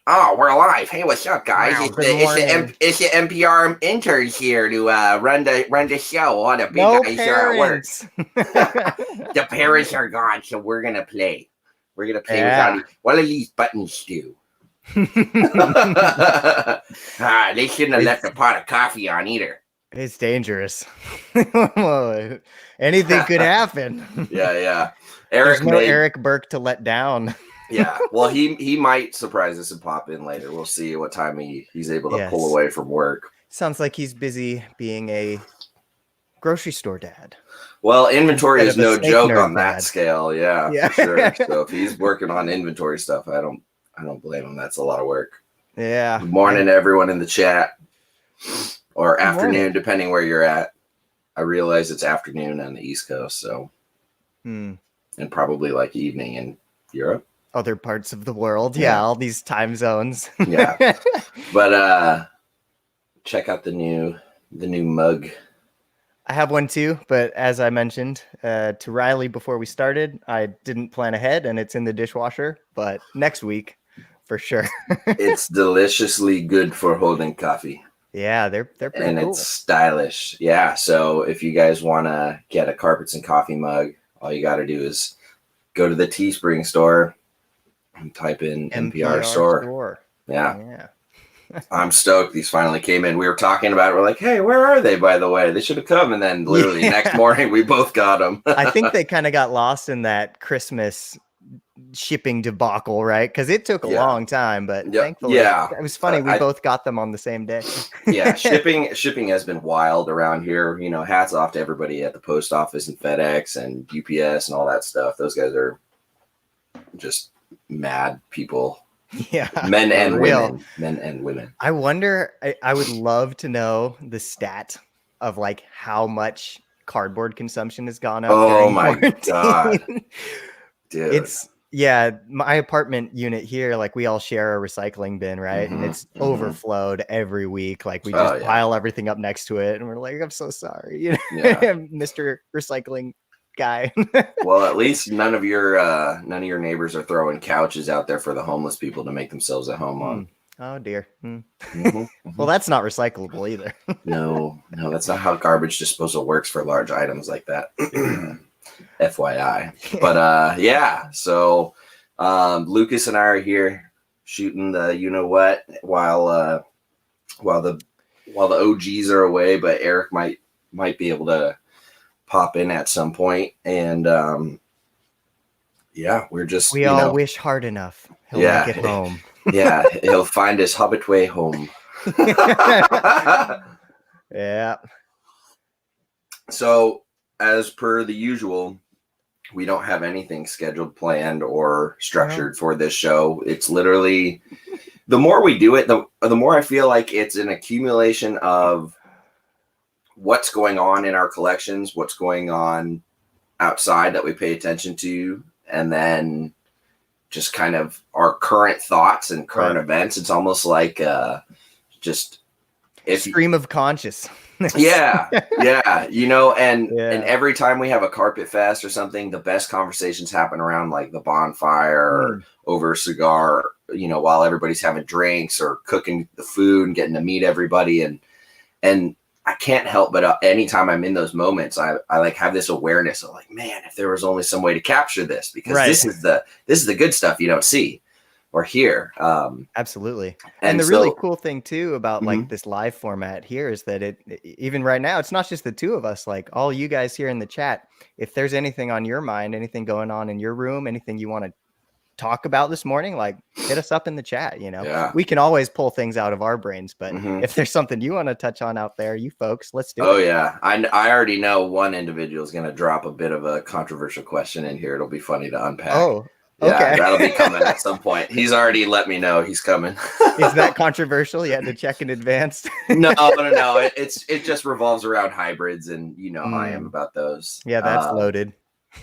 Oh, we're live. Hey, what's up, guys? Wow, good morning. It's the NPR interns here to run the show. All the big No guys are at work. parents. The parents are gone, so we're gonna play. We're gonna play with all Yeah. these. What do these buttons do? They shouldn't have left it's a pot of coffee on either. it's dangerous. Anything could happen. Yeah. There's Eric no made. Eric Burke to let down. Yeah. Well, he might surprise us and pop in later. We'll see what time he's able to pull Yes. away from work. Sounds like he's busy being a grocery store dad. Well, inventory Instead is of a no snake joke nerd on that dad. scale. Yeah, Yeah. for sure. So if he's working on inventory stuff, I don't blame him. That's a lot of work. Yeah. Good morning to everyone in the chat, or Good afternoon, morning. depending where you're at. I realize it's afternoon on the East Coast, so and probably like evening in Europe. Other parts of the world. Yeah. All these time zones. Yeah. But check out the new mug. I have one too, but as I mentioned to Riley before we started, I didn't plan ahead and it's in the dishwasher, but next week for sure. It's deliciously good for holding coffee. Yeah, they're pretty and cool. It's stylish. Yeah, so if you guys want to get a Carpets and Coffee mug, all you got to do is go to the Teespring store and type in NPR store. Yeah. I'm stoked these finally came in. We were talking about it. We're like, hey, where are they, by the way? They should have come. And then literally next morning, we both got them. I think they kind of got lost in that Christmas shipping debacle, right? Because it took a long time, but thankfully, it was funny. We both got them on the same day. Yeah, shipping has been wild around here. You know, hats off to everybody at the post office and FedEx and UPS and all that stuff. Those guys are just mad people. Yeah, men and women. I wonder. I would love to know the stat of like how much cardboard consumption has gone up. Oh my god, dude! My apartment unit here, like we all share a recycling bin, right? And it's overflowed every week. Like we just pile everything up next to it, and we're like, "I'm so sorry, Mr. Recycling guy." Well, at least none of your neighbors are throwing couches out there for the homeless people to make themselves at home on. Oh dear. Well, that's not recyclable either. No, that's not how garbage disposal works for large items like that. FYI. But yeah, so Lucas and I are here shooting the what while the OGs are away, but Eric might be able to pop in at some point, and we all wish hard enough he'll make it home. Yeah, he'll find his hobbit way home. Yeah. So as per the usual, we don't have anything scheduled, planned, or structured for this show. It's literally, the more we do it, the more I feel like it's an accumulation of what's going on in our collections, what's going on outside that we pay attention to, and then just kind of our current thoughts and current events. It's almost like just stream of consciousness. Yeah. And every time we have a carpet fest or something, the best conversations happen around like the bonfire or over a cigar, while everybody's having drinks or cooking the food and getting to meet everybody. And I can't help but anytime I'm in those moments, I like have this awareness of like, man, if there was only some way to capture this, because this is the good stuff you don't see or hear. Absolutely. And the really cool thing too about like this live format here is that it even right now, it's not just the two of us, like all you guys here in the chat. If there's anything on your mind, anything going on in your room, anything you want to talk about this morning, like hit us up in the chat. We can always pull things out of our brains, but if there's something you want to touch on out there, you folks, let's do it. Oh yeah, I already know one individual is going to drop a bit of a controversial question in here. It'll be funny to unpack. Okay, that'll be coming at some point. He's already let me know he's coming. Is that controversial? You had to check in advance? No. It just revolves around hybrids, and how I am about those. Yeah, that's loaded.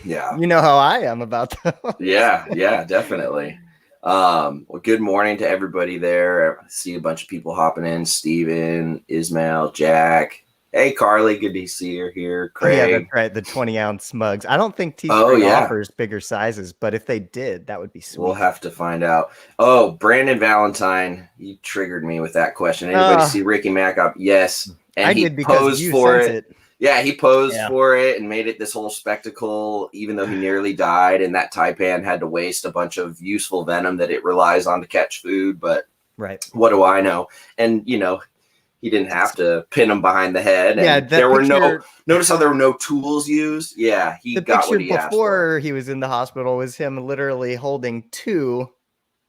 Yeah. You know how I am about those. Yeah, definitely. Well, good morning to everybody there. I see a bunch of people hopping in. Steven, Ismail, Jack, Hey, Carly, good to see you here. Oh yeah, that's Craig. right. The 20-ounce mugs. I don't think Oh, Teespring yeah. offers bigger sizes, but if they did, that would be We'll sweet. have to find out. Oh, Brandon Valentine, you triggered me with that question. Anybody Uh, see Ricky Mack up? Yes. And I he did because posed you for sent it. it. Yeah, he posed Yeah. for it and made it this whole spectacle, even though he nearly died. And that taipan had to waste a bunch of useful venom that it relies on to catch food. But Right. what do I know? And, he didn't have to pin him behind the head. Yeah, And that there were picture, notice how there were no tools used? Yeah, he the got picture what he asked for. before he was in the hospital was him literally holding two,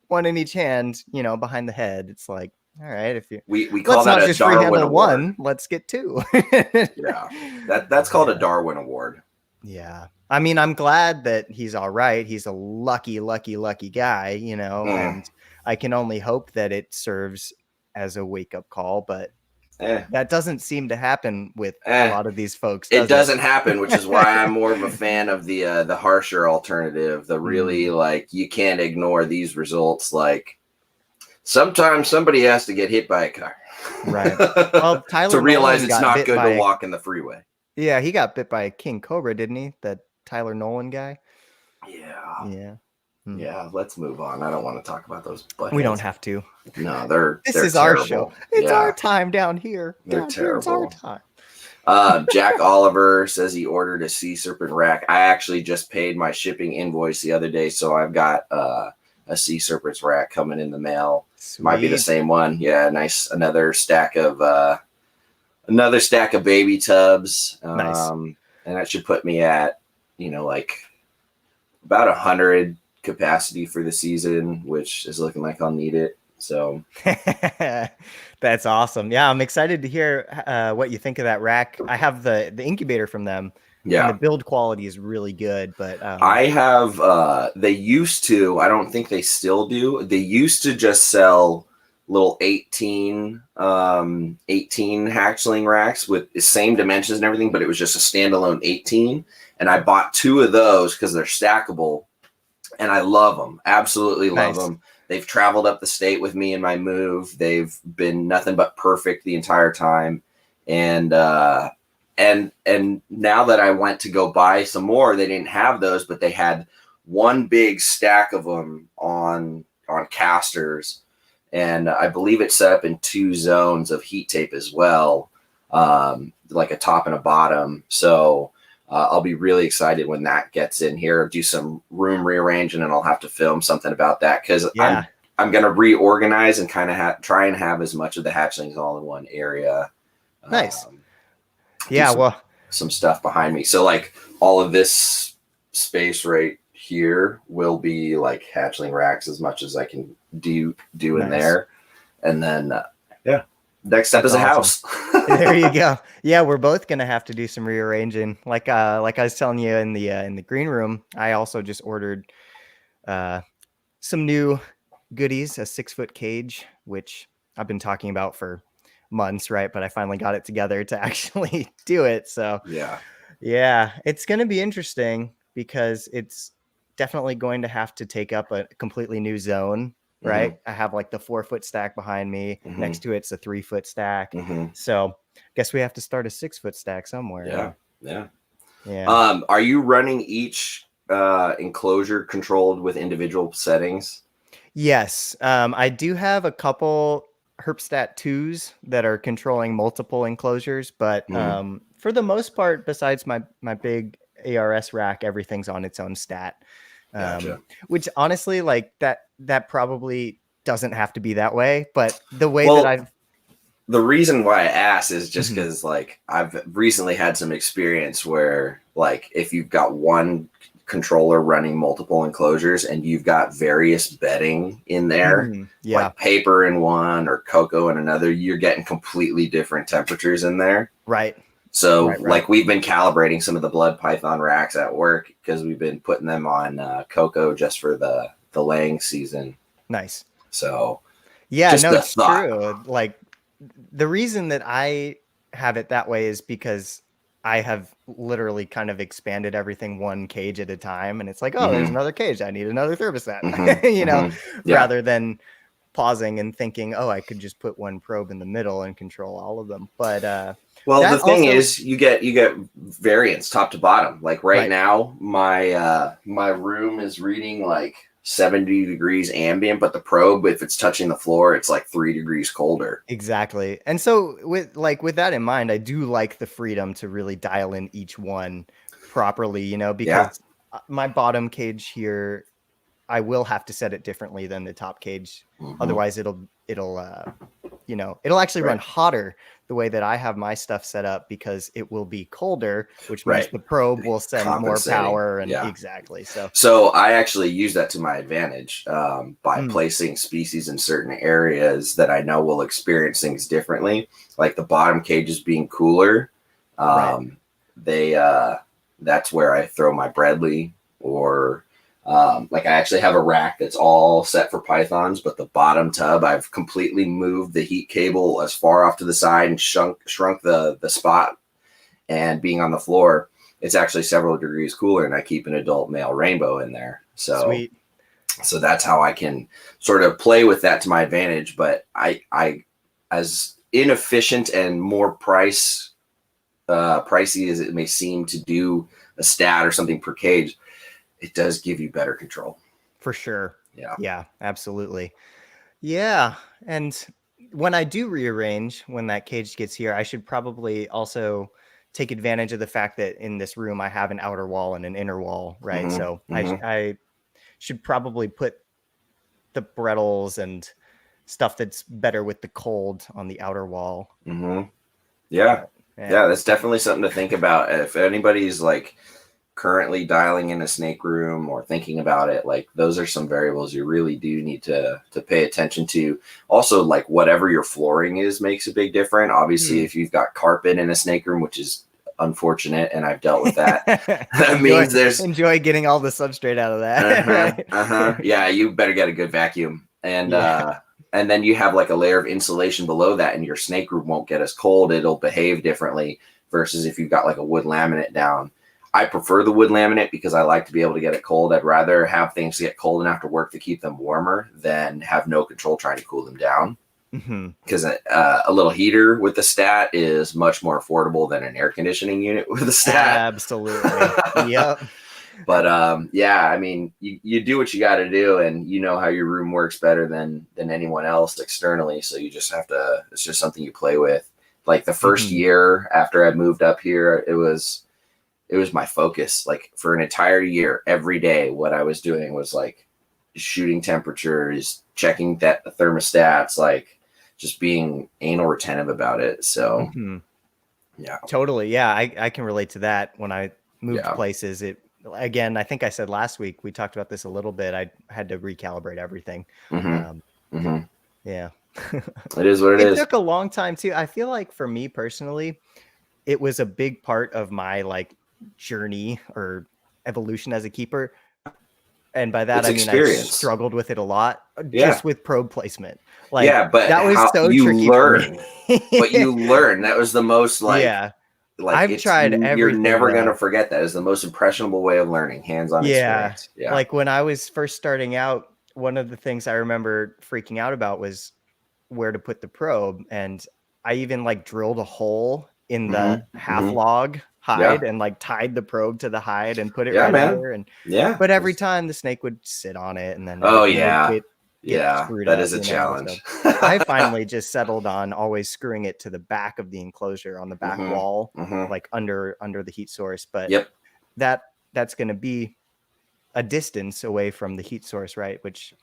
one in each hand, behind the head. It's like, all right, if you We call let's that not a just free Darwin handle Award. one, let's get two. Yeah, that's called a Yeah. Darwin Award. Yeah. I mean, I'm glad that he's all right. He's a lucky, lucky, lucky guy, and I can only hope that it serves as a wake up call, but that doesn't seem to happen with a lot of these folks, It does it? doesn't happen, which is why I'm more of a fan of the harsher alternative. The really you can't ignore these results. Like sometimes somebody has to get hit by a car, Right. Well, to Tyler realize Nolan it's got not bit good by to walk in the freeway. yeah, he got bit by a king cobra, didn't he? That Tyler Nolan guy. Yeah. Yeah. Yeah, let's move on. I don't want to talk about those buttheads. We don't have to. No, they're This they're is terrible. our show. It's our time down here. They're Down here, it's our terrible. time. Jack Oliver says he ordered a sea serpent rack. I actually just paid my shipping invoice the other day, so I've got a sea serpent's rack coming in the mail. Sweet. Might be the same one. Yeah, nice. Another stack of baby tubs. Nice. And that should put me at like about 100 capacity for the season, which is looking like I'll need it. So that's awesome. Yeah, I'm excited to hear what you think of that rack. I have the incubator from them. Yeah, and the build quality is really good, but I have they used to, I don't think they still do, they used to just sell little 18 hatchling racks with the same dimensions and everything, but it was just a standalone 18, and I bought two of those because they're stackable, and I love them, absolutely love them. They've traveled up the state with me in my move. They've been nothing but perfect the entire time. And now that I went to go buy some more, they didn't have those, but they had one big stack of them on casters. And I believe it's set up in 2 zones of heat tape as well, like a top and a bottom. So I'll be really excited when that gets in here. Do some room rearranging, and I'll have to film something about that because I'm going to reorganize and kind of try and have as much of the hatchlings all in one area. Nice. Some stuff behind me. So like all of this space right here will be like hatchling racks as much as I can do in there. And then next step is a house. There you go. Yeah, we're both gonna have to do some rearranging. Like I was telling you in the green room, I also just ordered some new goodies, a 6-foot cage, which I've been talking about for months, right? But I finally got it together to actually do it. So yeah, it's gonna be interesting because it's definitely going to have to take up a completely new zone. Right. I have like the 4-foot stack behind me. Next to it's a 3-foot stack. So guess we have to start a 6-foot stack somewhere. Yeah. Yeah. Are you running each enclosure controlled with individual settings? Yes. I do have a couple Herpstat 2s that are controlling multiple enclosures, but for the most part, besides my big ARS rack, everything's on its own stat. Gotcha. Which honestly, like that probably doesn't have to be that way, but the way that the reason why I asked is just because like I've recently had some experience where like if you've got one controller running multiple enclosures and you've got various bedding in there, like paper in one or cocoa in another, you're getting completely different temperatures in there. Right. So like we've been calibrating some of the blood python racks at work because we've been putting them on cocoa just for the laying season. Nice. So yeah, no, it's true. Like the reason that I have it that way is because I have literally kind of expanded everything one cage at a time. And it's like, oh, there's another cage. I need another thermostat, rather than pausing and thinking, oh, I could just put one probe in the middle and control all of them. But well, the thing is, you get variance top to bottom. Like right now, my room is reading like 70 degrees ambient, but the probe, if it's touching the floor, it's like 3 degrees colder. Exactly. And so with that in mind, I do like the freedom to really dial in each one properly, because my bottom cage here, I will have to set it differently than the top cage. Otherwise it'll actually run hotter the way that I have my stuff set up, because it will be colder, which means the probe will send more power. And exactly. So I actually use that to my advantage by placing species in certain areas that I know will experience things differently. Like the bottom cages being cooler. That's where I throw my Bradley, or like I actually have a rack that's all set for pythons, but the bottom tub, I've completely moved the heat cable as far off to the side and shrunk the spot, and being on the floor, it's actually several degrees cooler, and I keep an adult male rainbow in there. So sweet. So that's how I can sort of play with that to my advantage. But I as inefficient and more pricey as it may seem to do a stat or something per cage, it does give you better control. For sure. Yeah. Yeah, absolutely. Yeah. And when I do rearrange, when that cage gets here, I should probably also take advantage of the fact that in this room I have an outer wall and an inner wall, right? So I should probably put the Brettles and stuff that's better with the cold on the outer wall. Yeah, that's definitely something to think about. If anybody's like currently dialing in a snake room or thinking about it, like those are some variables you really do need to pay attention to. Also, like whatever your flooring is makes a big difference. Obviously, if you've got carpet in a snake room, which is unfortunate, and I've dealt with that, that means enjoy getting all the substrate out of that. Yeah, you better get a good vacuum, and then you have like a layer of insulation below that, and your snake room won't get as cold. It'll behave differently versus if you've got like a wood laminate down. I prefer the wood laminate because I like to be able to get it cold. I'd rather have things get cold enough to work to keep them warmer than have no control trying to cool them down. Because a little heater with the stat is much more affordable than an air conditioning unit with a stat. Absolutely. Yep. But I mean, you do what you got to do, and you know how your room works better than anyone else externally. So you just have to. It's just something you play with. Like the first year after I moved up here, it was my focus. Like for an entire year, every day, what I was doing was like shooting temperatures, checking that the thermostats, like just being anal retentive about it. So yeah, totally. Yeah. I can relate to that. When I moved places, again, I think I said last week, we talked about this a little bit. I had to recalibrate everything. Yeah. It is what it is. It took a long time too. I feel like for me personally, it was a big part of my like journey or evolution as a keeper. And by that, I mean, I struggled with it a lot, just with probe placement. Like, but that was so tricky for me. But you learn. That was the most like, I've tried everything. You're never going to forget that. It's the most impressionable way of learning, hands-on experience. Yeah. Like when I was first starting out, one of the things I remember freaking out about was where to put the probe. And I even like drilled a hole in the half log hide and like tied the probe to the hide and put it right there. And but every time the snake would sit on it, and then get screwed that up, is a challenge. So I finally just settled on always screwing it to the back of the enclosure on the back wall, like under the heat source. But that's going to be a distance away from the heat source, right? Which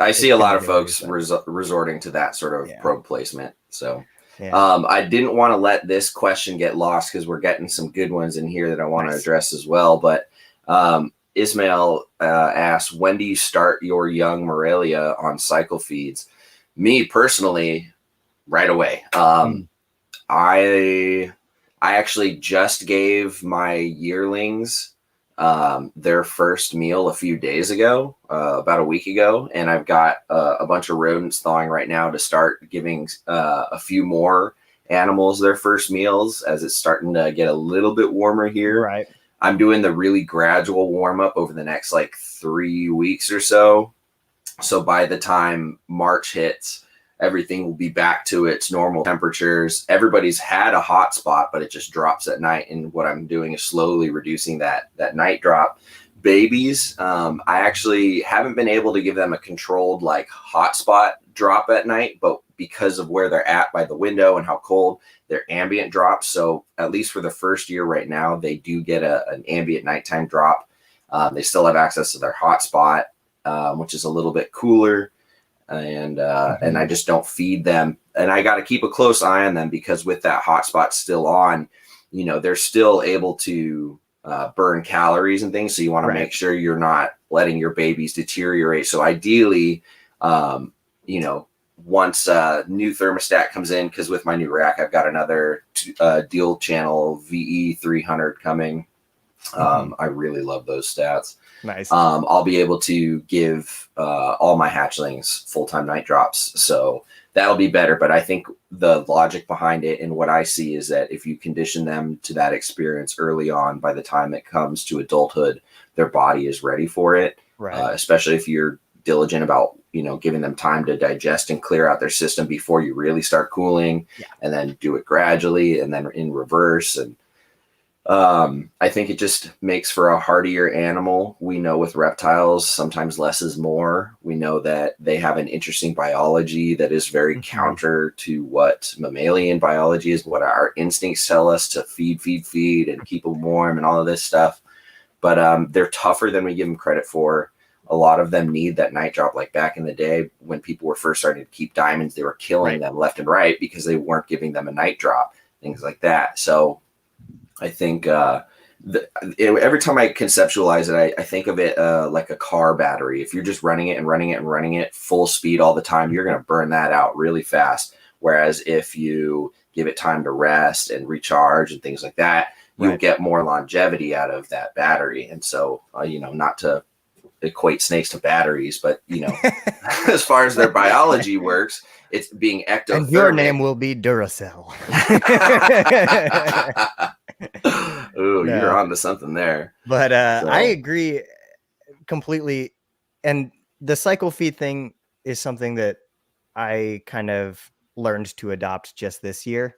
I see a lot of folks resorting to that sort of probe placement. So I didn't want to let this question get lost because we're getting some good ones in here that I want to address as well. But Ismail asks, when do you start your young Morelia on cycle feeds? Me personally, right away. I actually just gave my yearlings their first meal a few days ago, about a week ago, and I've got a bunch of rodents thawing right now to start giving a few more animals their first meals as it's starting to get a little bit warmer here. Right. I'm doing the really gradual warm up over the next like 3 weeks or so. So by the time March hits, everything will be back to its normal temperatures. Everybody's had a hot spot, but it just drops at night. And what I'm doing is slowly reducing that night drop. Babies, I actually haven't been able to give them a controlled like hot spot drop at night, but because of where they're at by the window and how cold, their ambient drops. So at least for the first year right now, they do get an ambient nighttime drop. They still have access to their hot spot, which is a little bit cooler. And I just don't feed them. And I got to keep a close eye on them because with that hot spot still on, you know, they're still able to burn calories and things. So you want to make sure you're not letting your babies deteriorate. So ideally, you know, once a new thermostat comes in, because with my new rack, I've got another dual channel VE 300 coming. I really love those stats. Nice. I'll be able to give all my hatchlings full-time night drops. So that'll be better. But I think the logic behind it and what I see is that if you condition them to that experience early on, by the time it comes to adulthood, their body is ready for it. Right. Especially if you're diligent about, you know, giving them time to digest and clear out their system before you really start cooling, and then do it gradually and then in reverse. And I think it just makes for a hardier animal. We know with reptiles, sometimes less is more. We know that they have an interesting biology that is very counter to what mammalian biology is, what our instincts tell us to feed, and keep them warm and all of this stuff. But they're tougher than we give them credit for. A lot of them need that night drop. Like back in the day when people were first starting to keep diamonds, they were killing them left and right because they weren't giving them a night drop, things like that. So I think every time I conceptualize it, I think of it like a car battery. If you're just running it full speed all the time, you're going to burn that out really fast. Whereas if you give it time to rest and recharge and things like that, you'll get more longevity out of that battery. And so, you know, not to equate snakes to batteries, but, you know, as far as their biology works, it's being ectothermic. And your name will be Duracell. Ooh, you're on to something there. But I agree completely. And the cycle feed thing is something that I kind of learned to adopt just this year.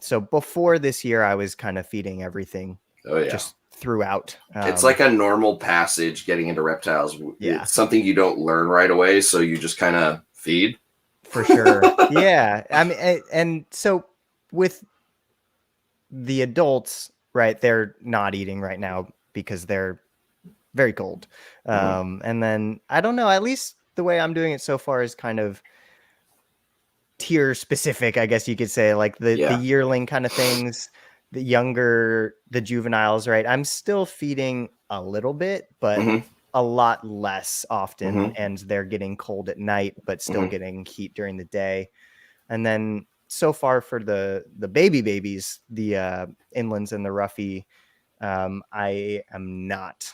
So before this year, I was kind of feeding everything just throughout. It's like a normal passage getting into reptiles. It's something you don't learn right away. So you just kind of feed. For sure. Yeah. I mean, and so with the adults, right, they're not eating right now because they're very cold. And then I don't know, at least the way I'm doing it so far is kind of tier specific, I guess you could say, like the yearling kind of things, the juveniles, right? I'm still feeding a little bit, but a lot less often, and they're getting cold at night, but still getting heat during the day. And then so far for the babies, the inlands and the roughy, I am not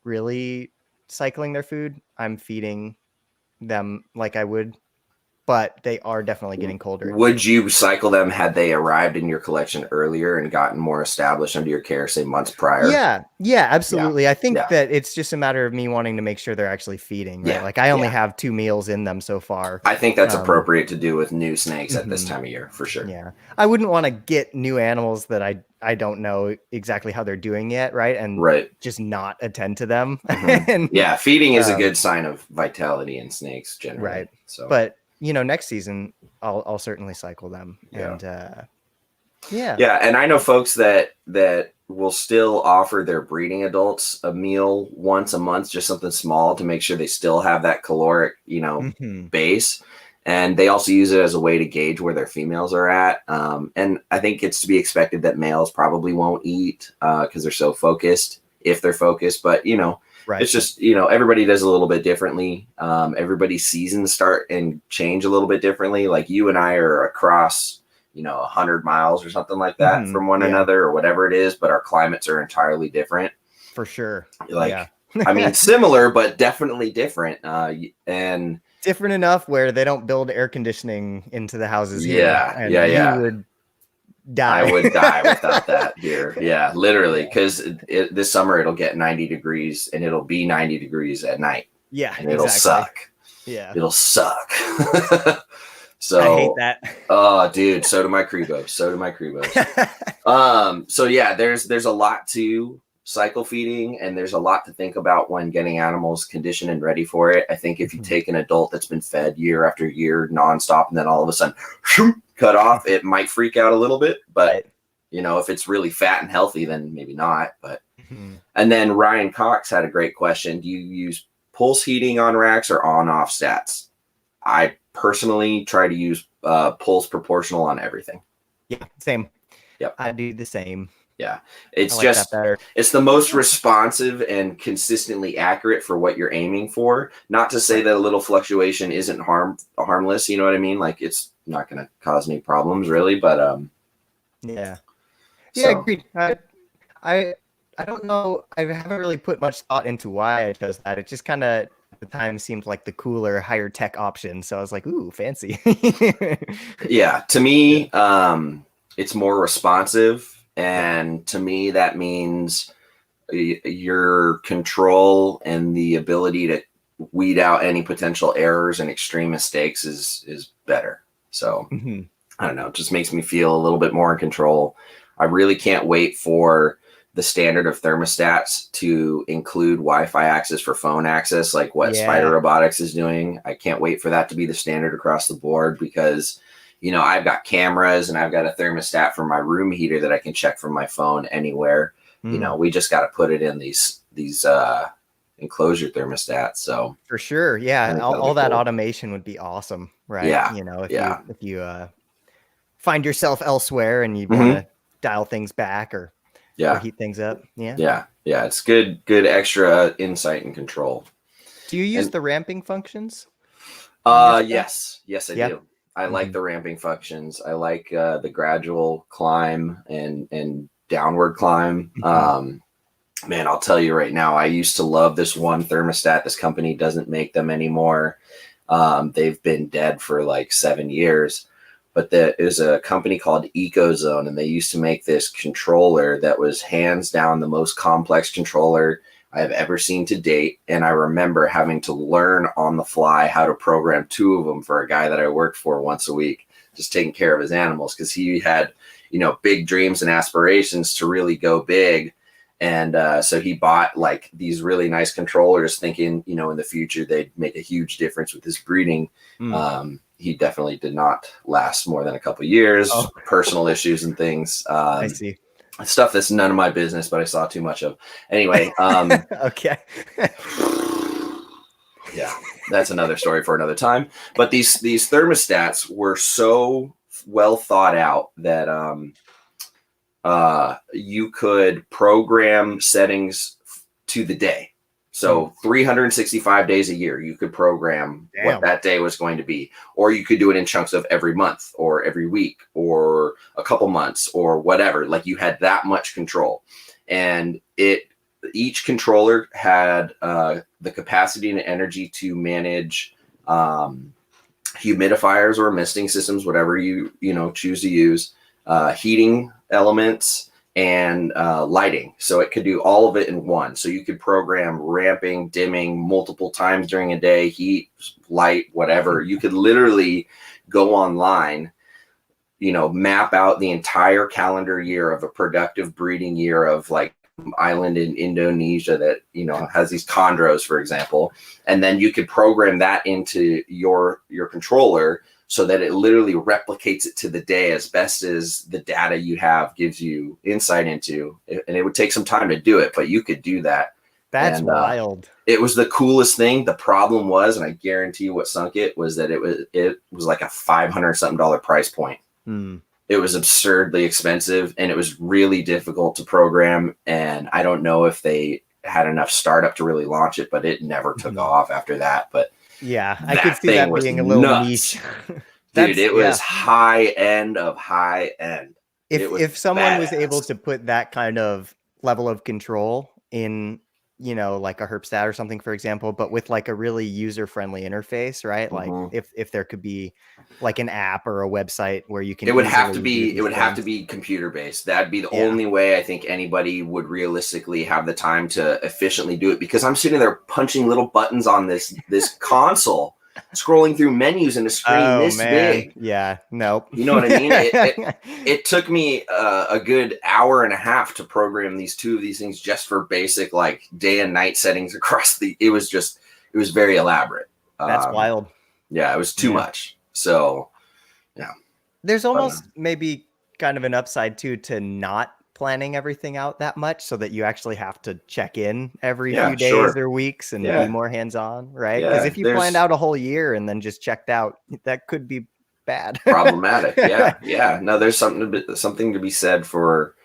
really cycling their food. I'm feeding them like I would, but they are definitely getting colder. Would you cycle them had they arrived in your collection earlier and gotten more established under your care, say months prior? Yeah, absolutely. I think that it's just a matter of me wanting to make sure they're actually feeding, right? Like I only have 2 meals in them so far. I think that's appropriate to do with new snakes at this time of year, for sure. Yeah. I wouldn't want to get new animals that I don't know exactly how they're doing yet, right? And just not attend to them. And, feeding is a good sign of vitality in snakes generally. Right. So, but you know, next season I'll certainly cycle them. And and I know folks that will still offer their breeding adults a meal once a month, just something small to make sure they still have that caloric, you know, base. And they also use it as a way to gauge where their females are at. And I think it's to be expected that males probably won't eat because they're so focused, if they're focused. But, you know, it's just, you know, everybody does a little bit differently. Everybody's seasons start and change a little bit differently. Like you and I are across, you know, 100 miles or something like that from one another or whatever it is. But our climates are entirely different. For sure. Like, I mean, similar, but definitely different. And different enough where they don't build air conditioning into the houses here. You would die. I would die without that here. Yeah, literally. Because this summer it'll get 90 degrees and it'll be 90 degrees at night. Yeah, and it'll exactly. suck. Yeah. It'll suck. I hate So, that. oh, dude, so do my Cribos. So do my Cribos. So yeah, there's a lot to cycle feeding, and there's a lot to think about when getting animals conditioned and ready for it. I think if you take an adult that's been fed year after year nonstop, and then all of a sudden cut off, it might freak out a little bit. But Right. you know, if it's really fat and healthy, then maybe not. But Mhm. and then Ryan Cox had a great question: do you use pulse heating on racks or on-off stats? I personally try to use pulse proportional on everything. Yeah, same. Yep. I do the same. Yeah. It's I like that just, better. it's the most responsive and consistently accurate for what you're aiming for. Not to say Right. that a little fluctuation isn't harmless, you know what I mean? Like it's not going to cause any problems really, but Yeah. Yeah, so agreed. I I don't know. I haven't really put much thought into why I chose that. It just kind of at the time seemed like the cooler, higher tech option. So I was like, ooh, fancy. yeah, to Yeah. me it's more responsive, Yeah. and to me that means your control and the ability to weed out any potential errors and extreme mistakes is better. So Mhm. I don't know, it just makes me feel a little bit more in control. I really can't wait for the standard of thermostats to include Wi-Fi access for phone access, like what Spider Yeah. Robotics is doing. I can't wait for that to be the standard across the board because, you know, I've got cameras and I've got a thermostat for my room heater that I can check from my phone anywhere. You know, we just got to put it in these enclosure thermostats. So For sure. I Yeah. think that'll All be that cool. automation would be awesome, right? Yeah, You know, yeah. if you find yourself elsewhere and you want Hmm. to dial things back or Yeah, heat things up. Yeah. yeah, yeah. It's good extra insight and control. Do you use And the ramping functions on your stuff? yes, I Yeah. do. I like Hmm. the ramping functions. I like the gradual climb and downward climb. Hmm. Man, I'll tell you right now, I used to love this one thermostat. This company doesn't make them anymore. They've been dead for like 7 years. But there is a company called EcoZone, and they used to make this controller that was hands down the most complex controller I have ever seen to date. And I remember having to learn on the fly how to program two of them for a guy that I worked for once a week, just taking care of his animals because he had, you know, big dreams and aspirations to really go big. And so he bought like these really nice controllers, thinking, you know, in the future they'd make a huge difference with his breeding. Mm. He definitely did not last more than a couple of years, Oh, personal issues and things. I see. Stuff that's none of my business, but I saw too much of. Anyway, Okay. yeah, that's another story for another time. But these thermostats were so well thought out that you could program settings to the day. Mm. So 365 days a year, you could program what Damn. that day was going to be, or you could do it in chunks of every month or every week or a couple months or whatever. Like you had that much control, and each controller had the capacity and energy to manage humidifiers or misting systems, whatever you choose to use, heating elements, and lighting. So it could do all of it in one. So you could program ramping, dimming multiple times during a day, heat, light, whatever. You could literally go online, map out the entire calendar year of a productive breeding year of like island in Indonesia that has these chondros, for example, and then you could program that into your controller so that it literally replicates it to the day as best as the data you have gives you insight into. And it would take some time to do it, but you could do that. That's And wild. it was the coolest thing. The problem was, and I guarantee you what sunk it, was that it was like a $500 something price point. Mm. It was absurdly expensive, and it was really difficult to program. And I don't know if they had enough startup to really launch it, but it never took off after that. But Yeah, I could that see thing that was being a little nuts, niche. dude. It Yeah. was high end of high end. It was If someone was able badass. to put that kind of level of control in like a Herbstat or something, for example, but with like a really user-friendly interface, right? Like Mhm. if there could be like an app or a website where you can It would have to easily do be it these would have to things. be computer based. That'd be the Yeah. only way I think anybody would realistically have the time to efficiently do it, because I'm sitting there punching little buttons on this console, scrolling through menus in a screen Oh this man. big. Yeah. Nope. You know what I mean? It took me a good hour and a half to program two of these things just for basic like day and night settings across the. It was very elaborate. That's Um, wild. yeah, it was too Yeah. much. So yeah, There's almost maybe kind of an upside too to not planning everything out that much, so that you actually have to check in every yeah, few days sure, or weeks and be yeah, more hands-on, right? Because yeah. if you planned There's out a whole year and then just checked out, that could be bad. problematic. Yeah, yeah. No, there's something to be said for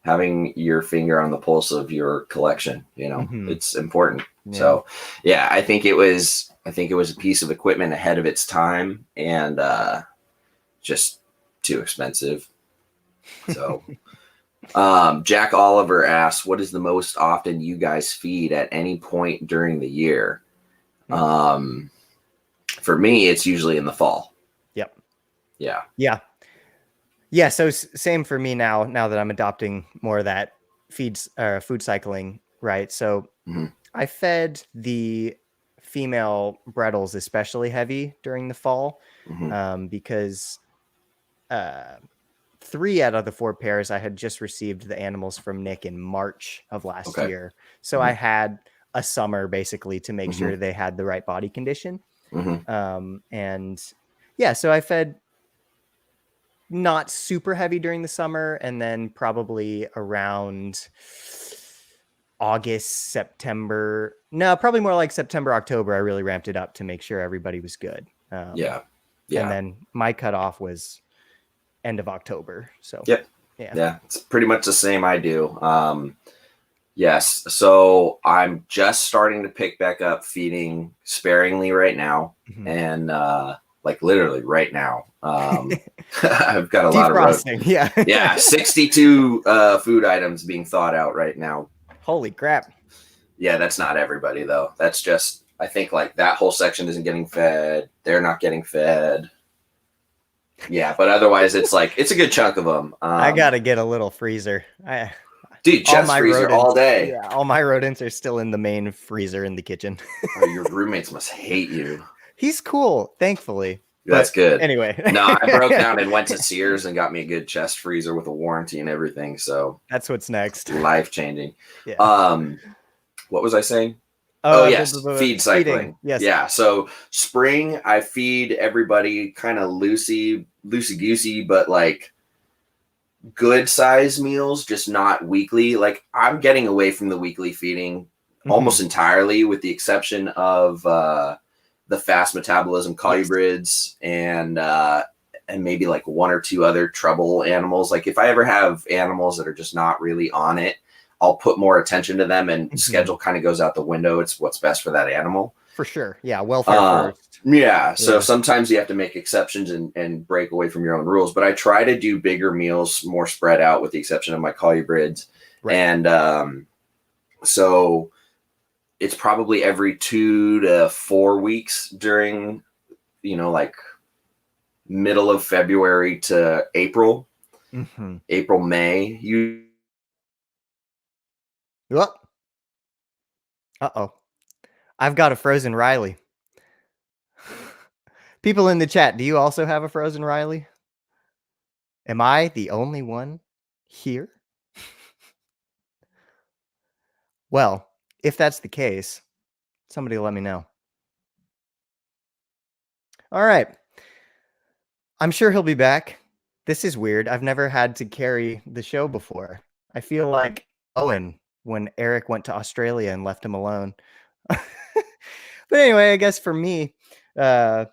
having your finger on the pulse of your collection. Mhm. It's important. Yeah. So yeah, I think it was a piece of equipment ahead of its time, and just too expensive. So Jack Oliver asks, what is the most often you guys feed at any point during the year? um for me, it's usually in the fall. Yep. Yeah. Yeah. Yeah. So same for me now that I'm adopting more of that food cycling, right? So Mhm. I fed the female Brettles especially heavy during the fall, Mhm. because uh, 3 out of the 4 pairs I had just received the animals from Nick in March of last Okay. year. So I Mhm. had a summer basically to make sure Mhm. they had the right body condition. Mhm. And yeah, so I fed not super heavy during the summer, and then probably around August, September. No, probably more like September, October. I really ramped it up to make sure everybody was good. Yeah. And Yeah. then my cutoff was end of October. So Yep. yeah. Yeah. It's pretty much the same I do. Yes. So I'm just starting to pick back up feeding sparingly right now. Mhm. And like literally right now. I've got a lot of Defrosting. Yeah. yeah, 62 food items being thought out right now. Holy crap. Yeah, that's not everybody though. That's just, I think like that whole section isn't getting fed. They're not getting fed. Yeah, but otherwise it's like it's a good chunk of them. I gotta get a little freezer. Dude, All chest my freezer all rodents. day. Yeah, all my rodents are still in the main freezer in the kitchen. Oh, your roommates must hate you. He's cool, thankfully. That's But good. anyway. No, I broke down and went to Sears and got me a good chest freezer with a warranty and everything. So That's what's next. life changing. Yeah. What was I saying? Oh yes, feed Feeding. cycling. Yes. Yeah. So spring, I feed everybody kind of loosey goosey, but like good size meals, just not weekly. Like I'm getting away from the weekly feeding almost entirely, with the exception of the fast metabolism colubrids and maybe like one or two other trouble animals. Like if I ever have animals that are just not really on it, I'll put more attention to them, and schedule kind of goes out the window. It's what's best for that animal. For sure. Yeah. Welfare first. Yeah. So Yeah. sometimes you have to make exceptions and break away from your own rules. But I try to do bigger meals, more spread out, with the exception of my colubrids. Right. And so it's probably every 2 to 4 weeks during, like middle of February to April, April, May. Well, uh-oh. I've got a frozen Riley. People in the chat, do you also have a frozen Riley? Am I the only one here? Well, if that's the case, somebody let me know. All right. I'm sure he'll be back. This is weird. I've never had to carry the show before. I feel like Owen when Eric went to Australia and left him alone. But anyway, I guess for me, okay,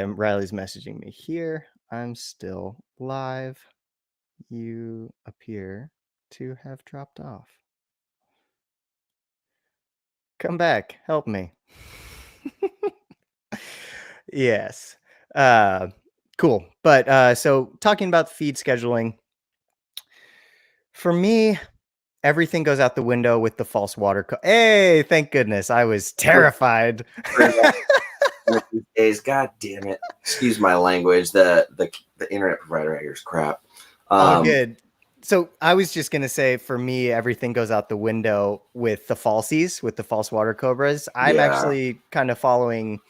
Riley's messaging me here. I'm still live. You appear to have dropped off. Come back. Help me. Yes. Cool. But so talking about feed scheduling, for me, everything goes out the window with the false water. Hey, thank goodness. I was terrified. These days, god damn it. Excuse my language. The internet provider right here is crap. Oh, good. So I was just gonna say, for me, everything goes out the window with the falsies, with the false water cobras. I'm actually kind of following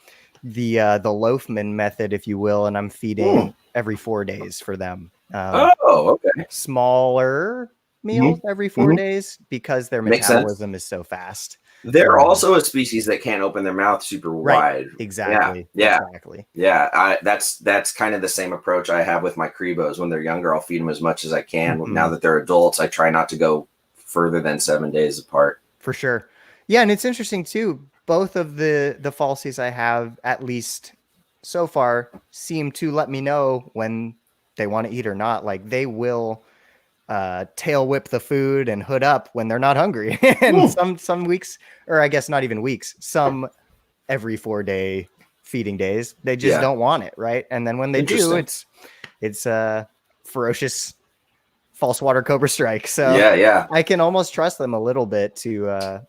the Loafman method, if you will, and I'm feeding every 4 days for them. Okay. Smaller meals every 4 days because their metabolism is so fast. They're also a species that can't open their mouth super wide. Exactly. Exactly. Yeah. That's kind of the same approach I have with my Crebos. When they're younger, I'll feed them as much as I can. Now that they're adults, I try not to go further than 7 days apart. For sure. Yeah, and it's interesting too. Both of the falsies I have, at least so far, seem to let me know when they want to eat or not. Like they will tail whip the food and hood up when they're not hungry. And some weeks, or I guess not even weeks, some every 4 day feeding days, they just don't want it, right? And then when they do, it's ferocious false water cobra strike. So I can almost trust them a little bit to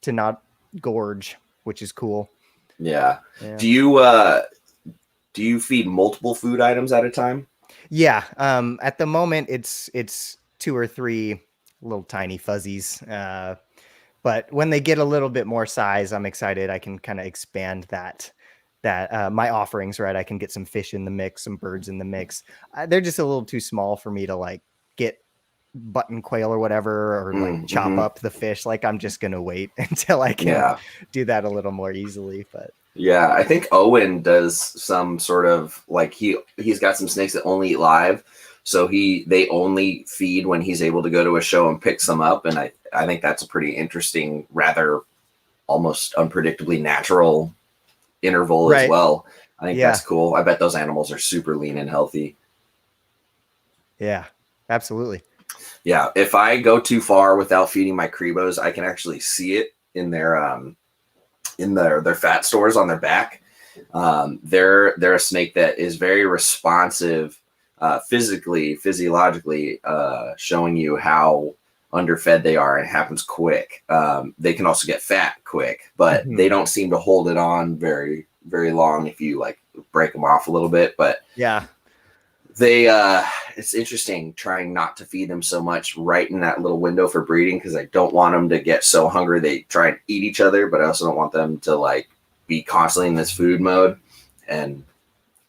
not gorge, which is cool. Yeah. Do you feed multiple food items at a time? Yeah. At the moment, it's 2 or 3 little tiny fuzzies. But when they get a little bit more size, I'm excited. I can kind of expand that my offerings, right? I can get some fish in the mix, some birds in the mix. They're just a little too small for me to like get button quail or whatever, or like chop up the fish. Like I'm just gonna wait until I can do that a little more easily. But yeah, I think Owen does some sort of like he's got some snakes that only eat live, so they only feed when he's able to go to a show and pick some up, and I think that's a pretty interesting, rather almost unpredictably natural interval as well. I think that's cool. I bet those animals are super lean and healthy. Yeah, absolutely. Yeah, if I go too far without feeding my Crebos, I can actually see it in their fat stores on their back. They're a snake that is very responsive, physiologically, showing you how underfed they are, and it happens quick. They can also get fat quick, but they don't seem to hold it on very, very long if you like break them off a little bit. But it's interesting trying not to feed them so much right in that little window for breeding, because I don't want them to get so hungry they try and eat each other, but I also don't want them to like be constantly in this food mode. And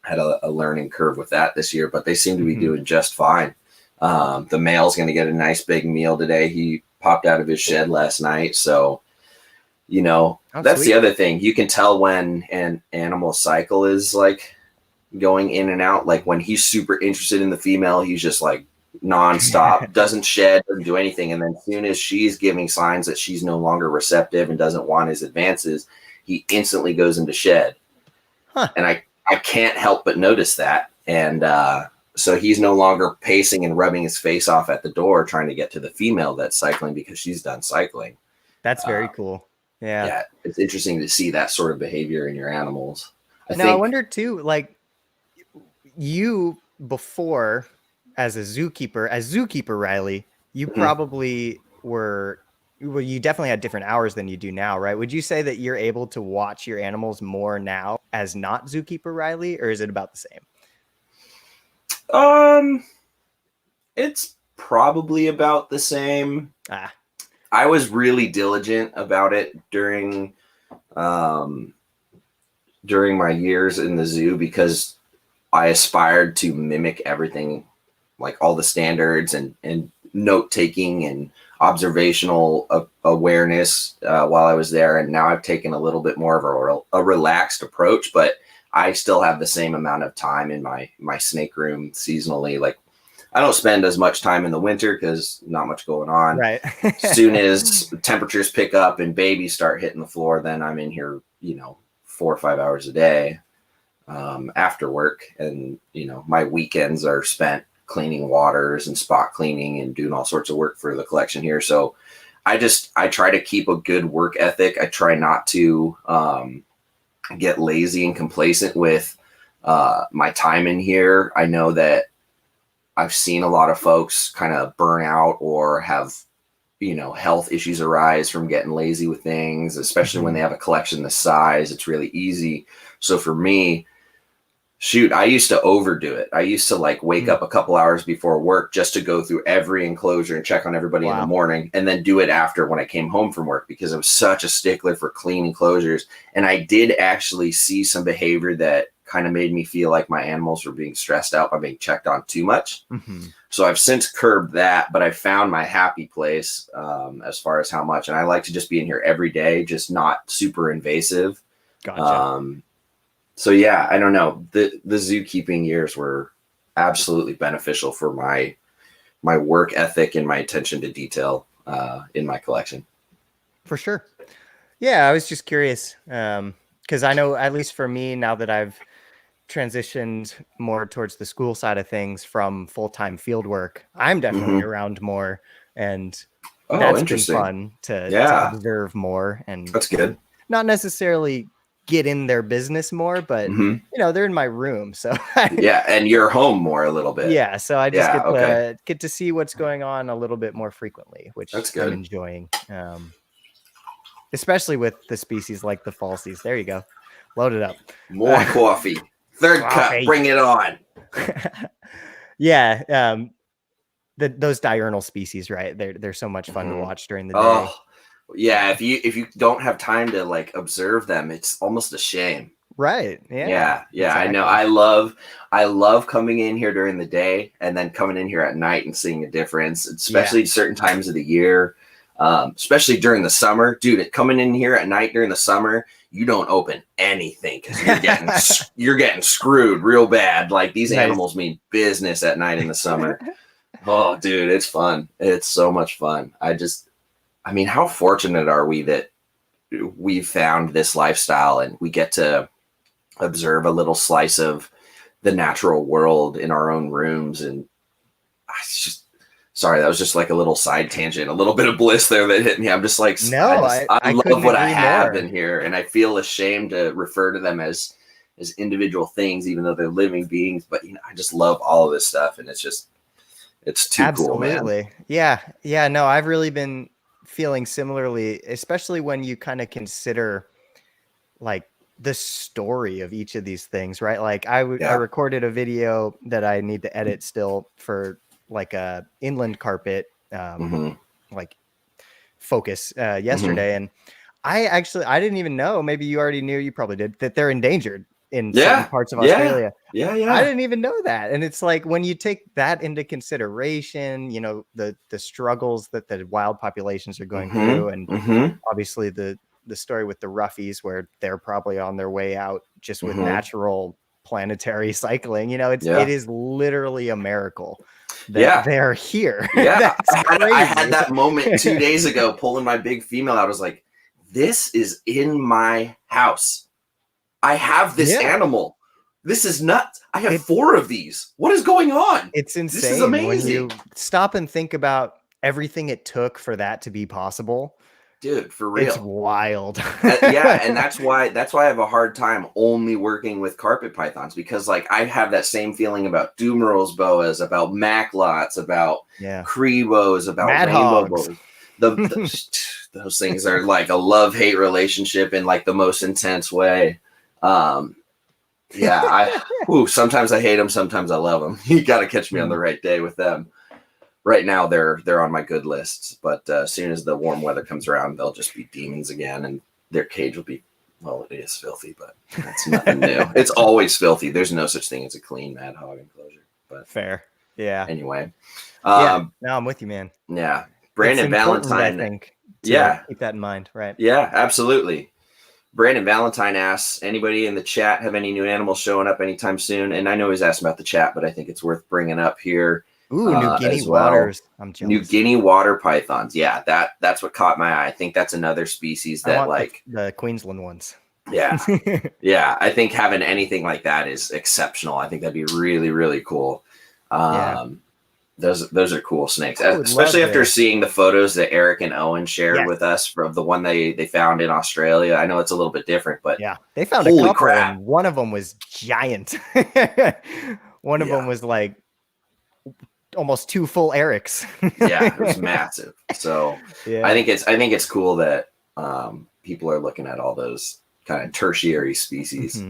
had a learning curve with that this year, but they seem to be doing just fine. The male's going to get a nice big meal today. He popped out of his shed last night, so that's the other thing. You can tell when an animal cycle is like going in and out. Like when he's super interested in the female, he's just like nonstop, doesn't shed, doesn't do anything. And then as soon as she's giving signs that she's no longer receptive and doesn't want his advances, he instantly goes into shed. And I can't help but notice that. And so he's no longer pacing and rubbing his face off at the door trying to get to the female that's cycling because she's done cycling. That's very cool. Yeah, it's interesting to see that sort of behavior in your animals. I wonder too, like you before as zookeeper Riley, you probably you definitely had different hours than you do now, right? Would you say that you're able to watch your animals more now as not zookeeper Riley, or is it about the same? It's probably about the same. I was really diligent about it during my years in the zoo, because I aspired to mimic everything, like all the standards and note taking and observational awareness while I was there. And now I've taken a little bit more of a relaxed approach, but I still have the same amount of time in my snake room seasonally. Like I don't spend as much time in the winter because not much going on. Right. Soon as temperatures pick up and babies start hitting the floor, then I'm in here, 4 or 5 hours a day after work. And, my weekends are spent cleaning waters and spot cleaning and doing all sorts of work for the collection here. So I try to keep a good work ethic. I try not to get lazy and complacent with my time in here. I know that I've seen a lot of folks kind of burn out or have health issues arise from getting lazy with things, especially when they have a collection this size. It's really easy. So for me, shoot, I used to overdo it. I used to like wake up a couple hours before work just to go through every enclosure and check on everybody in the morning, and then do it after when I came home from work, because I was such a stickler for clean enclosures. And I did actually see some behavior that kind of made me feel like my animals were being stressed out by being checked on too much. So I've since curbed that, but I found my happy place as far as how much. And I like to just be in here every day, just not super invasive. Gotcha. So yeah, I don't know. The zookeeping years were absolutely beneficial for my work ethic and my attention to detail in my collection. For sure. Yeah, I was just curious because I know, at least for me, now that I've transitioned more towards the school side of things from full-time field work, I'm definitely around more, and that's been fun to observe more. And that's good. Not necessarily get in their business more, but they're in my room, so yeah, and you're home more a little bit. Yeah, so I just get to see what's going on a little bit more frequently, which that's good. I'm enjoying. Especially with the species like the falsies. There you go. Load it up. More coffee. Third cup. Bring it on. Yeah. Those diurnal species, right? They're so much fun to watch during the day. Oh, yeah. If you don't have time to like observe them, it's almost a shame. Right. Yeah. Exactly. I know. I love coming in here during the day and then coming in here at night and seeing a difference, especially certain times of the year. Especially during the summer, dude, coming in here at night during the summer, you don't open anything because you're getting screwed real bad. Like these animals mean business at night in the summer. Oh, dude, it's fun. It's so much fun. I mean, how fortunate are we that we found this lifestyle and we get to observe a little slice of the natural world in our own rooms. And it's just, sorry, that was just like a little side tangent, a little bit of bliss there that hit me. I'm just like, I love what I have in here, and I feel ashamed to refer to them as individual things, even though they're living beings. But I just love all of this stuff, and it's too cool, man. Yeah. No, I've really been feeling similarly, especially when you kind of consider like the story of each of these things, right? Like I recorded a video that I need to edit still for like a inland carpet like focus yesterday, and I didn't even know, maybe you already knew, you probably did, that they're endangered in certain parts of Australia. Yeah. I didn't even know that. And it's like, when you take that into consideration, the struggles that the wild populations are going through, and obviously the story with the roughies, where they're probably on their way out just with natural planetary cycling. It is literally a miracle that they're here. I had that moment 2 days ago, pulling my big female out. I was like, this is in my house. I have this animal. This is nuts. I have 4 of these. What is going on? It's insane. This is amazing. When you stop and think about everything it took for that to be possible. Dude, for real. It's wild. And that's why I have a hard time only working with carpet pythons, because like I have that same feeling about Dumerals boas, about Macklots, about Crebos, about Mad rainbow hogs. boas. Those things are like a love-hate relationship in like the most intense way. Sometimes I hate them, sometimes I love them. You got to catch me on the right day with them. Right now, they're on my good lists, but as soon as the warm weather comes around, they'll just be demons again, and their cage will be, well, it is filthy, but that's nothing new. It's always filthy. There's no such thing as a clean mad hog enclosure. But fair, yeah. Anyway, no, I'm with you, man. Yeah, Brandon Valentine. I think. Keep that in mind, right? Yeah, absolutely. Brandon Valentine asks, anybody in the chat have any new animals showing up anytime soon? And I know he's asking about the chat, but I think it's worth bringing up here. Ooh, New Guinea waters. I'm jealous. New Guinea water pythons. Yeah, that's what caught my eye. I think that's another species that like the Queensland ones. Yeah. Yeah. I think having anything like that is exceptional. I think that'd be really, really cool. Those are cool snakes, especially after seeing the photos that Eric and Owen shared with us of the one they found in Australia. I know it's a little bit different, but they found a couple, and one of them was giant. One of them was like almost 2 full Erics. Yeah, it was massive. So Yeah. I think it's cool that people are looking at all those kind of tertiary species.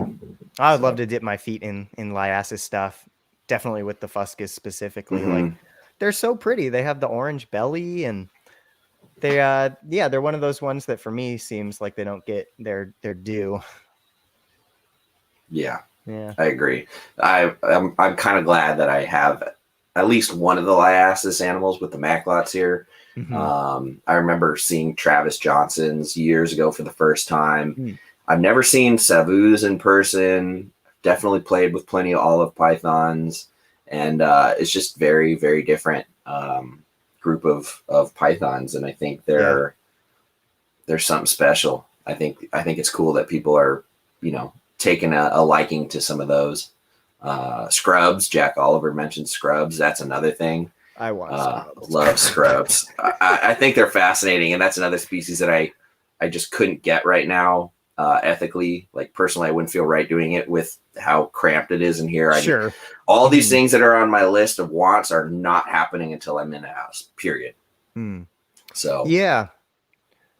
I would love to dip my feet in Liasis stuff. Definitely with the Fuscus specifically. Like they're so pretty. They have the orange belly, and they're one of those ones that for me seems like they don't get their due. Yeah. Yeah. I agree. I'm kind of glad that I have at least one of the Liasis animals with the Maclots here. I remember seeing Travis Johnson's years ago for the first time. I've never seen Savus in person. Definitely played with plenty of olive pythons, and it's just very, very different group of pythons. And I think there's something special. I think it's cool that people are, taking a liking to some of those. Scrubs. Jack Oliver mentioned scrubs. That's another thing. I want scrubs. Love scrubs. I think they're fascinating, and that's another species that I just couldn't get right now ethically. Like personally, I wouldn't feel right doing it with how cramped it is in here. Sure. All these things that are on my list of wants are not happening until I'm in a house. Period. So yeah,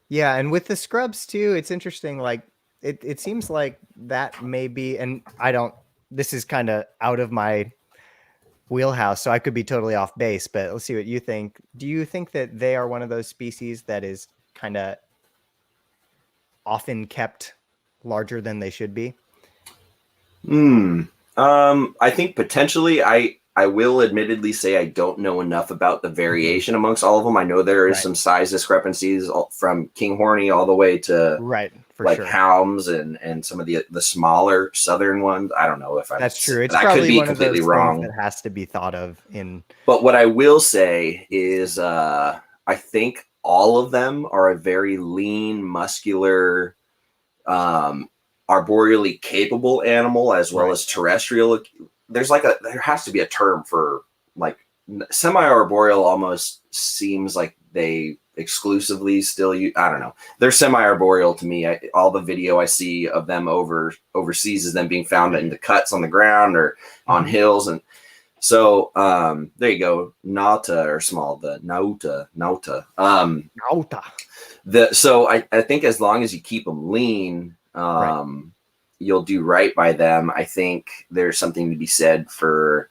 and with the scrubs too, it's interesting. Like it seems like that may be, and this is kind of out of my wheelhouse, so I could be totally off base, but let's see what you think. Do you think that they are one of those species that is kind of often kept larger than they should be? I think potentially I will admittedly say I don't know enough about the variation amongst all of them. I know there is some size discrepancies from King Horny all the way to Helms and some of the smaller southern ones. I don't know if that's true. It's I probably could be one completely of those wrong. That has to be thought of in. But what I will say is I think all of them are a very lean, muscular, arboreally capable animal as well as terrestrial. There has to be a term for like semi-arboreal. Almost seems like they exclusively still use. I don't know. They're semi-arboreal to me. All the video I see of them overseas is them being found in the cuts on the ground or on hills, and so there you go. Nauta or small the nauta. So I think as long as you keep them lean, you'll do right by them. I think there's something to be said for,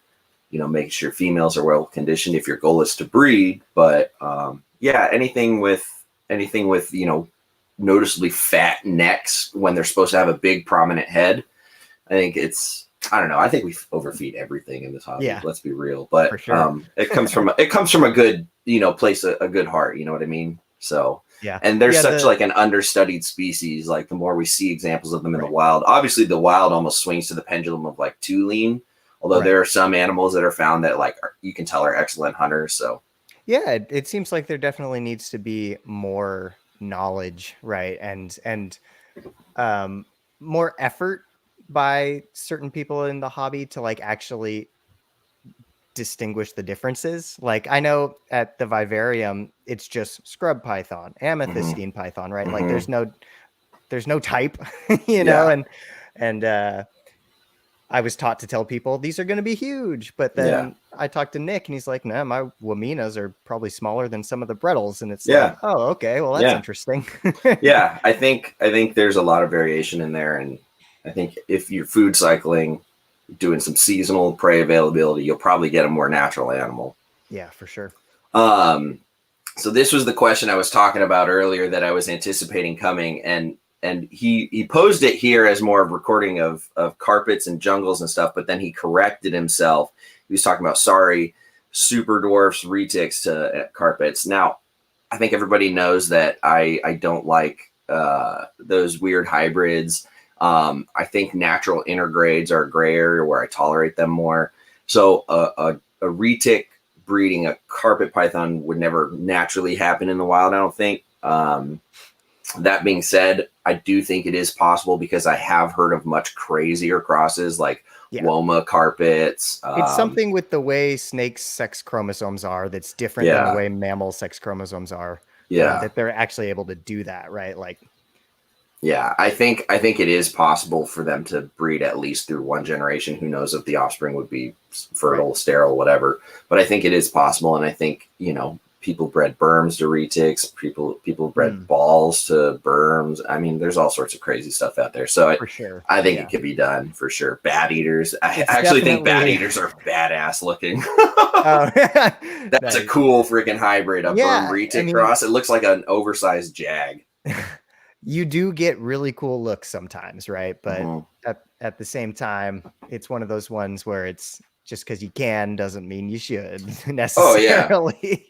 making sure females are well conditioned if your goal is to breed. But anything with noticeably fat necks when they're supposed to have a big prominent head, I think I don't know. I think we overfeed everything in this hobby. Yeah. Let's be real. But for sure. It comes from a good, place, a good heart. You know what I mean? So and they're such like an understudied species. Like the more we see examples of them in the wild, obviously the wild almost swings to the pendulum of like too lean. Although there are some animals that are found that you can tell are excellent hunters. So yeah, it seems like there definitely needs to be more knowledge, right, and more effort by certain people in the hobby to actually distinguish the differences. Like I know at the vivarium, it's just scrub python, amethystine python, right? Like there's no type, know, and I was taught to tell people these are going to be huge, but then I talked to Nick and he's like, no, my Waminas are probably smaller than some of the Brettles. And it's like, oh, okay. Well, that's interesting. I think there's a lot of variation in there. And I think if you're food cycling, doing some seasonal prey availability, you'll probably get a more natural animal. Yeah, for sure. So this was the question I was talking about earlier that I was anticipating coming, and he posed it here as more of recording of carpets and jungles and stuff, but then he corrected himself. He was talking about super dwarfs, retics to carpets. Now, I think everybody knows that I don't like those weird hybrids. I think natural intergrades are a gray area where I tolerate them more. So a retic breeding a carpet python would never naturally happen in the wild, I don't think. That being said, I do think it is possible because I have heard of much crazier crosses like Woma carpets. It's something with the way snakes' sex chromosomes are that's different than the way mammal sex chromosomes are. Yeah. That they're actually able to do that, right? Like, Yeah, I think it is possible for them to breed at least through one generation. Who knows if the offspring would be fertile, right, sterile, whatever. But I think it is possible, and I think, you know, people bred berms to retics, people bred balls to berms. I mean, there's all sorts of crazy stuff out there. So for sure, I think it could be done for sure. Bat eaters, I actually think bat eaters are badass looking. Oh, that's nice. A cool freaking hybrid, a berm retic cross. It looks like an oversized jag. You do get really cool looks sometimes, right? But at the same time, it's one of those ones where it's just because you can doesn't mean you should necessarily.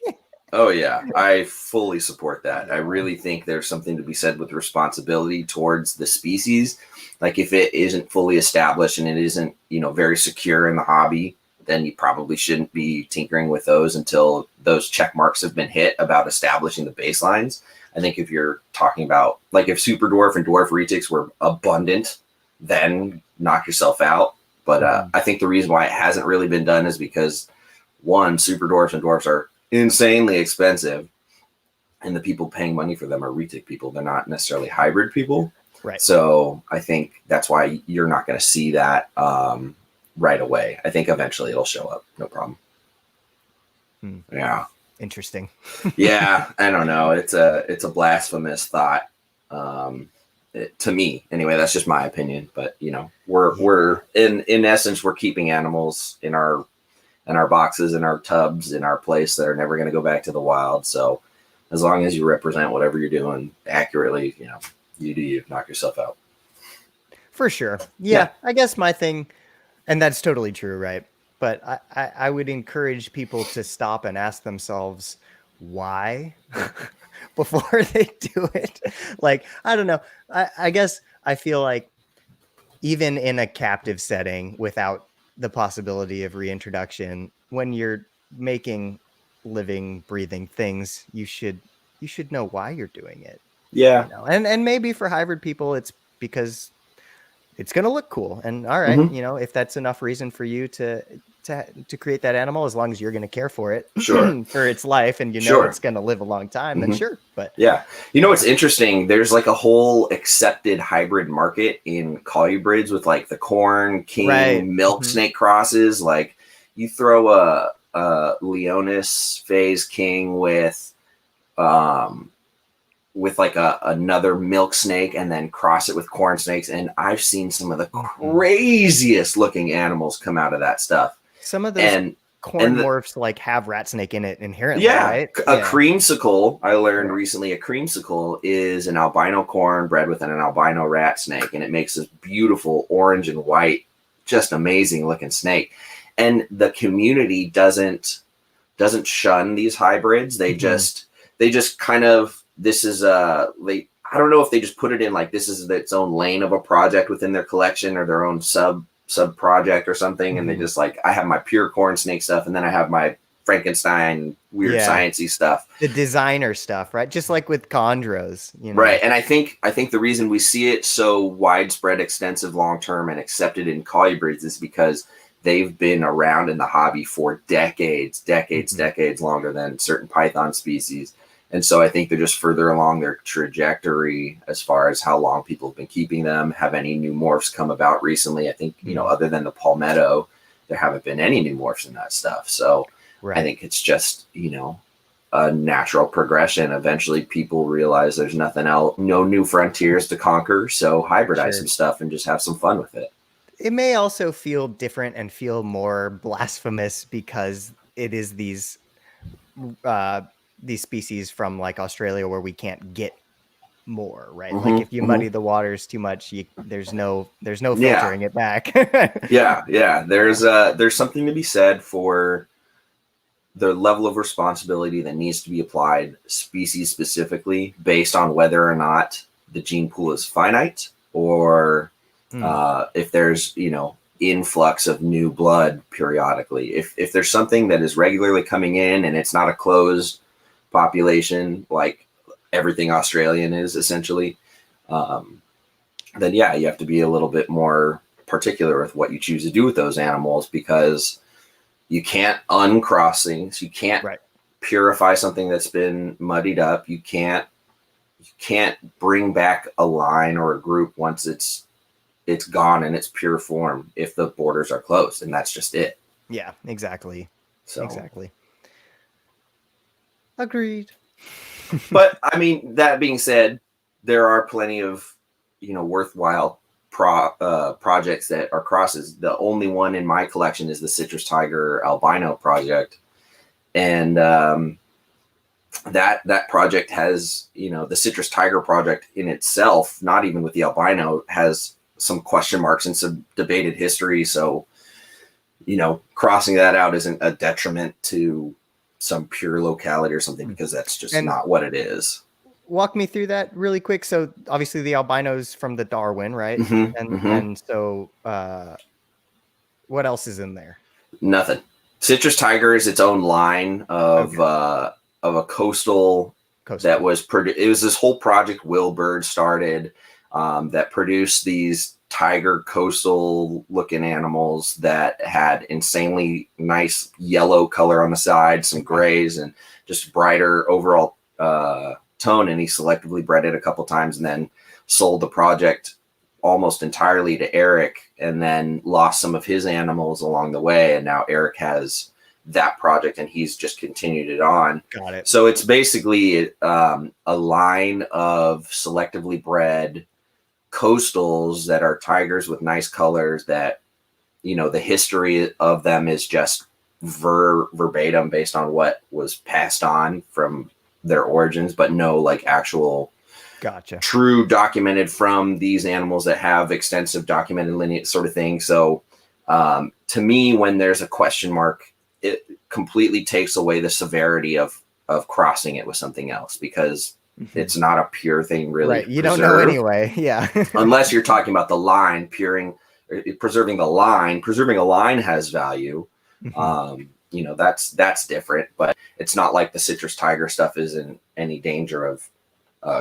Oh yeah, I fully support that. I really think there's something to be said with responsibility towards the species. Like if it isn't fully established and it isn't, you know, very secure in the hobby, then you probably shouldn't be tinkering with those until those check marks have been hit about establishing the baselines. I think if you're talking about, like, if super dwarf and dwarf retics were abundant, then knock yourself out. But I think the reason why it hasn't really been done is because, one, super dwarfs and dwarfs are insanely expensive, and the people paying money for them are retic people. They're not necessarily hybrid people. Right. So I think that's why you're not going to see that right away. I think eventually it'll show up. No problem. Yeah. Interesting. Yeah, I don't know. It's a blasphemous thought to me. Anyway, that's just my opinion. But you know, we're in essence, we're keeping animals in our boxes, in our tubs, in our place that are never going to go back to the wild. So as long as you represent whatever you're doing accurately, you know, you knock yourself out. For sure. Yeah, I guess my thing, and that's totally true, right? But I would encourage people to stop and ask themselves why before they do it. Like, I don't know. I guess I feel like even in a captive setting without the possibility of reintroduction, when you're making living, breathing things, you should know why you're doing it. Yeah. You know? And maybe for hybrid people, it's because it's going to look cool. And all right, you know, if that's enough reason for you to create that animal, as long as you're going to care for it for its life, and you know it's going to live a long time, then sure. But yeah, you know what's interesting? There's like a whole accepted hybrid market in colubrids with like the corn king milk snake crosses. Like you throw a Leonis phase king with like another milk snake and then cross it with corn snakes, and I've seen some of the craziest looking animals come out of that stuff. Some of those corn morphs like have rat snake in it inherently, right? A creamsicle, I learned recently, a creamsicle is an albino corn bred with an albino rat snake, and it makes this beautiful orange and white, just amazing looking snake. And the community doesn't shun these hybrids. They just kind of, this is I don't know if they just put it in like this is its own lane of a project within their collection or their own sub project or something, and they just like, I have my pure corn snake stuff, and then I have my Frankenstein weird sciencey stuff, the designer stuff, right? Just like with chondros, you know? Right. And I think the reason we see it so widespread, extensive, long term, and accepted in colubrids is because they've been around in the hobby for decades longer than certain python species. And so I think they're just further along their trajectory as far as how long people have been keeping them. Have any new morphs come about recently? I think, you know, other than the palmetto, there haven't been any new morphs in that stuff. So I think it's just, you know, a natural progression. Eventually people realize there's nothing else, no new frontiers to conquer. So hybridize some stuff and just have some fun with it. It may also feel different and feel more blasphemous because it is these species from like Australia where we can't get more, right? Like if you muddy the waters too much, there's no filtering it back. There's something to be said for the level of responsibility that needs to be applied species specifically based on whether or not the gene pool is finite or if there's, you know, influx of new blood periodically. If there's something that is regularly coming in and it's not a closed population like everything Australian is essentially, then you have to be a little bit more particular with what you choose to do with those animals, because you can't uncross things. You can't purify something that's been muddied up. You can't can't bring back a line or a group once it's gone in its pure form if the borders are closed, and that's just it. Yeah, exactly. So exactly. Agreed. But I mean, that being said, there are plenty of worthwhile projects that are crosses. The only one in my collection is the citrus tiger albino project, and that project has the citrus tiger project in itself, not even with the albino, has some question marks and some debated history. So crossing that out isn't a detriment to some pure locality or something, because that's just not what it is. Walk me through that really quick. So obviously the albino's from the Darwin, right? And so what else is in there? Nothing. Citrus tiger is its own line of a coastal that was it was this whole project Will Bird started, that produced these tiger coastal looking animals that had insanely nice yellow color on the side, some grays, and just brighter overall tone. And he selectively bred it a couple times and then sold the project almost entirely to Eric, and then lost some of his animals along the way. And now Eric has that project and he's just continued it on. Got it. So it's basically a line of selectively bred coastals that are tigers with nice colors that, the history of them is just verbatim based on what was passed on from their origins, but no like actual true documented from these animals that have extensive documented lineage sort of thing. So to me, when there's a question mark, it completely takes away the severity of crossing it with something else, because it's not a pure thing, really. Right. You don't know anyway. Yeah. Unless you're talking about the line, preserving the line. Preserving a line has value. That's different, but it's not like the citrus tiger stuff is in any danger of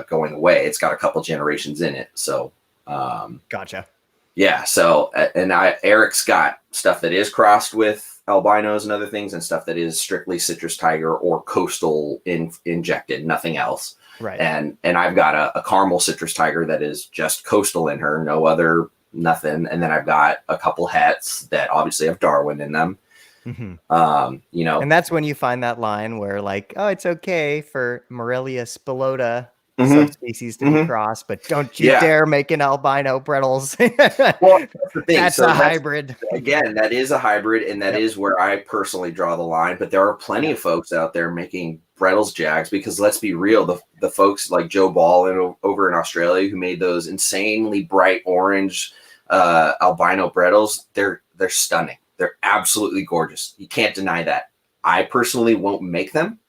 going away. It's got a couple generations in it. So gotcha. Yeah. So, and Eric's got stuff that is crossed with albinos and other things, and stuff that is strictly citrus tiger or coastal injected, nothing else. Right. And I've got a caramel citrus tiger that is just coastal in her, no other, nothing. And then I've got a couple hets that obviously have Darwin in them. And that's when you find that line where like, oh, it's okay for Morelia spilota subspecies to be crossed, but don't you dare make an albino Brettles. Well, that's the thing. That's a hybrid. Again, that is a hybrid, and that is where I personally draw the line. But there are plenty of folks out there making Brettles Jags, because let's be real, the folks like Joe Ball over in Australia who made those insanely bright orange albino Brettles, they're stunning. They're absolutely gorgeous. You can't deny that. I personally won't make them,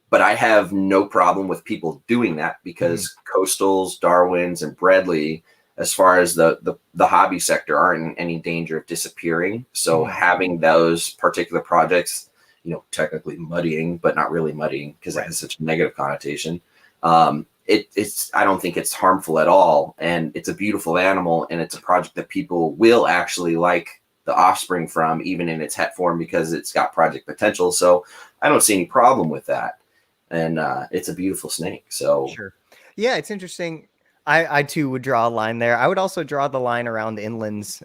but I have no problem with people doing that, because coastals, Darwins, and Bredli, as far as the hobby sector, aren't in any danger of disappearing. So having those particular projects, technically muddying, but not really muddying, because that has such a negative connotation. It's I don't think it's harmful at all, and it's a beautiful animal, and it's a project that people will actually like the offspring from, even in its het form, because it's got project potential. So I don't see any problem with that. And it's a beautiful snake. So sure. Yeah, it's interesting. I too would draw a line there. I would also draw the line around inlands.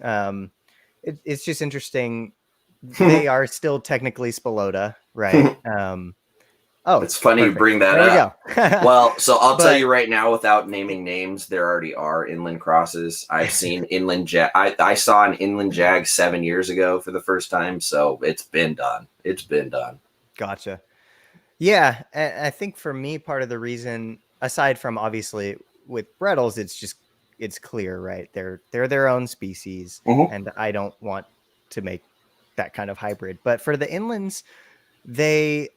It's just interesting. They are still technically spilota, right? It's funny you bring that up. Well, so I'll tell you right now, without naming names, there already are inland crosses. I've seen inland jag. I saw an inland jag 7 years ago for the first time. So it's been done. It's been done. Gotcha. Yeah, I think for me, part of the reason, aside from obviously with Brettles, it's clear, right? They're their own species, and I don't want to make that kind of hybrid. But for the inlands, they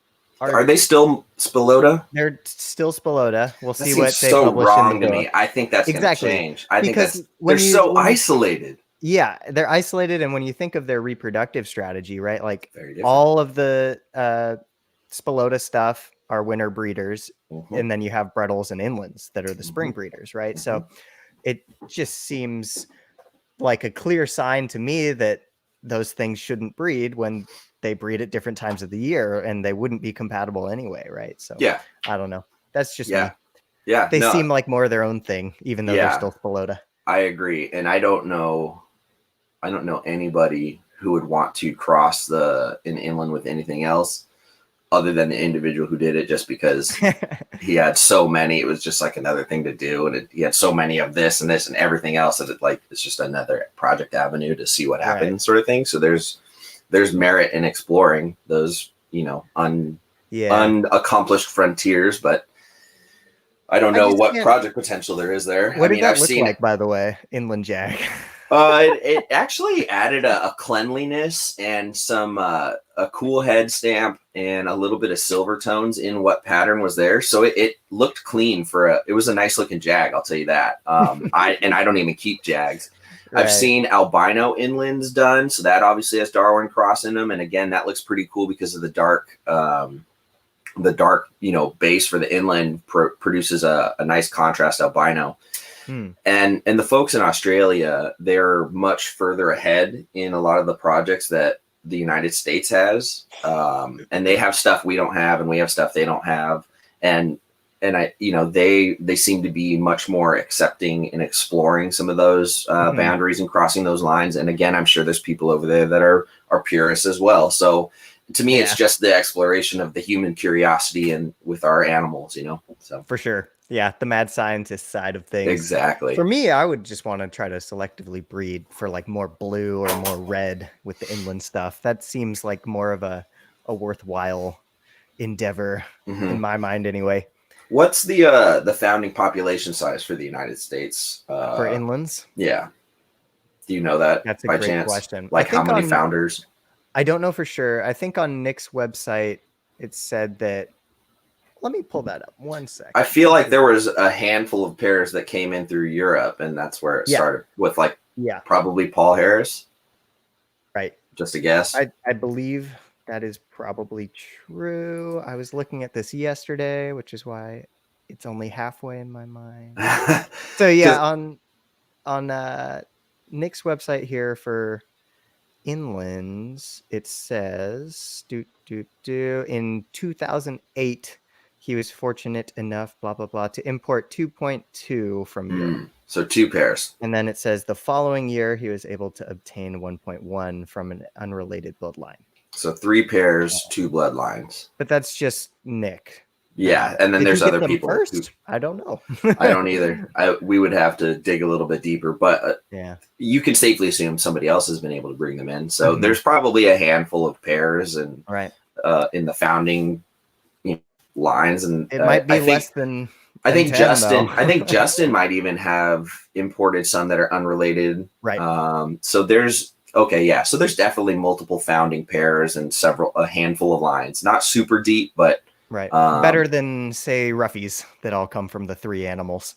are they still spilota? They're still spilota. We'll see what they publish wrong in the to book. me. I think that's going to change. I think they're so isolated. Yeah, they're isolated, and when you think of their reproductive strategy, right? Like all of the spilota stuff are winter breeders, and then you have Brettles and inlands that are the spring breeders, right? So it just seems like a clear sign to me that those things shouldn't breed when they breed at different times of the year, and they wouldn't be compatible anyway, right? So I don't know. That's just me. Yeah, They no, seem like more of their own thing, even though they're yeah, still spelota. I agree. And I don't know anybody who would want to cross an inland with anything else other than the individual who did it, just because he had so many. It was just like another thing to do, and he had so many of this and this and everything else that it's just another project avenue to see what happens, Right. sort of thing. So there's merit in exploring those, Yeah. unaccomplished frontiers, but I don't I know just what can't. project potential there is there. I What did mean, that I've look seen like, it. by the way, Inland Jack? It actually added a cleanliness and some a cool head stamp and a little bit of silver tones in what pattern was there. So it looked clean it was a nice looking jag, I'll tell you that. I don't even keep jags. I've Right. seen albino inlands done, so that obviously has Darwin cross in them, and again that looks pretty cool because of the dark base for the inland produces a nice contrast albino. And the folks in Australia, they're much further ahead in a lot of the projects that the United States has, and they have stuff we don't have, and we have stuff they don't have, and they seem to be much more accepting and exploring some of those boundaries and crossing those lines. And again, I'm sure there's people over there that are purists as well. So to me, it's just the exploration of the human curiosity and with our animals, So For sure. Yeah, the mad scientist side of things. Exactly. For me, I would just want to try to selectively breed for like more blue or more red with the inland stuff. That seems like more of a worthwhile endeavor in my mind anyway. What's the founding population size for the United States? For inlands? Yeah. Do you know that? That's a by great chance? question. Like how many founders? I don't know for sure. I think on Nick's website, it said that. Let me pull that up 1 second. I feel like there was a handful of pairs that came in through Europe, and that's where it started with probably Paul Harris. Right. Just a guess. I believe that is probably true. I was looking at this yesterday, which is why it's only halfway in my mind. So yeah, on Nick's website here for inlands, it says in 2008 he was fortunate enough blah blah blah to import 2.2 from Europe. So 2 pairs. And then it says the following year he was able to obtain 1.1 from an unrelated bloodline. So 3 pairs, 2 bloodlines. But that's just Nick. Yeah, and then there's other people. First? I don't know. I don't either. We would have to dig a little bit deeper, but you can safely assume somebody else has been able to bring them in. So there's probably a handful of pairs and in the founding lines, and it might be less than. I think 10, Justin. I think Justin might even have imported some that are unrelated. Right. So there's So there's definitely multiple founding pairs and a handful of lines. Not super deep, but. Right. Better than, say, roughies that all come from the 3 animals.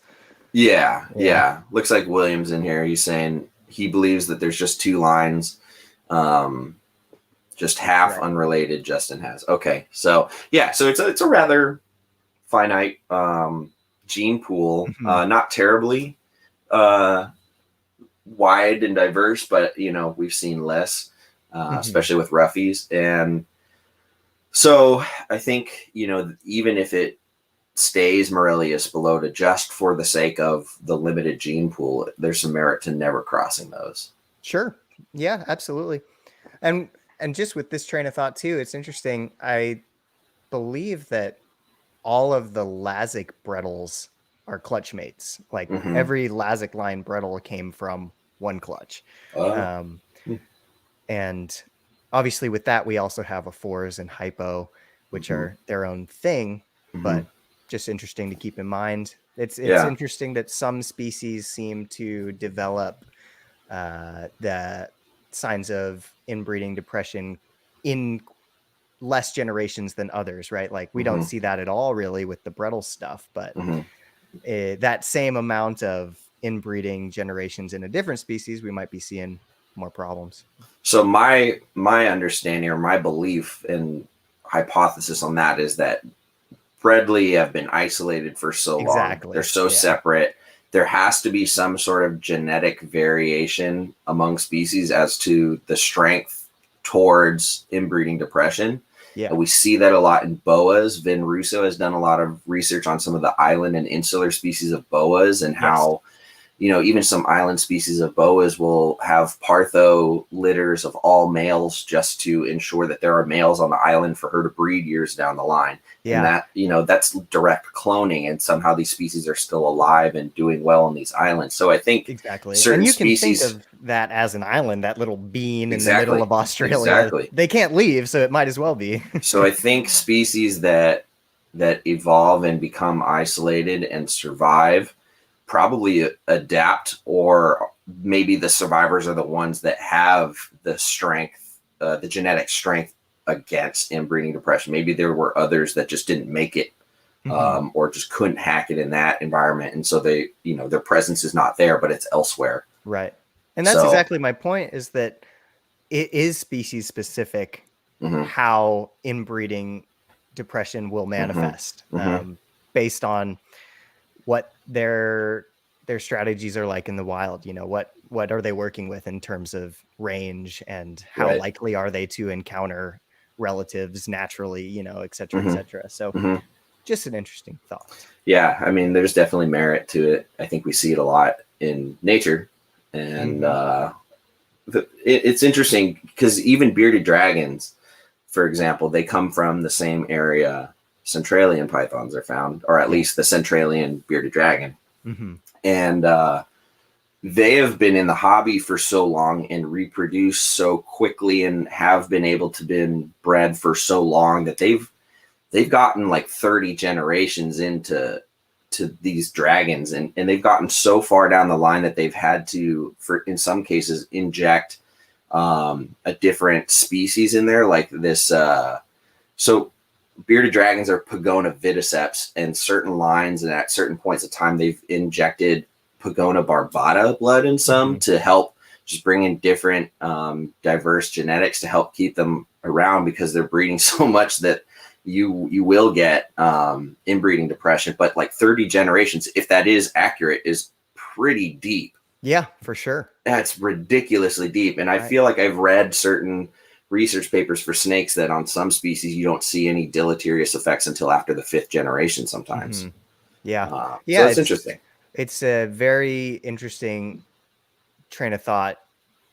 Yeah. Looks like William's in here. He's saying he believes that there's just 2 lines, just half unrelated. Justin has. Okay. So, so it's a rather finite gene pool, not terribly wide and diverse, but, we've seen less, especially with roughies. And so I think, even if it stays Morelia spelota just for the sake of the limited gene pool, there's some merit to never crossing those. Sure. Yeah, absolutely. And just with this train of thought too, it's interesting. I believe that all of the Lazic Brettles are clutch mates. Like every Lazic line Brettle came from one clutch. And obviously with that, we also have a fours and hypo, which are their own thing, but just interesting to keep in mind. It's interesting that some species seem to develop the signs of inbreeding depression in less generations than others, right? Like we don't see that at all really with the Brettle stuff, but that same amount of inbreeding generations in a different species, we might be seeing more problems. So my understanding or my belief and hypothesis on that is that Bredli have been isolated for so long. They're so separate. There has to be some sort of genetic variation among species as to the strength towards inbreeding depression. Yeah. And we see that a lot in boas. Vin Russo has done a lot of research on some of the island and insular species of boas and how, even some island species of boas will have partho litters of all males just to ensure that there are males on the island for her to breed years down the line. Yeah. And that, that's direct cloning, and somehow these species are still alive and doing well on these islands. So I think exactly. certain And you species, can think of that as an island, that little bean in the Exactly. middle of Australia. Exactly. They can't leave, so it might as well be. So I think species that evolve and become isolated and survive probably adapt, or maybe the survivors are the ones that have the strength, the genetic strength against inbreeding depression. Maybe there were others that just didn't make it, or just couldn't hack it in that environment, and so they, their presence is not there, but it's elsewhere. Right. And that's exactly my point, is that it is species specific how inbreeding depression will manifest, based on what their strategies are like in the wild. What are they working with in terms of range, and how likely are they to encounter relatives naturally, et cetera, et cetera. So just an interesting thought. Yeah, I mean, there's definitely merit to it. I think we see it a lot in nature, and it's interesting because even bearded dragons, for example, they come from the same area Centralian pythons are found, or at least the Centralian bearded dragon. And they have been in the hobby for so long and reproduce so quickly and have been able to been bred for so long that they've gotten like 30 generations into these dragons, and they've gotten so far down the line that they've had to, for in some cases, inject a different species in there, like this. So bearded dragons are Pagona vidiceps, and certain lines, and at certain points of time, they've injected Pagona barbata blood in some to help just bring in different diverse genetics to help keep them around, because they're breeding so much that you will get inbreeding depression. But like 30 generations, if that is accurate, is pretty deep. Yeah, for sure. That's ridiculously deep. And I feel like I've read certain research papers for snakes that on some species you don't see any deleterious effects until after the 5th generation sometimes. Yeah. So it's interesting. It's a very interesting train of thought.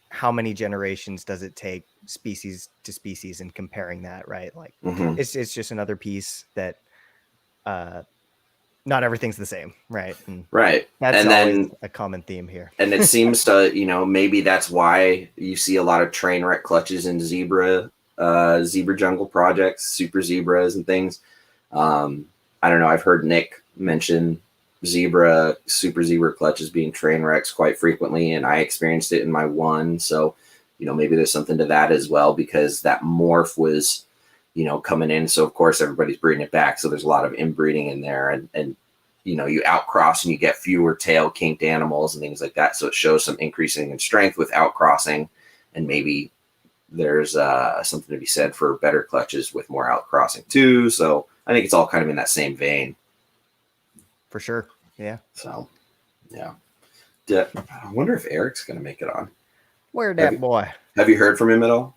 How many generations does it take species to species, and comparing that, right? Like it's just another piece that not everything's the same, right? And right. That's and always then a common theme here. And it seems to, maybe that's why you see a lot of train wreck clutches in zebra jungle projects, super zebras and things. I don't know. I've heard Nick mention super zebra clutches being train wrecks quite frequently, and I experienced it in my one. So, maybe there's something to that as well, because that morph was, coming in. So of course everybody's breeding it back. So there's a lot of inbreeding in there, and you outcross and you get fewer tail kinked animals and things like that. So it shows some increasing in strength with outcrossing, and maybe there's something to be said for better clutches with more outcrossing too. So I think it's all kind of in that same vein. For sure. Yeah. So, yeah. I wonder if Eric's going to make it on. Where'd that boy? Have you heard from him at all?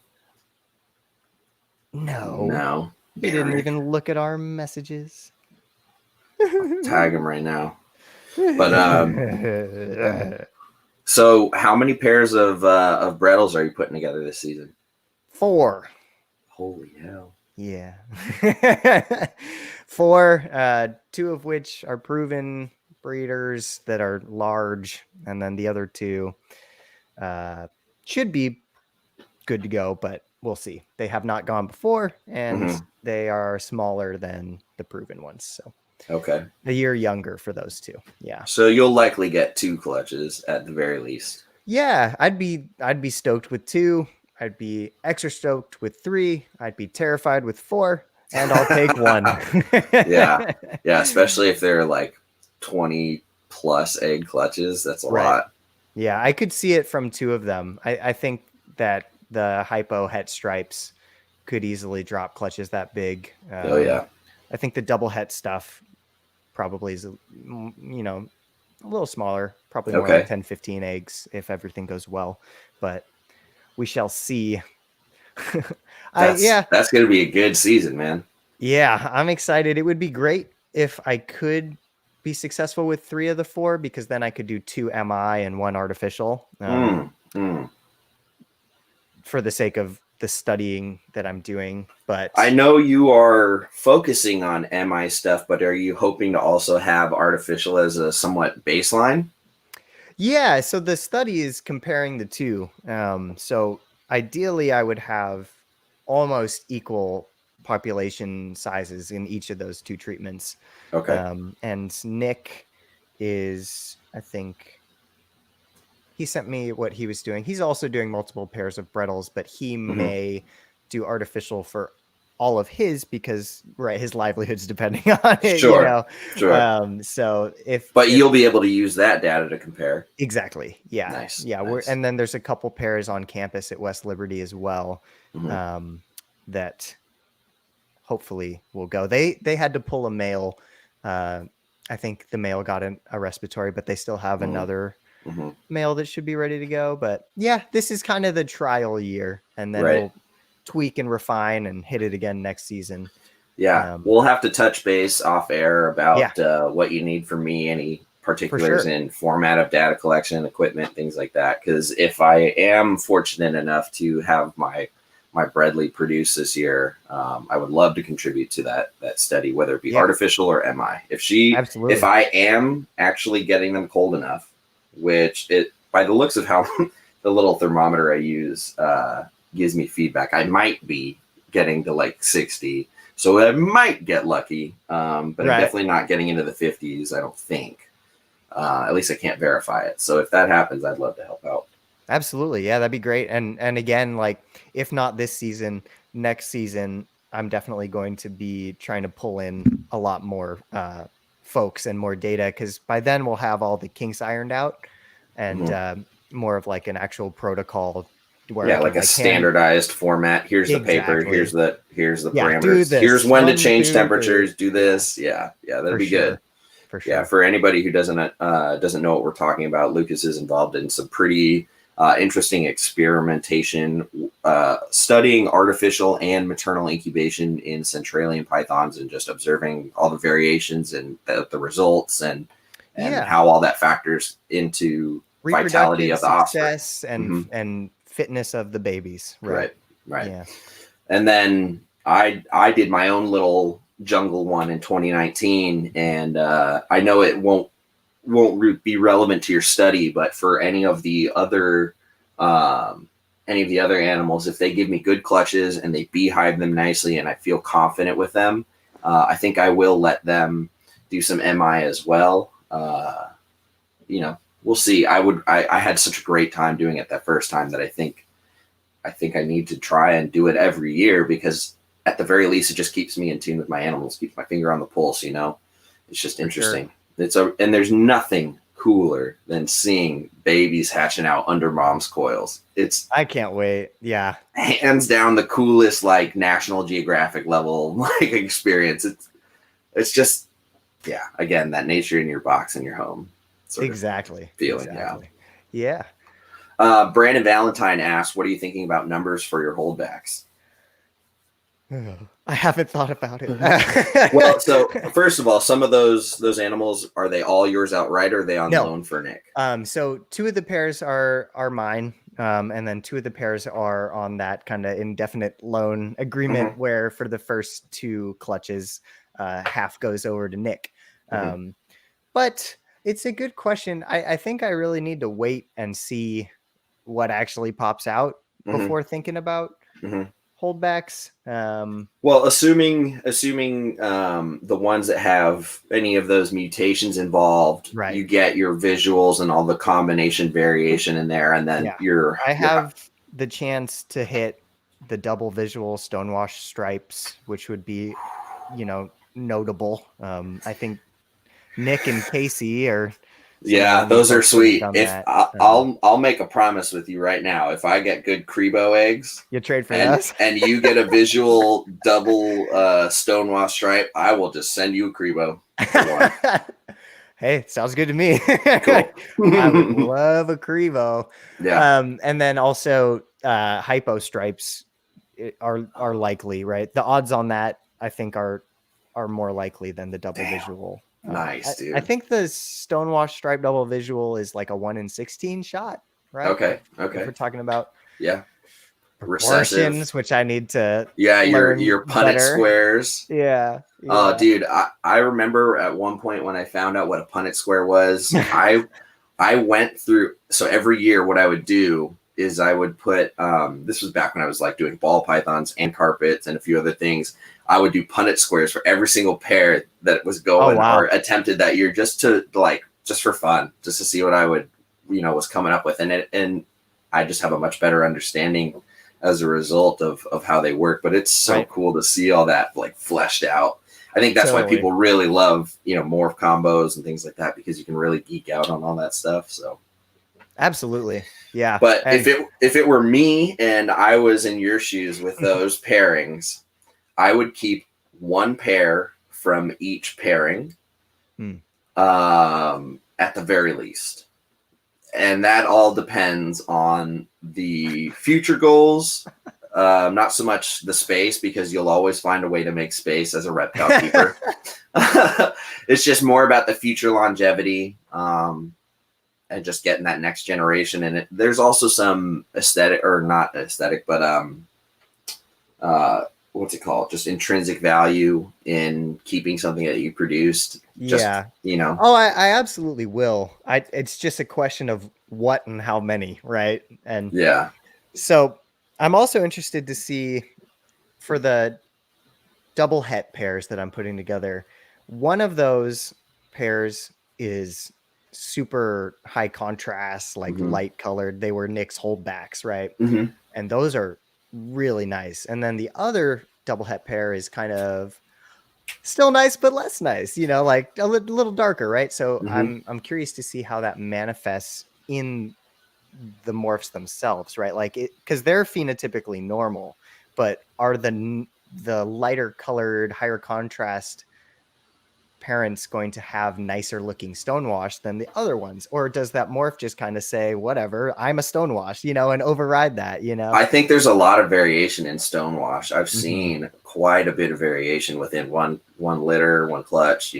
No. He didn't even look at our messages. Tag him right now. But so how many pairs of Brettles are you putting together this season? 4. Holy hell. Yeah. 4, 2 of which are proven breeders that are large, and then the other 2 should be good to go, but we'll see. They have not gone before, and they are smaller than the proven ones. So okay, a year younger for those 2. Yeah. So you'll likely get 2 clutches at the very least. Yeah, I'd be stoked with 2. I'd be extra stoked with 3. I'd be terrified with 4, and I'll take 1. Yeah, especially if they're like 20 plus egg clutches. That's a lot. Yeah, I could see it from 2 of them. I think that the hypo het stripes could easily drop clutches that big. I think the double het stuff probably is, a little smaller, probably more like 10, 15 eggs if everything goes well. But we shall see. That's going to be a good season, man. Yeah, I'm excited. It would be great if I could be successful with 3 of the 4, because then I could do 2 MI and 1 artificial. For the sake of the studying that I'm doing. But I know you are focusing on MI stuff, but are you hoping to also have artificial as a somewhat baseline? Yeah, so the study is comparing the two. So ideally, I would have almost equal population sizes in each of those 2 treatments. Okay. And Nick is, I think, he sent me what he was doing. He's also doing multiple pairs of Brettles, but he may do artificial for all of his, because his livelihood's depending on it, Sure. So but you'll be able to use that data to compare. Exactly. Yeah. Nice. Yeah. Nice. And then there's a couple pairs on campus at West Liberty as well, that hopefully will go. They had to pull a male. I think the male got a respiratory, but they still have another male that should be ready to go. But yeah, this is kind of the trial year, and then we'll tweak and refine and hit it again next season. Yeah, we'll have to touch base off air about what you need from me, any particulars in format of data collection, equipment, things like that. Because if I am fortunate enough to have my Bradley produce this year, I would love to contribute to that study, whether it be artificial or MI. If I am actually getting them cold enough, which by the looks of how the little thermometer I use gives me feedback, I might be getting to like 60. So I might get lucky, but I'm definitely not getting into the 50s, I don't think. At least I can't verify it. So if that happens, I'd love to help out. Absolutely. Yeah, that'd be great. And again, like, if not this season, next season, I'm definitely going to be trying to pull in a lot more folks and more data, because by then we'll have all the kinks ironed out, and more of like an actual protocol. Where like a standardized format. Here's the paper. Here's the parameters. Here's when to change temperatures. Do this. Yeah, that'd be good. For sure. Yeah, for anybody who doesn't know what we're talking about, Lucas is involved in some pretty interesting experimentation, studying artificial and maternal incubation in centralian pythons, and just observing all the variations and the results, and how all that factors into vitality of the offspring and fitness of the babies. Right. Yeah. And then I did my own little jungle one in 2019, and I know it won't be relevant to your study, but for any of the other animals, if they give me good clutches and they beehive them nicely and I feel confident with them, I think I will let them do some MI as well. We'll see. I had such a great time doing it that first time that I think I need to try and do it every year, because at the very least, it just keeps me in tune with my animals, keeps my finger on the pulse. It's just interesting. And there's nothing cooler than seeing babies hatching out under mom's coils. I can't wait. Yeah. Hands down the coolest, like, National Geographic level, like, experience. It's just, again, that nature in your box in your home. Exactly. Feeling. Yeah. Brandon Valentine asked, what are you thinking about numbers for your holdbacks? I haven't thought about it. Well, so first of all, some of those animals, are they all yours outright, or are they on loan for Nick? So 2 of the pairs are mine, and then 2 of the pairs are on that kind of indefinite loan agreement, where for the first 2 clutches, half goes over to Nick. But it's a good question. I think I really need to wait and see what actually pops out before thinking about holdbacks. Well, assuming the ones that have any of those mutations involved, you get your visuals and all the combination variation in there, and then I have the chance to hit the double visual stonewash stripes, which would be, notable. I think Nick and Casey are. Those are sweet. If I'll make a promise with you right now, if I get good Crebo eggs, you trade for us, and you get a visual double stonewash stripe, I will just send you a Crebo. Hey, sounds good to me. Cool. I would love a Crebo. Yeah. And then also hypo stripes are likely, right? The odds on that, I think, are more likely than the double visual. Nice, dude. I think the stonewash stripe double visual is like a 1 in 16 shot, right? Okay. If we're talking about proportions, recessive, which I need to your learn Punnett better. squares. Yeah. Dude, I remember at one point when I found out what a Punnett square was, I went through, so every year what I would do is I would put, this was back when I was like doing ball pythons and carpets and a few other things. I would do Punnett squares for every single pair that was going or attempted that year, just for fun, just to see what I would, was coming up with. And I just have a much better understanding as a result of how they work. But it's so cool to see all that like fleshed out. I think that's why people really love, morph combos and things like that, because you can really geek out on all that stuff. So absolutely. Yeah. But if it were me and I was in your shoes with those pairings, I would keep one pair from each pairing, at the very least. And that all depends on the future goals. Not so much the space, because you'll always find a way to make space as a reptile keeper. It's just more about the future longevity, and just getting that next generation. And there's also some aesthetic, or not aesthetic, but what's it called? Just intrinsic value in keeping something that you produced. Oh, I absolutely will. It's just a question of what and how many, right? And so I'm also interested to see for the double het pairs that I'm putting together. One of those pairs is super high contrast, like light colored. They were Nick's holdbacks, right? And those are really nice. And then the other double het pair is kind of still nice, but less nice, like a little darker, right? So I'm curious to see how that manifests in the morphs themselves, right? Like because they're phenotypically normal, but are the lighter colored, higher contrast parents going to have nicer looking stonewash than the other ones? Or does that morph just kind of say, whatever, I'm a stonewash, and override that, I think there's a lot of variation in stonewash. I've seen quite a bit of variation within one litter, one clutch,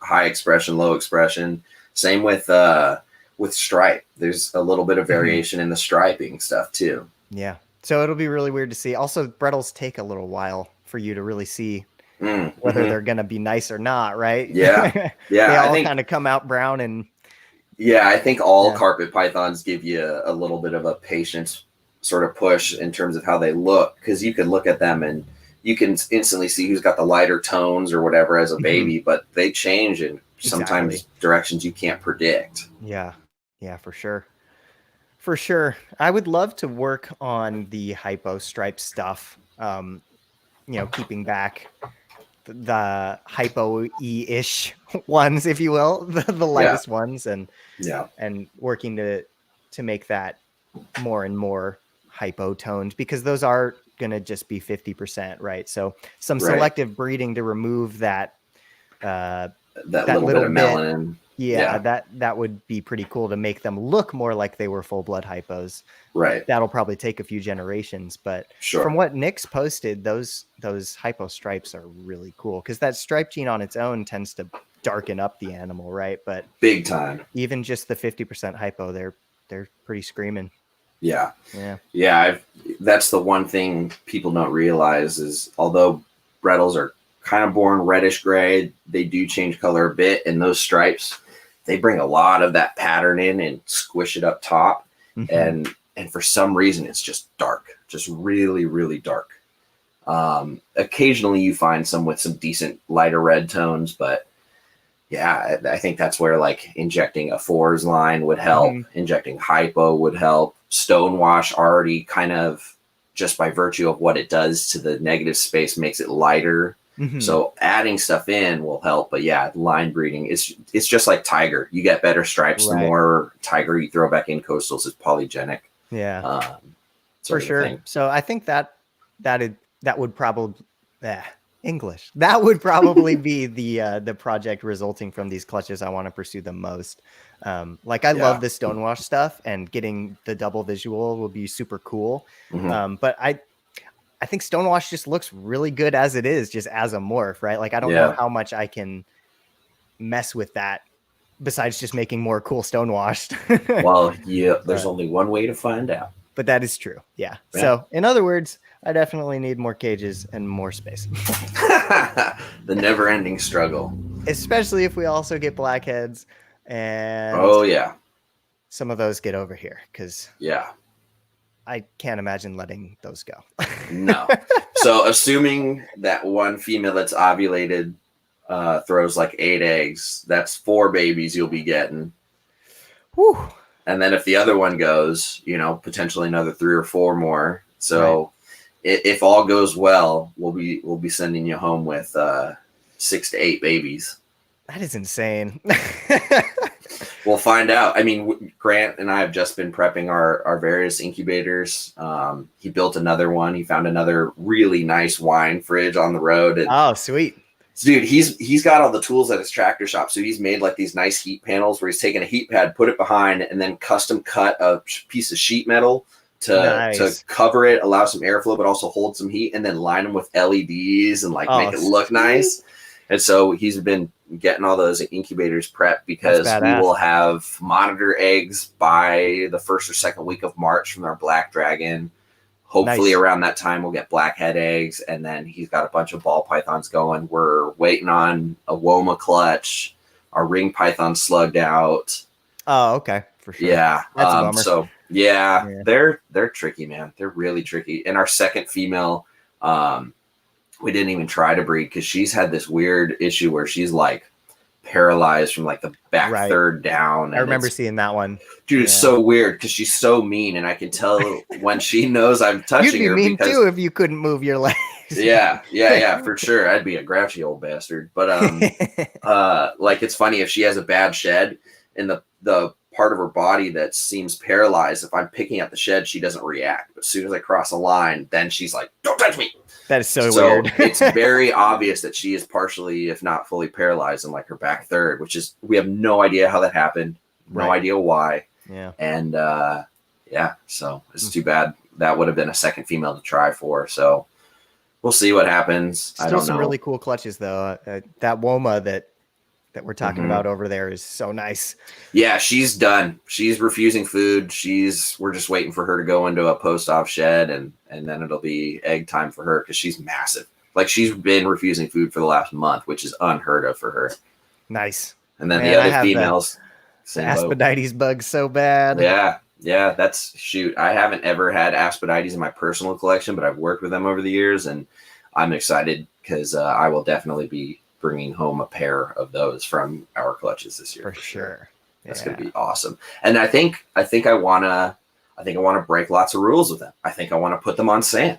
high expression, low expression. Same with stripe. There's a little bit of variation in the striping stuff too. Yeah. So it'll be really weird to see. Also, Brettles take a little while for you to really see whether they're going to be nice or not, right? Yeah. They all kind of come out brown and. Yeah, I think all carpet pythons give you a little bit of a patience sort of push in terms of how they look, because you can look at them and you can instantly see who's got the lighter tones or whatever as a baby, but they change in sometimes directions you can't predict. Yeah, for sure. For sure. I would love to work on the hypo stripe stuff, keeping back the hypo-y-ish ones, if you will, the lightest ones, and working to make that more and more hypo-toned, because those are going to just be 50%, right? So some selective breeding to remove that little bit of melanin. Yeah, that would be pretty cool to make them look more like they were full-blood hypos. Right. That'll probably take a few generations, but from what Nick's posted, those hypo stripes are really cool, because that stripe gene on its own tends to darken up the animal, right? But big time. Even just the 50% hypo, they're pretty screaming. Yeah. That's the one thing people don't realize is, although Brettles are kind of born reddish gray, they do change color a bit, and those stripes, they bring a lot of that pattern in and squish it up top. And for some reason it's just dark, just really, really dark. Occasionally you find some with some decent lighter red tones, but I think that's where like injecting a fours line would help. Injecting hypo would help. Stonewash already kind of, just by virtue of what it does to the negative space, makes it lighter. So adding stuff in will help. But line breeding, it's just like tiger. You get better stripes, the more tiger you throw back in coastals. Is polygenic. For sure. So I think that would probably English. That would probably be the project resulting from these clutches I want to pursue the most. Like I love the stonewash stuff, and getting the double visual will be super cool. But I think Stonewash just looks really good as it is, just as a morph, right? Like I don't know how much I can mess with that besides just making more cool Stonewashed. Well, yeah, there's only one way to find out. But that is true. Yeah. So in other words, I definitely need more cages and more space. The never-ending struggle. Especially if we also get blackheads and some of those get over here, because I can't imagine letting those go. No. So assuming that one female that's ovulated throws like 8 eggs, that's 4 babies you'll be getting. Whew. And then if the other one goes, you know, potentially another 3 or 4 more. So if all goes well, we'll be sending you home with 6 to 8 babies. That is insane. We'll find out. I mean, Grant and I have just been prepping our various incubators. He built another one. He found another really nice wine fridge on the road. And, oh, sweet. Dude, he's got all the tools at his tractor shop. So he's made like these nice heat panels where he's taken a heat pad, put it behind, and then custom cut a piece of sheet metal to cover it, allow some airflow, but also hold some heat, and then line them with LEDs and like make it look nice. And so he's been getting all those incubators prepped because we will have monitor eggs by the 1st or 2nd week of March from our black dragon. Hopefully around that time we'll get blackhead eggs, and then he's got a bunch of ball pythons going. We're waiting on a Woma clutch. Our ring python slugged out. Oh, okay, for sure. Yeah. That's a bummer. So they're tricky, man. They're really tricky. And our second female, we didn't even try to breed because she's had this weird issue where she's like paralyzed from like the back third down. I remember seeing that one. Dude, it's so weird because she's so mean, and I can tell when she knows I'm touching her. You'd be mean too if you couldn't move your legs. Yeah, for sure. I'd be a grouchy old bastard. But like it's funny if she has a bad shed in the part of her body that seems paralyzed. If I'm picking at the shed, she doesn't react. But as soon as I cross a line, then she's like, "Don't touch me." That is so weird. It's very obvious that she is partially, if not fully, paralyzed in like her back third, which is we have no idea how that happened, no idea why. Yeah. And so it's too bad. That would have been a second female to try for. So we'll see what happens. Still I don't know. Some really cool clutches though. That Woma that we're talking about over there is so nice. Yeah, she's done. She's refusing food. We're just waiting for her to go into a post-op shed, and then it'll be egg time for her because she's massive. Like she's been refusing food for the last month, which is unheard of for her. Nice. And then the other females, Aspidites bugs so bad. Yeah. I haven't ever had Aspidites in my personal collection, but I've worked with them over the years, and I'm excited because I will definitely be bringing home a pair of those from our clutches this year. For sure. That's going to be awesome. And I think I want to break lots of rules with them. I think I want to put them on sand.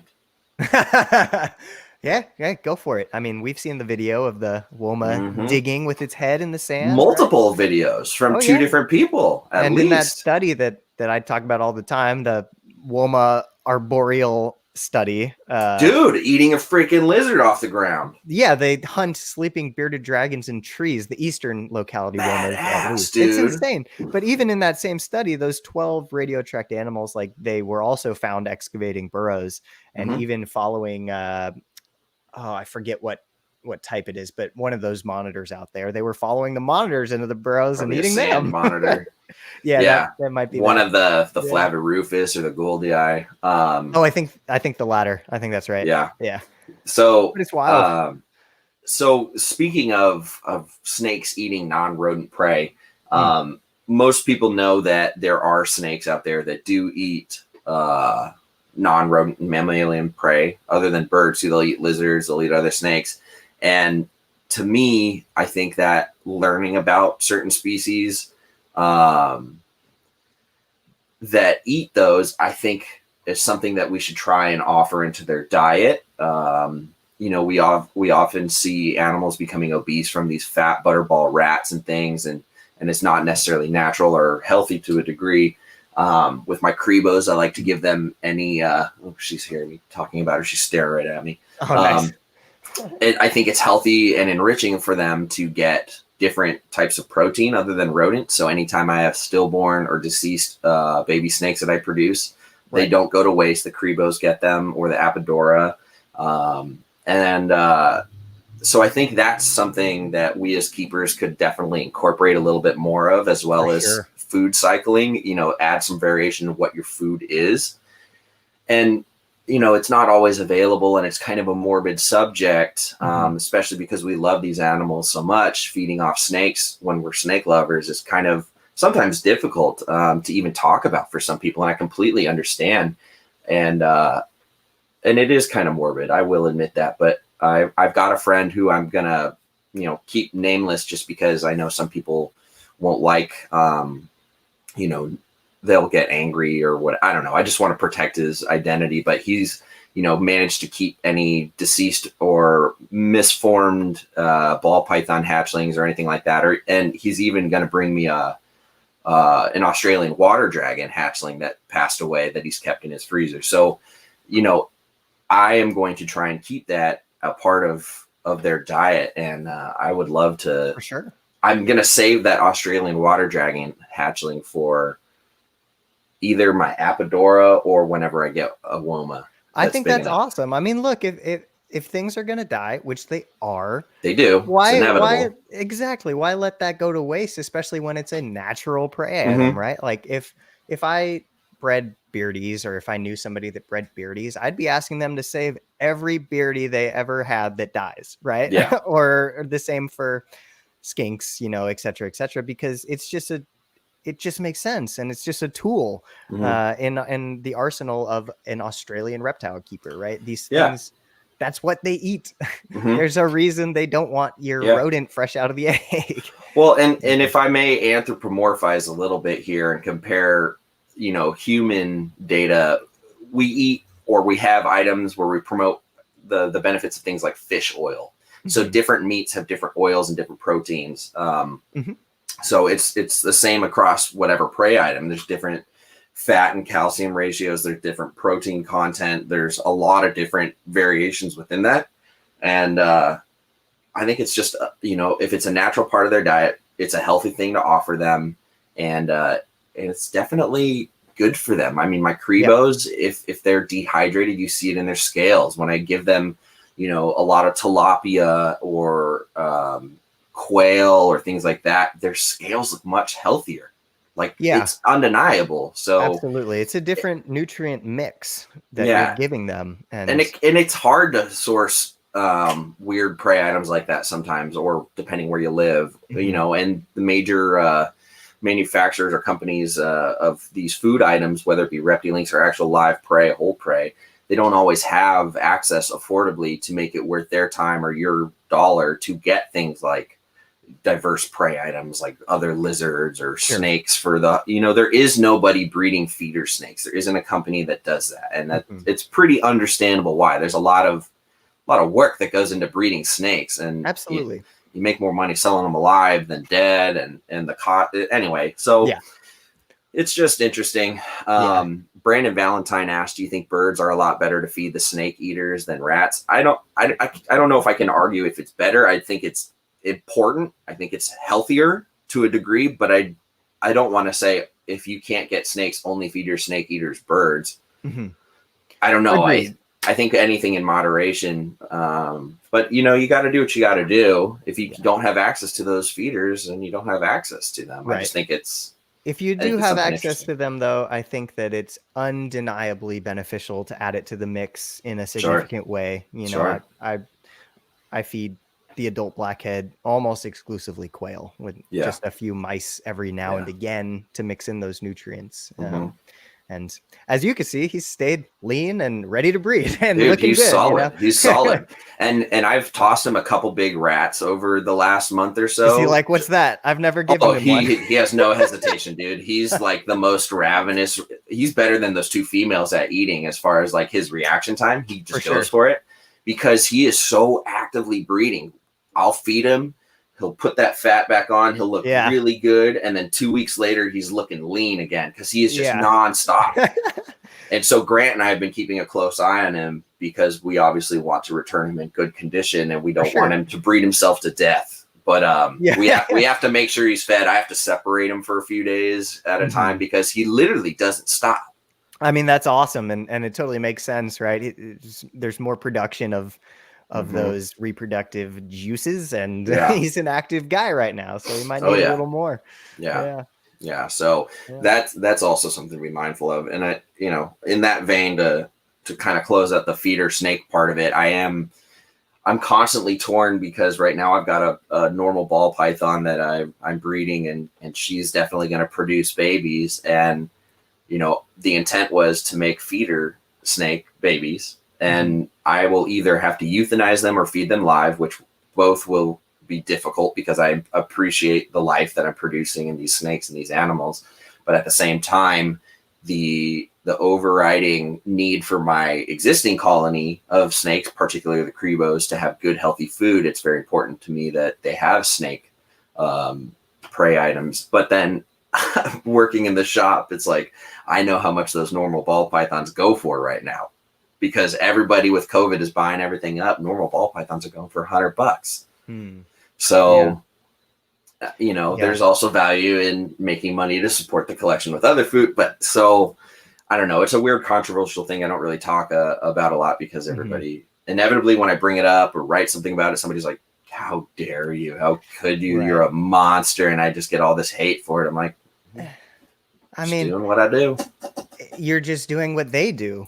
Yeah, go for it. I mean, we've seen the video of the Woma digging with its head in the sand. Multiple videos from 2 different people, at least. In that study that I talk about all the time, the Woma arboreal study. Dude, eating a freaking lizard off the ground. Yeah, they hunt sleeping bearded dragons in trees, the eastern locality. Badass, dude. It's insane. But even in that same study, those 12 radio tracked animals, like they were also found excavating burrows and even following I forget what type it is, but one of those monitors out there, they were following the monitors into the burrows and eating them. Monitor. That might be one of the Flavirufus or the Goldii. I think the latter. I think that's right. Yeah. So but it's wild. So speaking of snakes eating non-rodent prey, most people know that there are snakes out there that do eat non-rodent mammalian prey other than birds. So they'll eat lizards, they'll eat other snakes. And to me, I think that learning about certain species that eat those, I think is something that we should try and offer into their diet. We often see animals becoming obese from these fat butterball rats and things, and it's not necessarily natural or healthy to a degree. With my Crebos, I like to give them any, she's hearing me talking about her. She's staring right at me. Oh, nice. I think it's healthy and enriching for them to get different types of protein other than rodent. So anytime I have stillborn or deceased baby snakes that I produce, They don't go to waste. The Cribos get them, or the Apodora. So I think that's something that we as keepers could definitely incorporate a little bit more of, as well as food cycling, add some variation of what your food is. And, it's not always available, and it's kind of a morbid subject, especially because we love these animals so much. Feeding off snakes when we're snake lovers is kind of sometimes difficult to even talk about for some people. And I completely understand. And it is kind of morbid. I will admit that, but I've got a friend who I'm gonna, keep nameless just because I know some people won't like, they'll get angry or what. I don't know. I just want to protect his identity, but he's, managed to keep any deceased or misformed ball python hatchlings or anything like that. And he's even going to bring me an Australian water dragon hatchling that passed away that he's kept in his freezer. So, I am going to try and keep that a part of their diet. And I would love to, for sure. I'm going to save that Australian water dragon hatchling for either my Apodora or whenever I get a Woma. I think that's awesome. I mean, look, if things are going to die, which they are, they do. Why let that go to waste, especially when it's a natural prey item, right? Like if I bred beardies, or if I knew somebody that bred beardies, I'd be asking them to save every beardie they ever had that dies, right? Yeah. or the same for skinks, et cetera, because it just makes sense, and it's just a tool in the arsenal of an Australian reptile keeper, right? These things, that's what they eat. There's a reason they don't want your rodent fresh out of the egg. Well, and if I may anthropomorphize a little bit here and compare, human data, we eat, or we have items where we promote the benefits of things like fish oil. So different meats have different oils and different proteins. So it's the same across whatever prey item. There's different fat and calcium ratios. There's different protein content. There's a lot of different variations within that. And I think it's just, if it's a natural part of their diet, it's a healthy thing to offer them. And it's definitely good for them. I mean, my Cribos, if they're dehydrated, you see it in their scales. When I give them, a lot of tilapia or quail or things like that, their scales look much healthier. It's undeniable. So absolutely, it's a different nutrient mix that you're giving them, and it's hard to source weird prey items like that sometimes, or depending where you live, and the major manufacturers or companies of these food items, whether it be reptilinks or actual live prey, whole prey, they don't always have access affordably to make it worth their time or your dollar to get things like diverse prey items like other lizards or snakes for the, there is nobody breeding feeder snakes. There isn't a company that does that. And that it's pretty understandable why. There's a lot of work that goes into breeding snakes, and absolutely you make more money selling them alive than dead, and the cost anyway. So it's just interesting. Brandon Valentine asked, do you think birds are a lot better to feed the snake eaters than rats? I don't know if I can argue if it's better. I think it's important. I think it's healthier to a degree, but I don't want to say if you can't get snakes, only feed your snake eaters birds. I don't know. Agreed. I think anything in moderation. But you got to do what you got to do. If you don't have access to those feeders, then you don't have access to them. I just think if you do have access to them, though, I think that it's undeniably beneficial to add it to the mix in a significant way. I feed the adult blackhead almost exclusively quail with just a few mice every now and again to mix in those nutrients. And as you can see, he's stayed lean and ready to breed and looking good. Solid. He's solid. And I've tossed him a couple big rats over the last month or so. Is he like, what's that? I've never given him one. He has no hesitation, dude. He's like the most ravenous. He's better than those two females at eating as far as like his reaction time. He just goes for it because he is so actively breeding. I'll feed him. He'll put that fat back on. He'll look really good. And then 2 weeks later, he's looking lean again because he is just nonstop. And so Grant and I have been keeping a close eye on him because we obviously want to return him in good condition and we don't want him to breed himself to death. But we have to make sure he's fed. I have to separate him for a few days at a time because he literally doesn't stop. I mean, that's awesome. And it totally makes sense, right? There's more production of those reproductive juices, and Yeah. he's an active guy right now, so he might Oh need a yeah. little more. Yeah. Yeah. Yeah. So Yeah. that's also something to be mindful of. And I, in that vein, to kind of close out the feeder snake part of it, I'm constantly torn because right now I've got a normal ball python that I'm breeding, and she's definitely going to produce babies. And, the intent was to make feeder snake babies, and I will either have to euthanize them or feed them live, which both will be difficult because I appreciate the life that I'm producing in these snakes and these animals. But at the same time, the overriding need for my existing colony of snakes, particularly the Crebos, to have good, healthy food, it's very important to me that they have snake prey items. But then working in the shop, it's like, I know how much those normal ball pythons go for right now because everybody with COVID is buying everything up. Normal ball pythons are going for $100. So, there's also value in making money to support the collection with other food. But so, I don't know. It's a weird, controversial thing I don't really talk about a lot because everybody, inevitably, when I bring it up or write something about it, somebody's like, how dare you? How could you? Right. You're a monster. And I just get all this hate for it. I'm like, I mean, doing what I do. You're just doing what they do.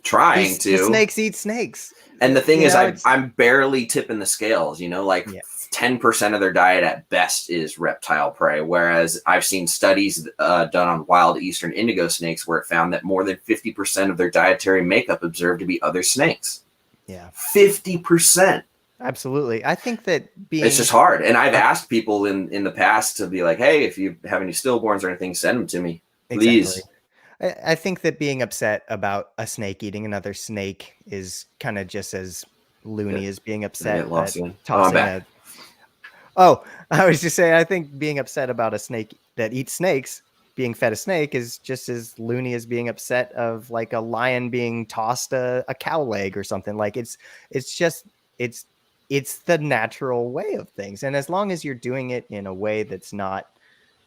Trying to. The snakes eat snakes. And the thing is, I'm barely tipping the scales, 10% of their diet at best is reptile prey. Whereas I've seen studies done on wild eastern indigo snakes where it found that more than 50% of their dietary makeup observed to be other snakes. Yeah. 50%. Absolutely. I think that it's just hard. And I've asked people in the past to be like, hey, if you have any stillborns or anything, send them to me, please. Exactly. I think that being upset about a snake eating another snake is kind of just as loony as being upset at tossing I was just saying, I think being upset about a snake that eats snakes being fed a snake is just as loony as being upset of like a lion being tossed a cow leg or something. Like it's the natural way of things. And as long as you're doing it in a way that's not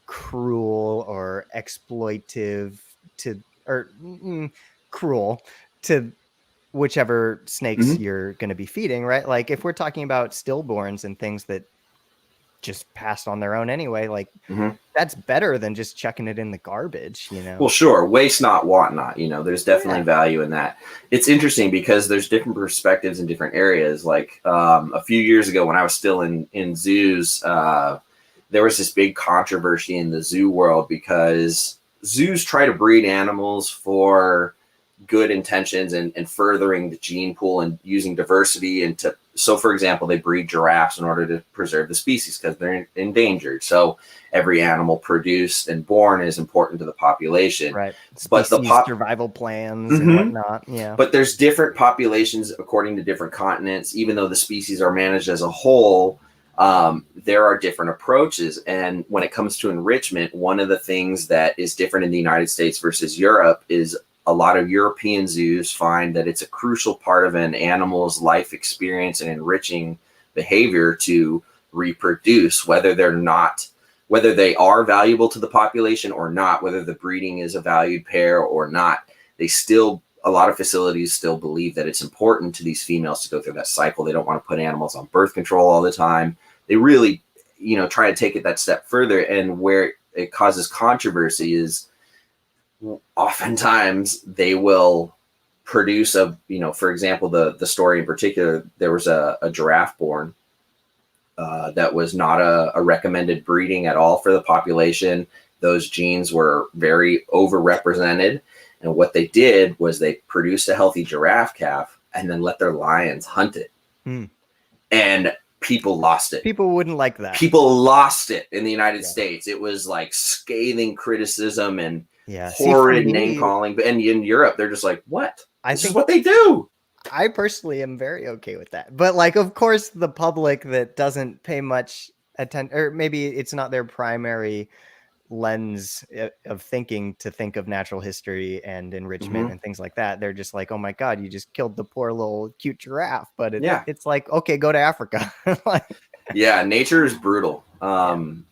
cruel or exploitive cruel to whichever snakes you're going to be feeding, right? Like if we're talking about stillborns and things that just passed on their own anyway, like that's better than just chucking it in the garbage, Well, sure. Waste not, want not, there's definitely value in that. It's interesting because there's different perspectives in different areas. Like a few years ago when I was still in zoos, there was this big controversy in the zoo world because zoos try to breed animals for good intentions and furthering the gene pool and using diversity so for example, they breed giraffes in order to preserve the species because they're endangered. So every animal produced and born is important to the population. Right. Species, but the survival plans and whatnot. Yeah. But there's different populations according to different continents, even though the species are managed as a whole. There are different approaches. And when it comes to enrichment, one of the things that is different in the United States versus Europe is a lot of European zoos find that it's a crucial part of an animal's life experience and enriching behavior to reproduce, whether they are valuable to the population or not, whether the breeding is a valued pair or not. A lot of facilities still believe that it's important to these females to go through that cycle. They don't want to put animals on birth control all the time. They really, try to take it that step further. And where it causes controversy is oftentimes they will produce for example, the story in particular, there was a giraffe born that was not a recommended breeding at all for the population. Those genes were very overrepresented. And what they did was they produced a healthy giraffe calf and then let their lions hunt it. And people lost it. People wouldn't like that. People lost it in the United States. It was like scathing criticism and horrid name calling. And in Europe, they're just like, what? This is what they do. I personally am very okay with that. But like, of course, the public that doesn't pay much attention, or maybe it's not their primary lens of thinking to think of natural history and enrichment and things like that. They're just like, oh my God, you just killed the poor little cute giraffe. But it's like, okay, go to Africa. Yeah, nature is brutal. And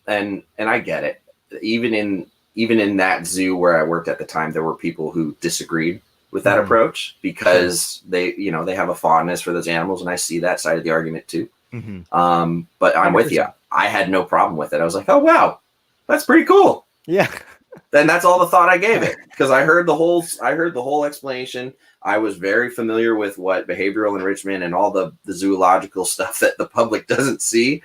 I get it. Even in even in that zoo where I worked at the time, there were people who disagreed with that approach because they have a fondness for those animals, and I see that side of the argument too. But I'm 100%. With you. I had no problem with it. I was like, oh wow, that's pretty cool. Yeah. Then that's all the thought I gave it, because I heard the whole explanation. I was very familiar with what behavioral enrichment and all the zoological stuff that the public doesn't see.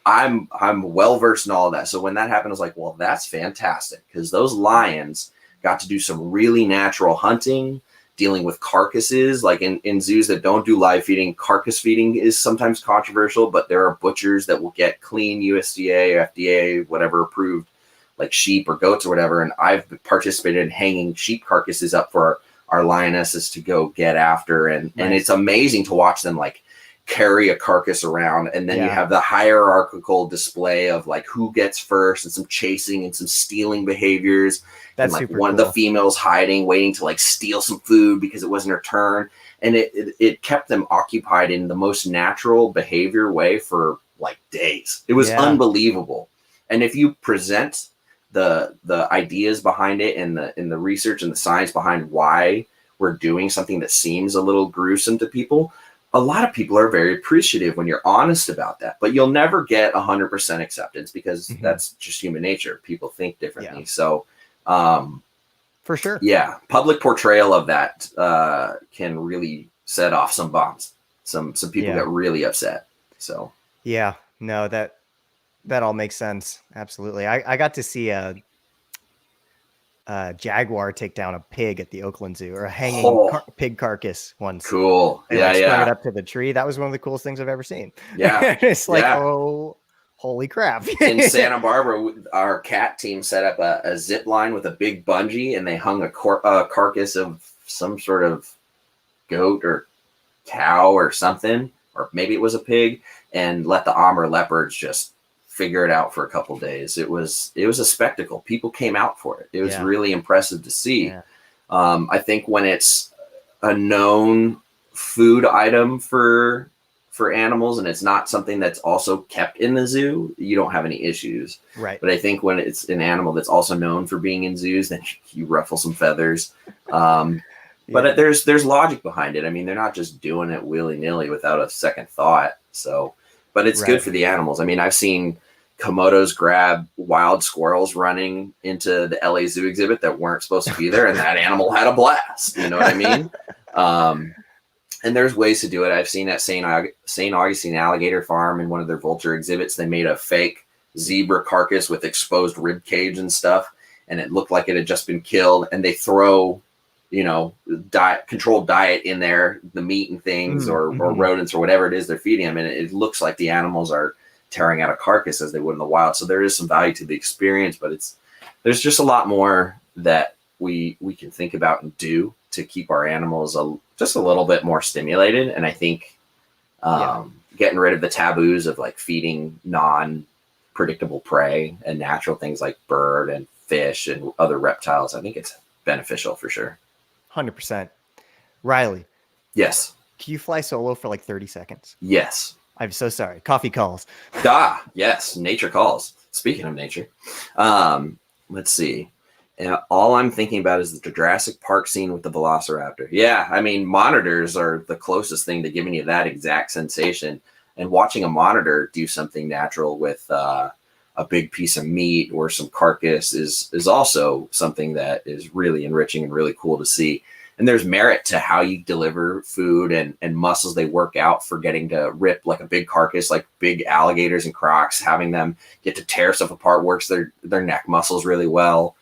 I'm well versed in all of that. So when that happened, I was like, well, that's fantastic, because those lions got to do some really natural hunting, dealing with carcasses. Like in zoos that don't do live feeding, carcass feeding is sometimes controversial, but there are butchers that will get clean USDA, FDA, whatever approved, like sheep or goats or whatever. And I've participated in hanging sheep carcasses up for our lionesses to go get after. And it's amazing to watch them like carry a carcass around. And then you have the hierarchical display of like who gets first, and some chasing and some stealing behaviors. That's and like super one cool. of the females hiding, waiting to like steal some food because it wasn't her turn. And it kept them occupied in the most natural behavior way for like days. It was unbelievable. And if you present the ideas behind it and the research and the science behind why we're doing something that seems a little gruesome to people, a lot of people are very appreciative when you're honest about that. But you'll never get 100% acceptance, because that's just human nature. People think differently. So for sure, public portrayal of that can really set off some bombs. Some people get really upset. So no, that all makes sense. Absolutely. I got to see a jaguar take down a pig at the Oakland Zoo, or a hanging pig carcass once. Cool. They strung it up to the tree. That was one of the coolest things I've ever seen. Yeah. It's like, oh, holy crap. In Santa Barbara, our cat team set up a zip line with a big bungee, and they hung a carcass of some sort of goat or cow or something, or maybe it was a pig, and let the Amur leopards just figure it out for a couple days. It was a spectacle. People came out for it. It was really impressive to see. I think when it's a known food item for animals, and it's not something that's also kept in the zoo, you don't have any issues. Right. But I think when it's an animal that's also known for being in zoos, then you ruffle some feathers. But there's logic behind it. I mean, they're not just doing it willy-nilly without a second thought. So, but it's good for the animals. I mean, I've seen Komodos grab wild squirrels running into the LA Zoo exhibit that weren't supposed to be there, and that animal had a blast. You know what I mean? And there's ways to do it. I've seen at St. Augustine Alligator Farm in one of their vulture exhibits, they made a fake zebra carcass with exposed rib cage and stuff, and it looked like it had just been killed. And they throw, controlled diet in there, the meat and things, or rodents or whatever it is they're feeding them, and it looks like the animals are tearing out a carcass as they would in the wild. So there is some value to the experience, but there's just a lot more that we can think about and do to keep our animals just a little bit more stimulated. And I think getting rid of the taboos of like feeding non-predictable prey and natural things like bird and fish and other reptiles, I think it's beneficial for sure. 100%. Riley. Yes. Can you fly solo for like 30 seconds? Yes. I'm so sorry. Coffee calls. Yes. Nature calls. Speaking of nature, let's see. All I'm thinking about is the Jurassic Park scene with the Velociraptor. Yeah, I mean, monitors are the closest thing to giving you that exact sensation. And watching a monitor do something natural with a big piece of meat or some carcass is also something that is really enriching and really cool to see. And there's merit to how you deliver food and muscles they work out for getting to rip like a big carcass, like big alligators and crocs, having them get to tear stuff apart works their neck muscles really well.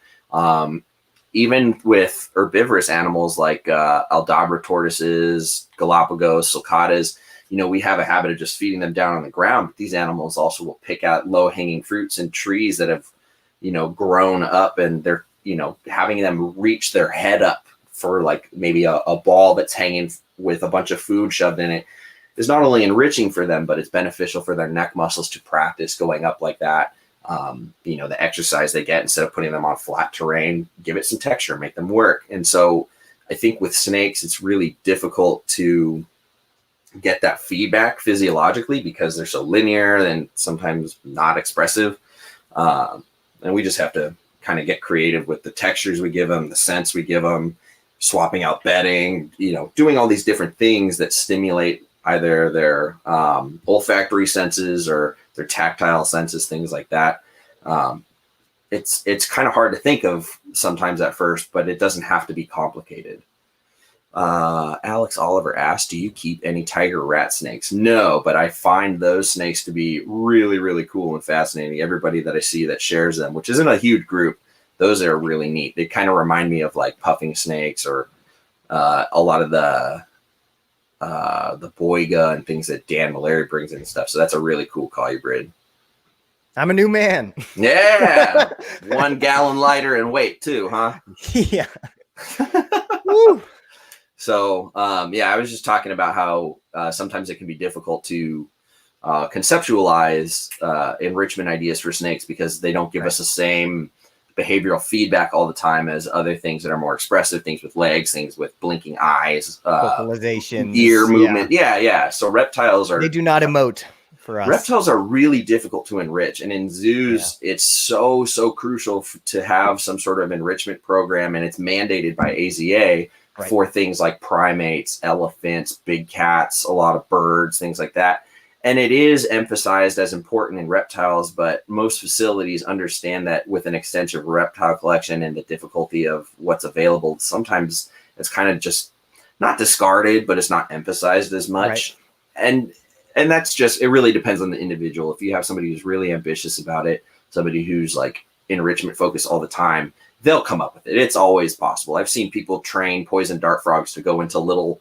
Even with herbivorous animals like Aldabra tortoises, Galapagos, sulcatas, we have a habit of just feeding them down on the ground. But these animals also will pick out low-hanging fruits and trees that have, grown up, and they're, having them reach their head up for like maybe a ball that's hanging with a bunch of food shoved in it is not only enriching for them, but it's beneficial for their neck muscles to practice going up like that. The exercise they get, instead of putting them on flat terrain, give it some texture, make them work. And so I think with snakes, it's really difficult to get that feedback physiologically because they're so linear and sometimes not expressive. And we just have to kind of get creative with the textures we give them, the scents we give them, swapping out bedding, doing all these different things that stimulate either their olfactory senses or their tactile senses, things like that. It's kind of hard to think of sometimes at first, but it doesn't have to be complicated. Alex Oliver asked, do you keep any tiger rat snakes? No, but I find those snakes to be really, really cool and fascinating. Everybody that I see that shares them, which isn't a huge group, those are really neat. They kind of remind me of like puffing snakes or a lot of the boiga and things that Dan Malari brings in and stuff. So that's a really cool colubrid. I'm a new man. Yeah. 1 gallon lighter in weight too, huh? Yeah. Woo. So, I was just talking about how sometimes it can be difficult to conceptualize enrichment ideas for snakes because they don't give us the same behavioral feedback all the time as other things that are more expressive, things with legs, things with blinking eyes, vocalization, ear movement. Yeah. So they do not emote for us. Reptiles are really difficult to enrich. And in zoos, it's so crucial to have some sort of enrichment program. And it's mandated by AZA for things like primates, elephants, big cats, a lot of birds, things like that. And it is emphasized as important in reptiles, but most facilities understand that with an extensive reptile collection and the difficulty of what's available, sometimes it's kind of just not discarded, but it's not emphasized as much. And that's just, it really depends on the individual. If you have somebody who's really ambitious about it, somebody who's like enrichment focused all the time, they'll come up with it. It's always possible. I've seen people train poison dart frogs to go into little,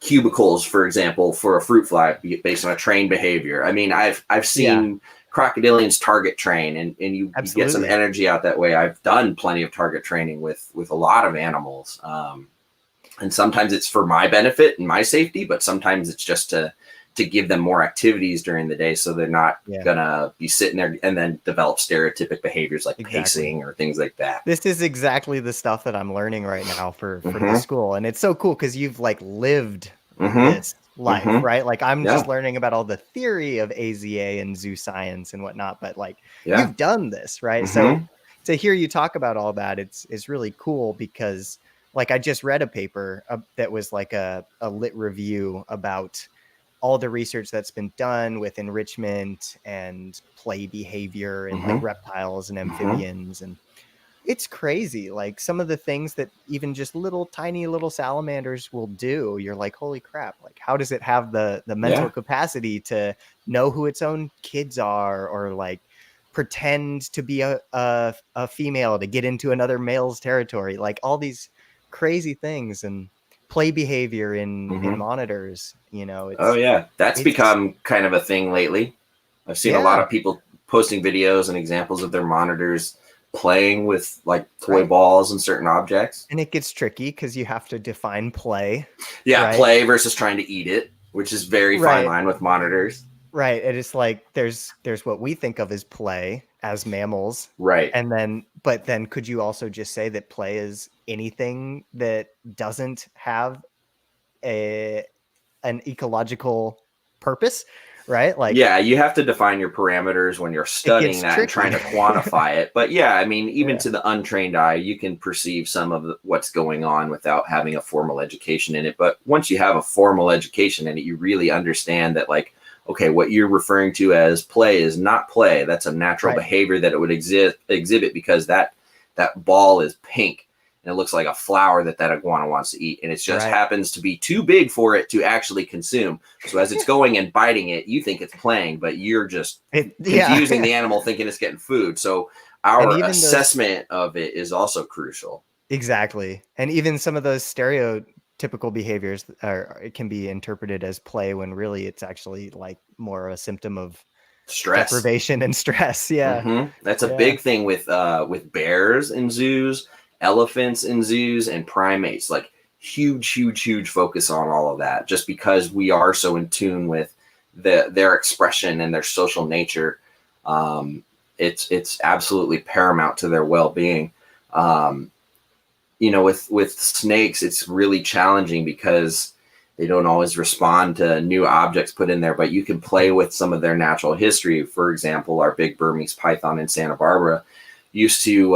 cubicles, for example, for a fruit fly based on a trained behavior. I mean, I've seen crocodilians target train and you get some energy out that way. I've done plenty of target training with a lot of animals. And sometimes it's for my benefit and my safety, but sometimes it's just to give them more activities during the day so they're not gonna be sitting there and then develop stereotypic behaviors like pacing or things like that. This is exactly the stuff that I'm learning right now for the school. And it's so cool because you've like lived this life, right? Like I'm just learning about all the theory of AZA and zoo science and whatnot, but like you've done this, right? So to hear you talk about all that, it's really cool because like I just read a paper that was like a lit review about all the research that's been done with enrichment and play behavior and like reptiles and amphibians. And it's crazy. Like some of the things that even just tiny little salamanders will do, you're like, holy crap. Like, how does it have the mental capacity to know who its own kids are or like pretend to be a female to get into another male's territory? Like all these crazy things and play behavior in monitors, that's become kind of a thing lately. I've seen a lot of people posting videos and examples of their monitors playing with like toy balls and certain objects, and it gets tricky because you have to define play. Play versus trying to eat it, which is very fine line with monitors. And it's like there's what we think of as play as mammals, and then could you also just say that play is anything that doesn't have an ecological purpose, right? Like you have to define your parameters when you're studying that and trying to quantify it. But I mean, even to the untrained eye, you can perceive some of what's going on without having a formal education in it. But once you have a formal education in it, you really understand that like, okay, what you're referring to as play is not play. That's a natural behavior that it would exhibit because that ball is pink and it looks like a flower that iguana wants to eat. And it just happens to be too big for it to actually consume. So as it's going and biting it, you think it's playing, but you're just confusing the animal thinking it's getting food. So our assessment of it is also crucial. Exactly. And even some of those stereotypical behaviors it can be interpreted as play when really it's actually like more a symptom of stress, deprivation and stress. That's a big thing with bears in zoos, elephants in zoos, and primates. Like huge focus on all of that just because we are so in tune with their expression and their social nature. It's absolutely paramount to their well-being. With snakes, it's really challenging because they don't always respond to new objects put in there, but you can play with some of their natural history. For example, our big Burmese python in Santa Barbara, used to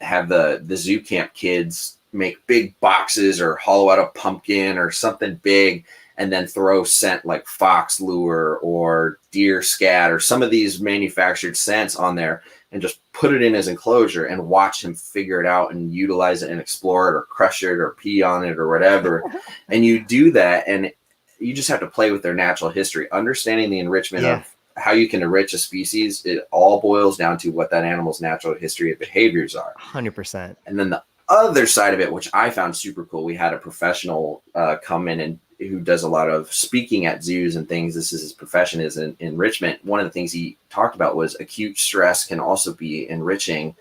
have the zoo camp kids make big boxes or hollow out a pumpkin or something big, and then throw scent like fox lure or deer scat or some of these manufactured scents on there, and just put it in his enclosure and watch him figure it out and utilize it and explore it or crush it or pee on it or whatever. And you do that, and you just have to play with their natural history. Understanding the enrichment of how you can enrich a species, it all boils down to what that animal's natural history and behaviors are. 100%. And then the other side of it, which I found super cool, we had a professional come in and who does a lot of speaking at zoos and things. This is his profession, is in enrichment. One of the things he talked about was acute stress can also be enriching,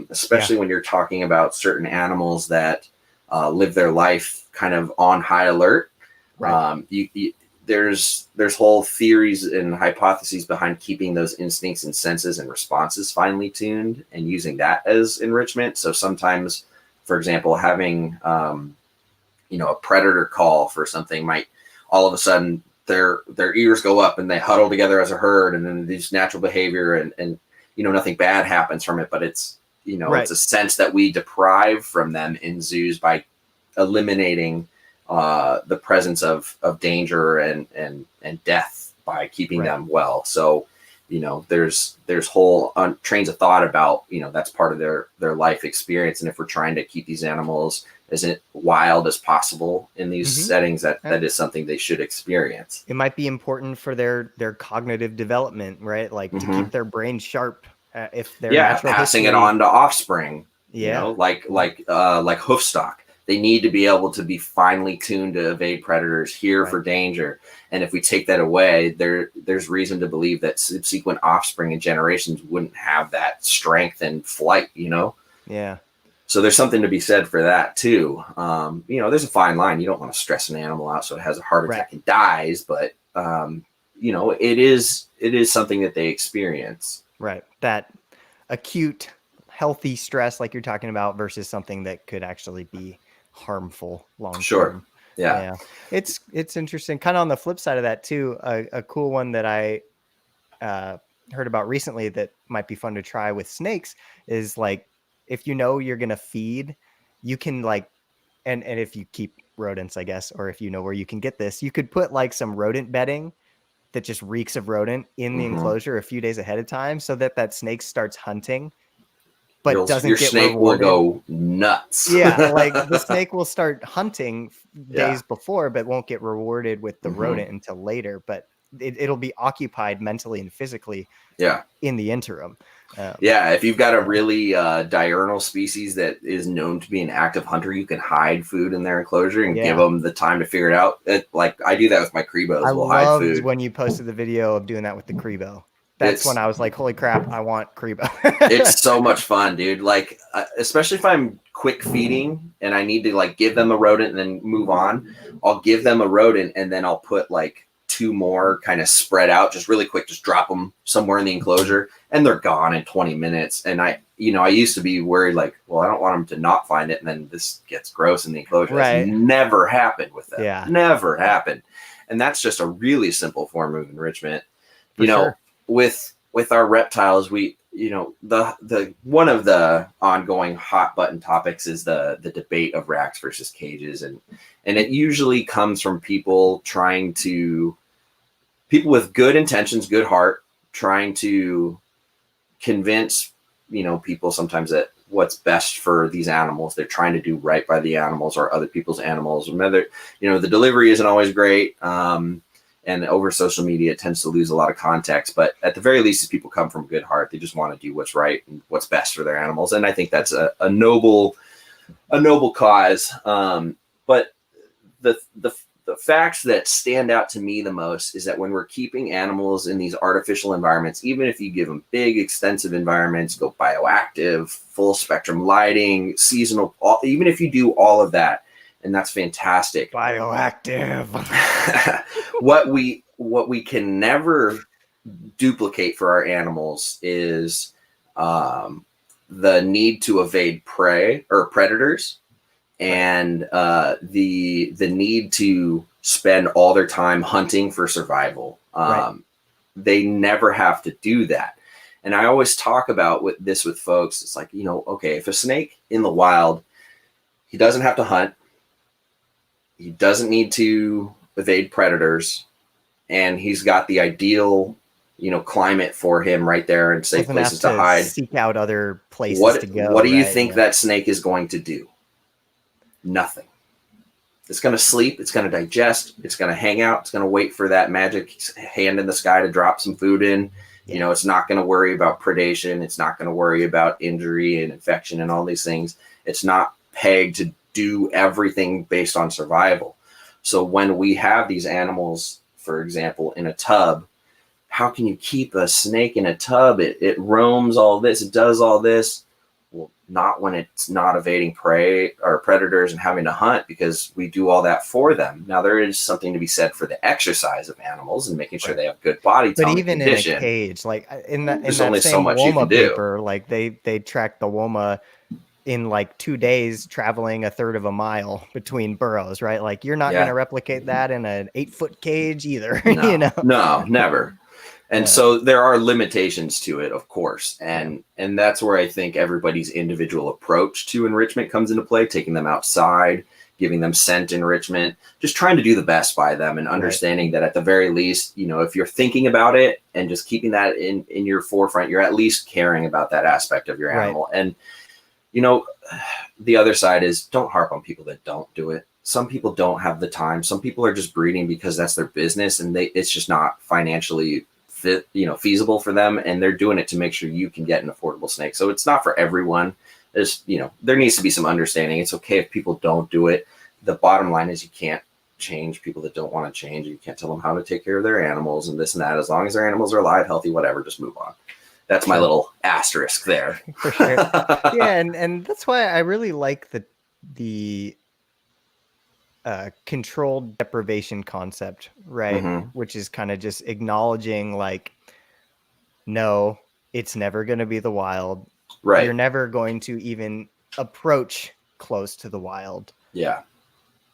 especially when you're talking about certain animals that live their life kind of on high alert. Right. There's whole theories and hypotheses behind keeping those instincts and senses and responses finely tuned and using that as enrichment. So sometimes, for example, having a predator call for something might all of a sudden their ears go up and they huddle together as a herd, and then these natural behavior and nothing bad happens from it, but it's it's a sense that we deprive from them in zoos by eliminating the presence of danger and death by keeping them well. So there's whole trains of thought about that's part of their life experience, and if we're trying to keep these animals as wild as possible in these settings, that is something they should experience. It might be important for their cognitive development, right? Like to keep their brain sharp. If they're passing it on to offspring, like hoof stock. They need to be able to be finely tuned to evade predators, hear for danger. And if we take that away, there's reason to believe that subsequent offspring and generations wouldn't have that strength and flight, Yeah. So there's something to be said for that too. There's a fine line. You don't want to stress an animal out so it has a heart attack and dies, but it is something that they experience. Right. That acute, healthy stress like you're talking about versus something that could actually be harmful long term. Sure. Yeah. It's interesting. Kind of on the flip side of that too, a cool one that I heard about recently that might be fun to try with snakes is like, if you're going to feed, you can and if you keep rodents, I guess, or if where you can get this, you could put like some rodent bedding that just reeks of rodent in the enclosure a few days ahead of time, so that snake starts hunting, but your get snake rewarded. Will go nuts. Like the snake will start hunting days before, but won't get rewarded with the rodent until later. But it'll be occupied mentally and physically in the interim. If you've got a really diurnal species that is known to be an active hunter, you can hide food in their enclosure and give them the time to figure it out. Like I do that with my Crebos. I loved when you posted the video of doing that with the Crebo. That's when I was like, holy crap, I want Crebo. It's so much fun, dude. Like, especially if I'm quick feeding and I need to like give them a rodent and then move on, I'll give them a rodent and then I'll put like 2 more kind of spread out, just really quick, just drop them somewhere in the enclosure and they're gone in 20 minutes. And I used to be worried like, well, I don't want them to not find it. And then this gets gross in the enclosure. That's never happened with them. Yeah. Never happened. And that's just a really simple form of enrichment. Sure. With our reptiles, we, the one of the ongoing hot button topics is the debate of racks versus cages. And it usually comes from people with good intentions, good heart, trying to convince, people sometimes that what's best for these animals. They're trying to do right by the animals or other people's animals. Whether, the delivery isn't always great. And over social media, it tends to lose a lot of context. But at the very least, these people come from good heart. They just want to do what's right and what's best for their animals. And I think that's a noble cause. But the facts that stand out to me the most is that when we're keeping animals in these artificial environments, even if you give them big, extensive environments, go bioactive, full spectrum lighting, seasonal, even if you do all of that, and that's fantastic. Bioactive. What we can never duplicate for our animals is the need to evade prey or predators, and the need to spend all their time hunting for survival. They never have to do that. And I always talk about with folks. It's like, okay, if a snake in the wild, he doesn't have to hunt, he doesn't need to evade predators, and he's got the ideal, climate for him right there and safe Doesn't have places to to hide. seek out other places What to go. what do you right? think that snake is going to do? Nothing. It's going to sleep. It's going to digest. It's going to hang out. It's going to wait for that magic hand in the sky to drop some food in. Yeah. It's not going to worry about predation. It's not going to worry about injury and infection and all these things. It's not pegged to do everything based on survival. So when we have these animals, for example, in a tub, how can you keep a snake in a tub? It roams all this. It does all this. Well, not when it's not evading prey or predators and having to hunt, because we do all that for them. Now, there is something to be said for the exercise of animals and making sure they have good body tone. But even and condition. in a cage, like in that There's same only so much you can Woma do. paper, like they tracked the Woma in like 2 days traveling 1/3 of a mile between burrows, right? Like you're not going to replicate that in an 8-foot cage either. No, no, never. And so there are limitations to it, of course. And that's where I think everybody's individual approach to enrichment comes into play, taking them outside, giving them scent enrichment, just trying to do the best by them, and understanding that at the very least, if you're thinking about it and just keeping that in your forefront, you're at least caring about that aspect of your animal. And, the other side is, don't harp on people that don't do it. Some people don't have the time. Some people are just breeding because that's their business, and it's just not financially feasible for them, and they're doing it to make sure you can get an affordable snake. So it's not for everyone. There's, there needs to be some understanding. It's okay if people don't do it. The bottom line is you can't change people that don't want to change. You can't tell them how to take care of their animals and this and that. As long as their animals are alive, healthy, whatever, just move on. That's my little asterisk there. For sure. Yeah, and that's why I really like the controlled deprivation concept, right? Mm-hmm. Which is kind of just acknowledging, like, no, it's never going to be the wild. Right. You're never going to even approach close to the wild. Yeah.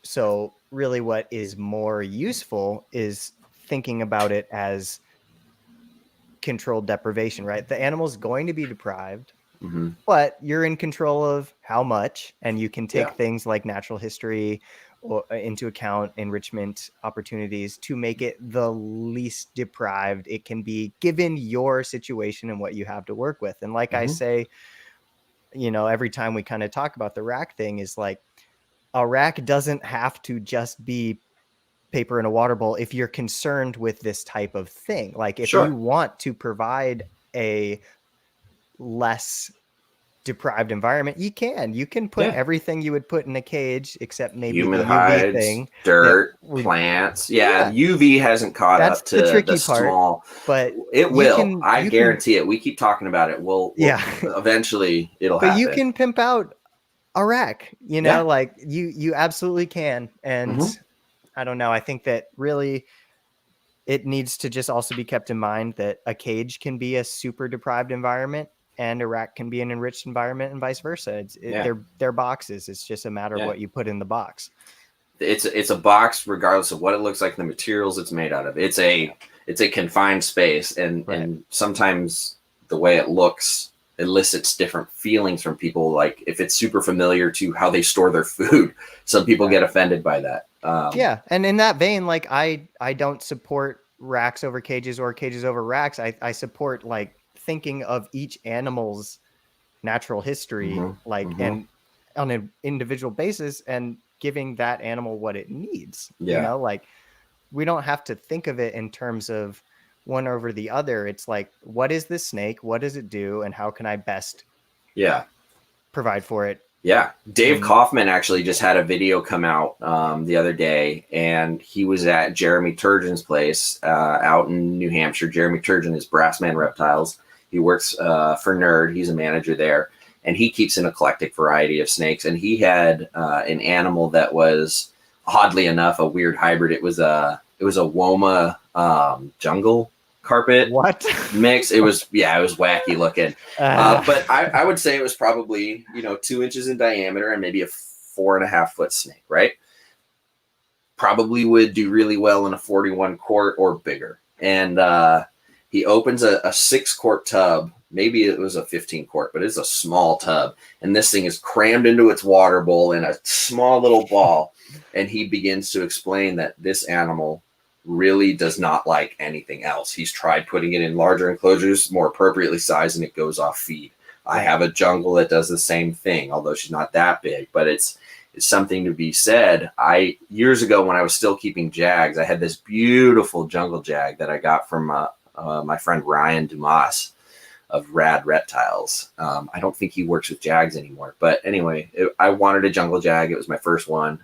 So really what is more useful is thinking about it as controlled deprivation, right? The animal's going to be deprived, but you're in control of how much, and you can take things like natural history into account, enrichment opportunities, to make it the least deprived it can be given your situation and what you have to work with. And like I say, every time we kind of talk about the rack thing, is like, a rack doesn't have to just be paper in a water bowl if you're concerned with this type of thing. Like if you want to provide a less deprived environment, you can put everything you would put in a cage, except maybe human the UV hides, thing, dirt, plants. UV hasn't caught up to the tricky part, small, but it will. I guarantee it. We keep talking about it. We'll eventually it'll happen. But you can pimp out a rack, like you absolutely can. And I don't know. I think that really it needs to just also be kept in mind that a cage can be a super deprived environment and a rack can be an enriched environment, and vice versa. They're boxes. It's just a matter of what you put in the box. It's a box regardless of what it looks like and the materials it's made out of. It's a confined space, and sometimes the way it looks elicits different feelings from people. Like if it's super familiar to how they store their food, some people get offended by that. And in that vein, like I don't support racks over cages or cages over racks. I support like thinking of each animal's natural history, and on an individual basis, and giving that animal what it needs. Like we don't have to think of it in terms of one over the other. It's like, what is this snake? What does it do? And how can I best provide for it? Yeah. Dave Kaufman actually just had a video come out the other day, and he was at Jeremy Turgeon's place out in New Hampshire. Jeremy Turgeon is Brassman Reptiles. He works for Nerd. He's a manager there, and he keeps an eclectic variety of snakes. And he had an animal that was, oddly enough, a weird hybrid. It was a Woma jungle carpet mix. It was wacky looking, but I would say it was probably 2 inches in diameter and maybe a 4.5 foot snake, right? Probably would do really well in a 41 quart or bigger. And he opens a 6 quart tub maybe it was a 15 quart, but it's a small tub. And this thing is crammed into its water bowl in a small little ball. And he begins to explain that this animal really does not like anything else. He's tried putting it in larger enclosures, more appropriately sized, and it goes off feed. I have a jungle that does the same thing, although she's not that big, but it's something to be said. Years ago, when I was still keeping jags, I had this beautiful jungle jag that I got from my friend Ryan Dumas of Rad Reptiles. I don't think he works with jags anymore, but anyway, I wanted a jungle jag. It was my first one.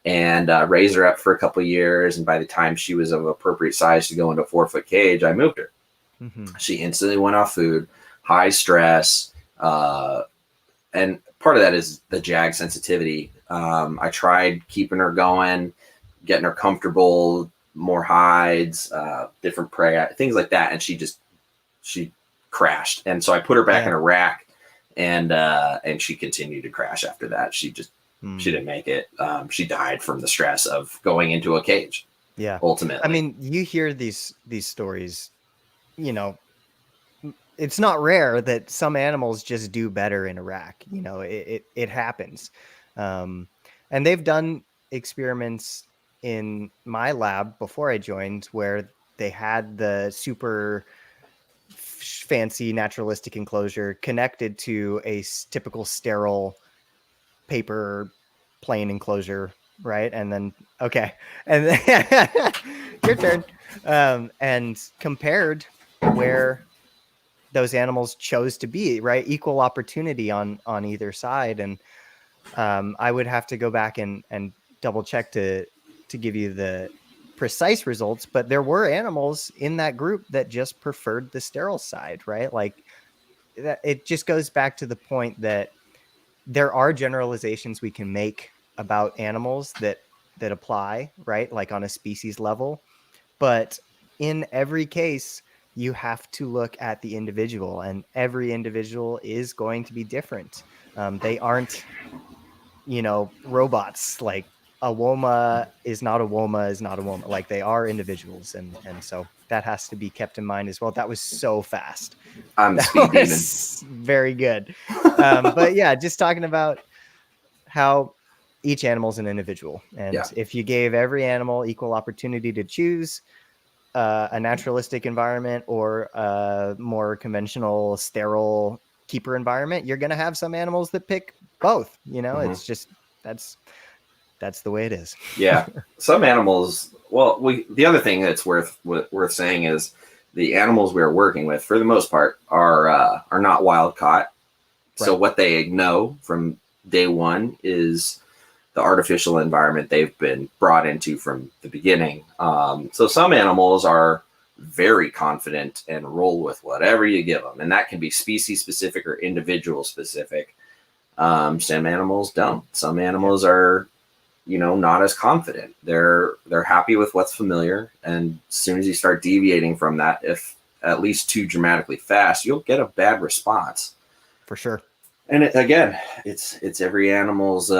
And raised her up for a couple of years. And by the time she was of appropriate size to go into a 4-foot cage, I moved her. Mm-hmm. She instantly went off food, high stress. And part of that is the jag sensitivity. I tried keeping her going, getting her comfortable, more hides, different prey, things like that. And she crashed. And so I put her back in a rack, and she continued to crash after that. She didn't make it. She died from the stress of going into a cage. Yeah. Ultimately. I mean, you hear these stories, it's not rare that some animals just do better in a rack. It happens. And they've done experiments in my lab before I joined where they had the super fancy naturalistic enclosure connected to a typical sterile paper plane enclosure, right? And then and then your turn. And compared where those animals chose to be, right? Equal opportunity on either side. And I would have to go back and double check to give you the precise results, but there were animals in that group that just preferred the sterile side, right? Like that, it just goes back to the point that there are generalizations we can make about animals that apply, right? Like on a species level, but in every case, you have to look at the individual, and every individual is going to be different. They aren't, robots. Like a woma is not a woma. Like they are individuals. And so that has to be kept in mind as well. That was so fast. I'm speed demon. Very good. But yeah, just talking about how each animal is an individual. And if you gave every animal equal opportunity to choose a naturalistic environment or a more conventional sterile keeper environment, you're going to have some animals that pick both. Mm-hmm. It's just that's the way it is. Yeah. Some animals, the other thing that's worth saying is the animals we're working with, for the most part, are not wild caught. Right. So what they know from day one is the artificial environment they've been brought into from the beginning. So some animals are very confident and roll with whatever you give them. And that can be species specific or individual specific. Some animals don't. Some animals are, not as confident. They're happy with what's familiar. And as soon as you start deviating from that, if at least too dramatically fast, you'll get a bad response. For sure. And it's every animal's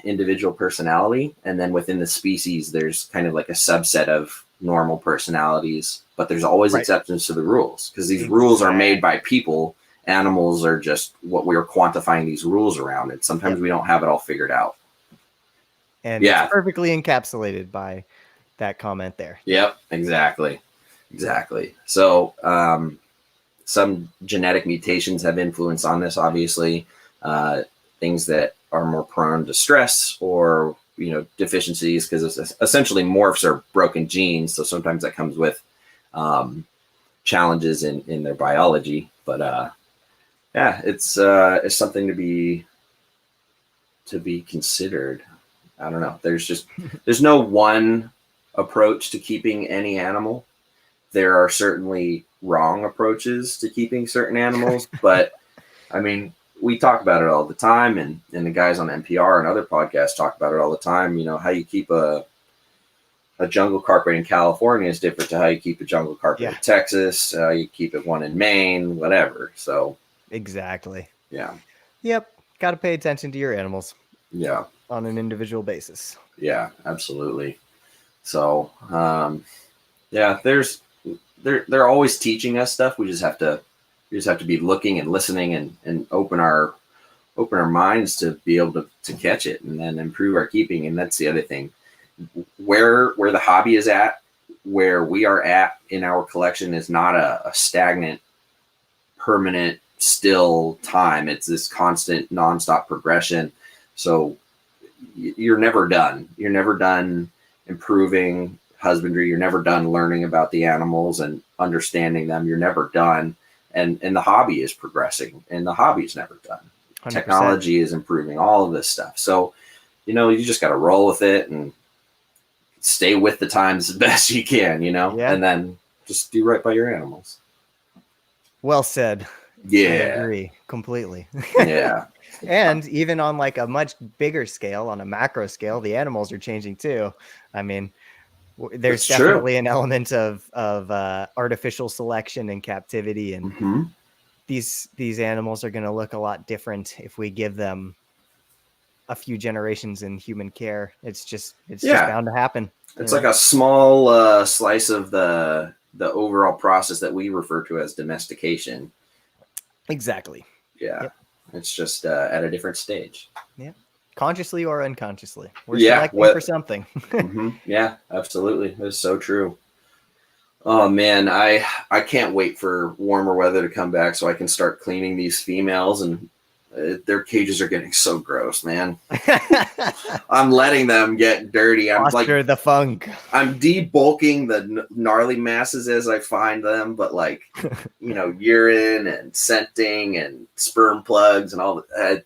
individual personality. And then within the species, there's kind of like a subset of normal personalities, but there's always exceptions to the rules because these rules are made by people. Animals are just what we're quantifying these rules around. And sometimes we don't have it all figured out. And it's perfectly encapsulated by that comment there. Yep, exactly. So, some genetic mutations have influence on this, obviously. Things that are more prone to stress or, deficiencies, because essentially morphs are broken genes. So sometimes that comes with challenges in their biology. But it's something to be considered. I don't know. There's no one approach to keeping any animal. There are certainly wrong approaches to keeping certain animals, but I mean, we talk about it all the time, and the guys on NPR and other podcasts talk about it all the time. How you keep a jungle carpet in California is different to how you keep a jungle carpet in Texas. You keep it one in Maine, whatever. So exactly. Yeah. Yep. Got to pay attention to your animals. Yeah. On an individual basis. Yeah, absolutely. So, they're always teaching us stuff. We just have to We just have to be looking and listening and open our minds to be able to catch it and then improve our keeping. And that's the other thing. Where the hobby is at, where we are at in our collection is not a stagnant, permanent, still time. It's this constant, nonstop progression. So you're never done. You're never done improving husbandry. You're never done learning about the animals and understanding them. You're never done. And the hobby is progressing, and the hobby is never done. 100%. Technology is improving, all of this stuff. So, you just got to roll with it and stay with the times as best you can, and then just do right by your animals. Well said. Yeah. I agree completely. Yeah. And even on like a much bigger scale, on a macro scale, the animals are changing too. I mean, there's definitely an element of artificial selection and captivity, and these animals are going to look a lot different if we give them a few generations in human care. It's just bound to happen. It's like a small slice of the overall process that we refer to as domestication. Exactly. Yeah. Yep. It's just at a different stage. Yeah. Consciously or unconsciously. We're selecting for something. Yeah, absolutely. That's so true. Oh man, I can't wait for warmer weather to come back so I can start cleaning these females, and their cages are getting so gross, man. I'm letting them get dirty. I'm Foster the funk. I'm debulking the gnarly masses as I find them, but urine and scenting and sperm plugs and all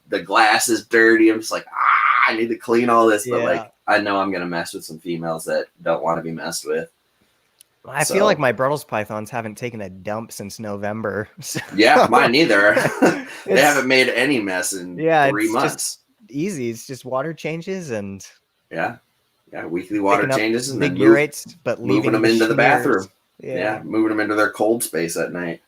the glass is dirty. I'm just like, I need to clean all this, but I know I'm gonna mess with some females that don't want to be messed with. I feel like my Brussels pythons haven't taken a dump since November. So. Yeah, mine neither. They haven't made any mess in 3 months. Easy. It's just water changes and weekly water changes and then but moving them into the bathroom. Yeah, moving them into their cold space at night.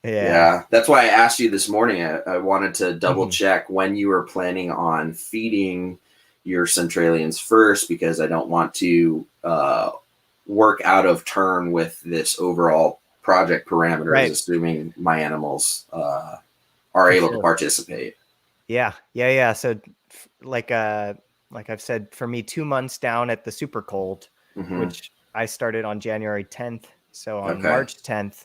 Yeah, that's why I asked you this morning. I wanted to double check when you were planning on feeding your Centralians first, because I don't want to work out of turn with this overall project parameters, assuming my animals are able to participate. Yeah. So like I've said, for me, 2 months down at the super cold, which I started on January 10th. So on March 10th,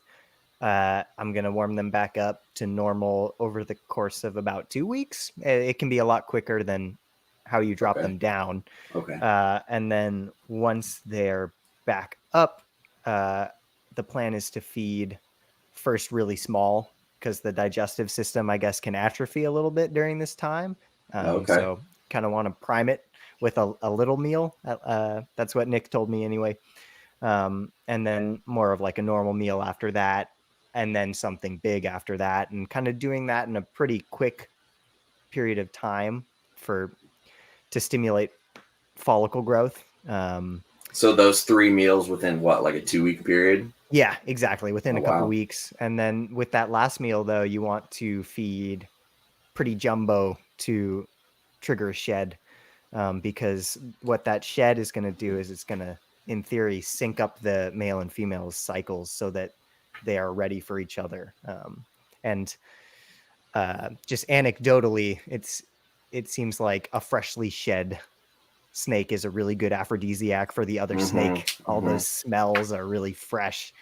I'm going to warm them back up to normal over the course of about 2 weeks. It can be a lot quicker than how you drop them down. And then once they're back up, the plan is to feed first really small, because the digestive system, I guess, can atrophy a little bit during this time. So kind of want to prime it with a little meal. That's what Nick told me anyway. And then more of like a normal meal after that, and then something big after that, and kind of doing that in a pretty quick period of time to stimulate follicle growth. So those 3 meals within what, like a 2-week period? Yeah, exactly. Within a couple weeks. And then with that last meal, though, you want to feed pretty jumbo to trigger a shed, because what that shed is going to do is it's going to, in theory, sync up the male and female cycles so that they are ready for each other. And just anecdotally, it seems like a freshly shed snake is a really good aphrodisiac for the other snake. All those smells are really fresh.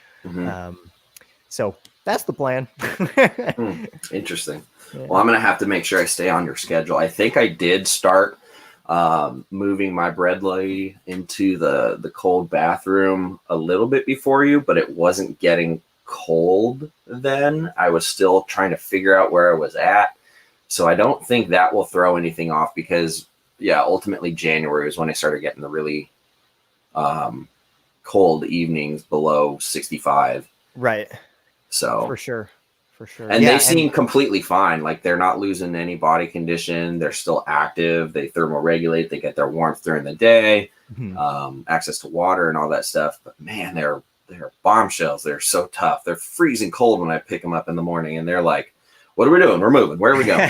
So that's the plan. Interesting. Well, I'm going to have to make sure I stay on your schedule. I think I did start moving my bread lady into the cold bathroom a little bit before you, but it wasn't getting cold then. I was still trying to figure out where I was at. So I don't think that will throw anything off, because ultimately January is when I started getting the really cold evenings below 65. Right. So for sure. And they seem completely fine. Like, they're not losing any body condition. They're still active. They thermoregulate. They get their warmth during the day, access to water and all that stuff. But man, they're bombshells. They're so tough. They're freezing cold when I pick them up in the morning, and they're like, what are we doing? We're moving. Where are we going?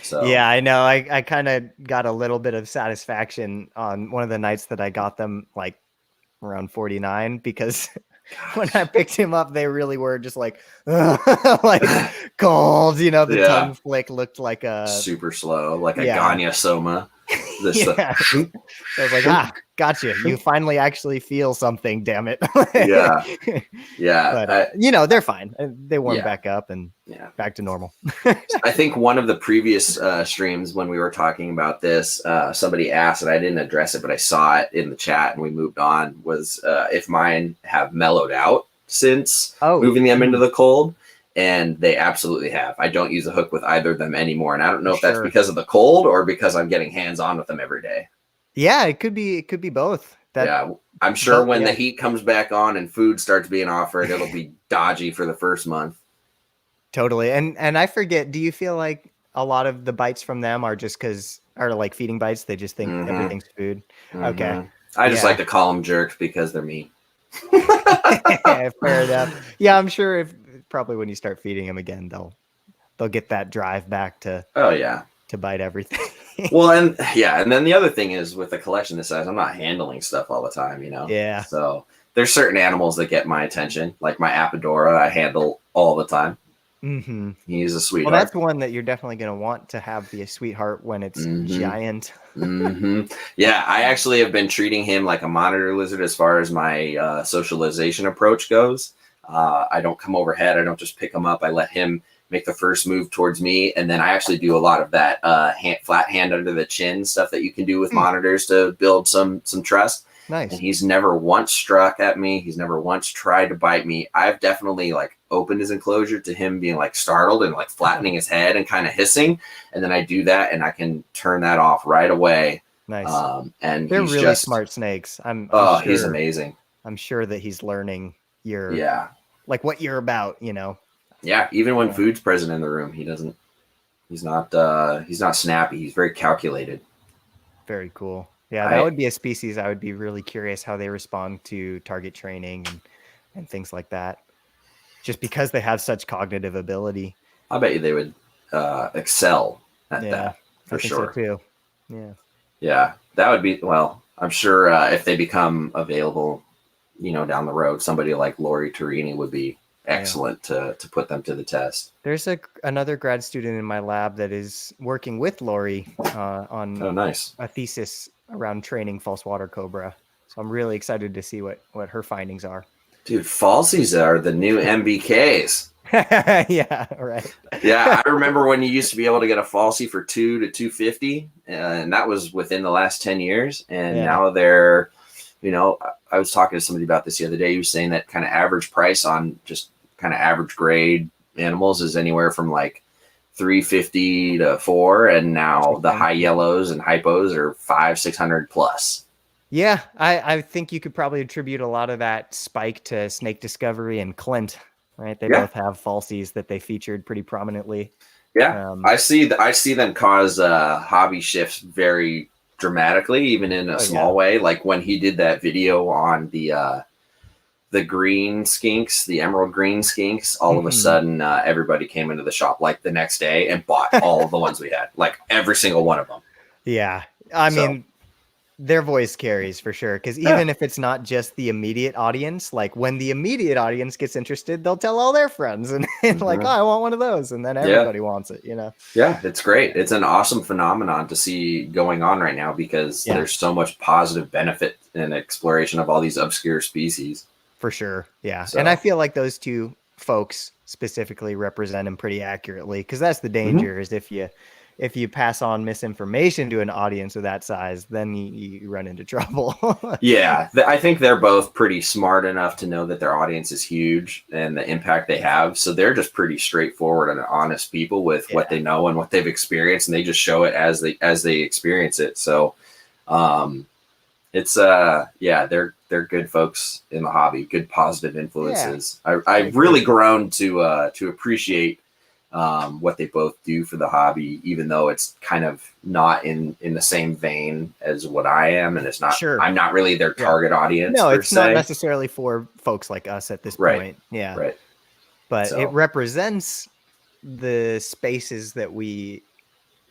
So yeah, I know. I kind of got a little bit of satisfaction on one of the nights that I got them like around 49, because when I picked him up, they really were just like, like cold, you know, the tongue flick looked like a super slow, like a Ganya Soma. Yeah. So I was like, gotcha. You finally actually feel something, damn it. Yeah. But you know, they're fine. They warm back up and back to normal. I think one of the previous streams when we were talking about this, somebody asked, and I didn't address it, but I saw it in the chat and we moved on, was if mine have mellowed out since moving them into the cold. And they absolutely have. I don't use a hook with either of them anymore. And I don't know if that's because of the cold or because I'm getting hands-on with them every day. Yeah, it could be both. I'm sure when the heat comes back on and food starts being offered, it'll be dodgy for the first month. Totally. And I forget, do you feel like a lot of the bites from them are like feeding bites? They just think everything's food. Okay. I just like to call them jerks because they're mean. Fair enough. Yeah, I'm sure probably when you start feeding them again, they'll get that drive back to to bite everything. Well, and then the other thing is with a collection this size, I'm not handling stuff all the time, you know. Yeah. So there's certain animals that get my attention, like my Apodora, I handle all the time. Mm-hmm. He's a sweetheart. Well, that's one that you're definitely going to want to have be a sweetheart when it's giant. Yeah, I actually have been treating him like a monitor lizard as far as my socialization approach goes. I don't come overhead. I don't just pick him up. I let him make the first move towards me. And then I actually do a lot of that flat hand under the chin stuff that you can do with monitors to build some trust. Nice. And he's never once struck at me. He's never once tried to bite me. I've definitely like opened his enclosure to him being like startled and like flattening his head and kind of hissing. And then I do that and I can turn that off right away. Nice. And they're really smart snakes. I'm sure, he's amazing. I'm sure that he's learning like what you're about, you know. Yeah, even when food's present in the room, he's not snappy. He's very calculated. Very cool. Yeah, that would be a species I would be really curious how they respond to target training and things like that. Just because they have such cognitive ability. I bet you they would excel at that for sure. So too. Yeah. Yeah, that would be, well, I'm sure if they become available, you know, down the road, somebody like Lori Torini would be excellent to put them to the test. There's another grad student in my lab that is working with Lori on a thesis around training false water cobra. So I'm really excited to see what her findings are. Dude, falsies are the new MBKs. Yeah, right. Yeah, I remember when you used to be able to get a falsie for $2 to $250, and that was within the last 10 years. And now they're, you know, I was talking to somebody about this the other day. He was saying that kind of average price on just kind of average grade animals is anywhere from like $350 to $400, and now the high yellows and hypos are $500-600 plus. Yeah, I think you could probably attribute a lot of that spike to Snake Discovery and Clint, right? They both have falsies that they featured pretty prominently. Yeah, I see them cause hobby shifts very dramatically, even in a small way. Like when he did that video on the green skinks, the emerald green skinks, all of a sudden everybody came into the shop like the next day and bought all of the ones we had, like every single one of them. Yeah, I mean, their voice carries for sure, because even if it's not just the immediate audience, like when the immediate audience gets interested, they'll tell all their friends and like, oh, I want one of those, and then everybody wants it, you know. Yeah, it's great. It's an awesome phenomenon to see going on right now, because there's so much positive benefit and exploration of all these obscure species. For sure. Yeah. So. And I feel like those two folks specifically represent him pretty accurately, because that's the danger is if you pass on misinformation to an audience of that size, then you run into trouble. Yeah. I think they're both pretty smart enough to know that their audience is huge and the impact they have. So they're just pretty straightforward and honest people with what they know and what they've experienced, and they just show it as they experience it. So it's they're good folks in the hobby, good positive influences. I've really grown to appreciate what they both do for the hobby, even though it's kind of not in the same vein as what I am, and it's not. I'm not really their target audience. No, it's not necessarily for folks like us at this point. Yeah, right. But it represents the spaces that we,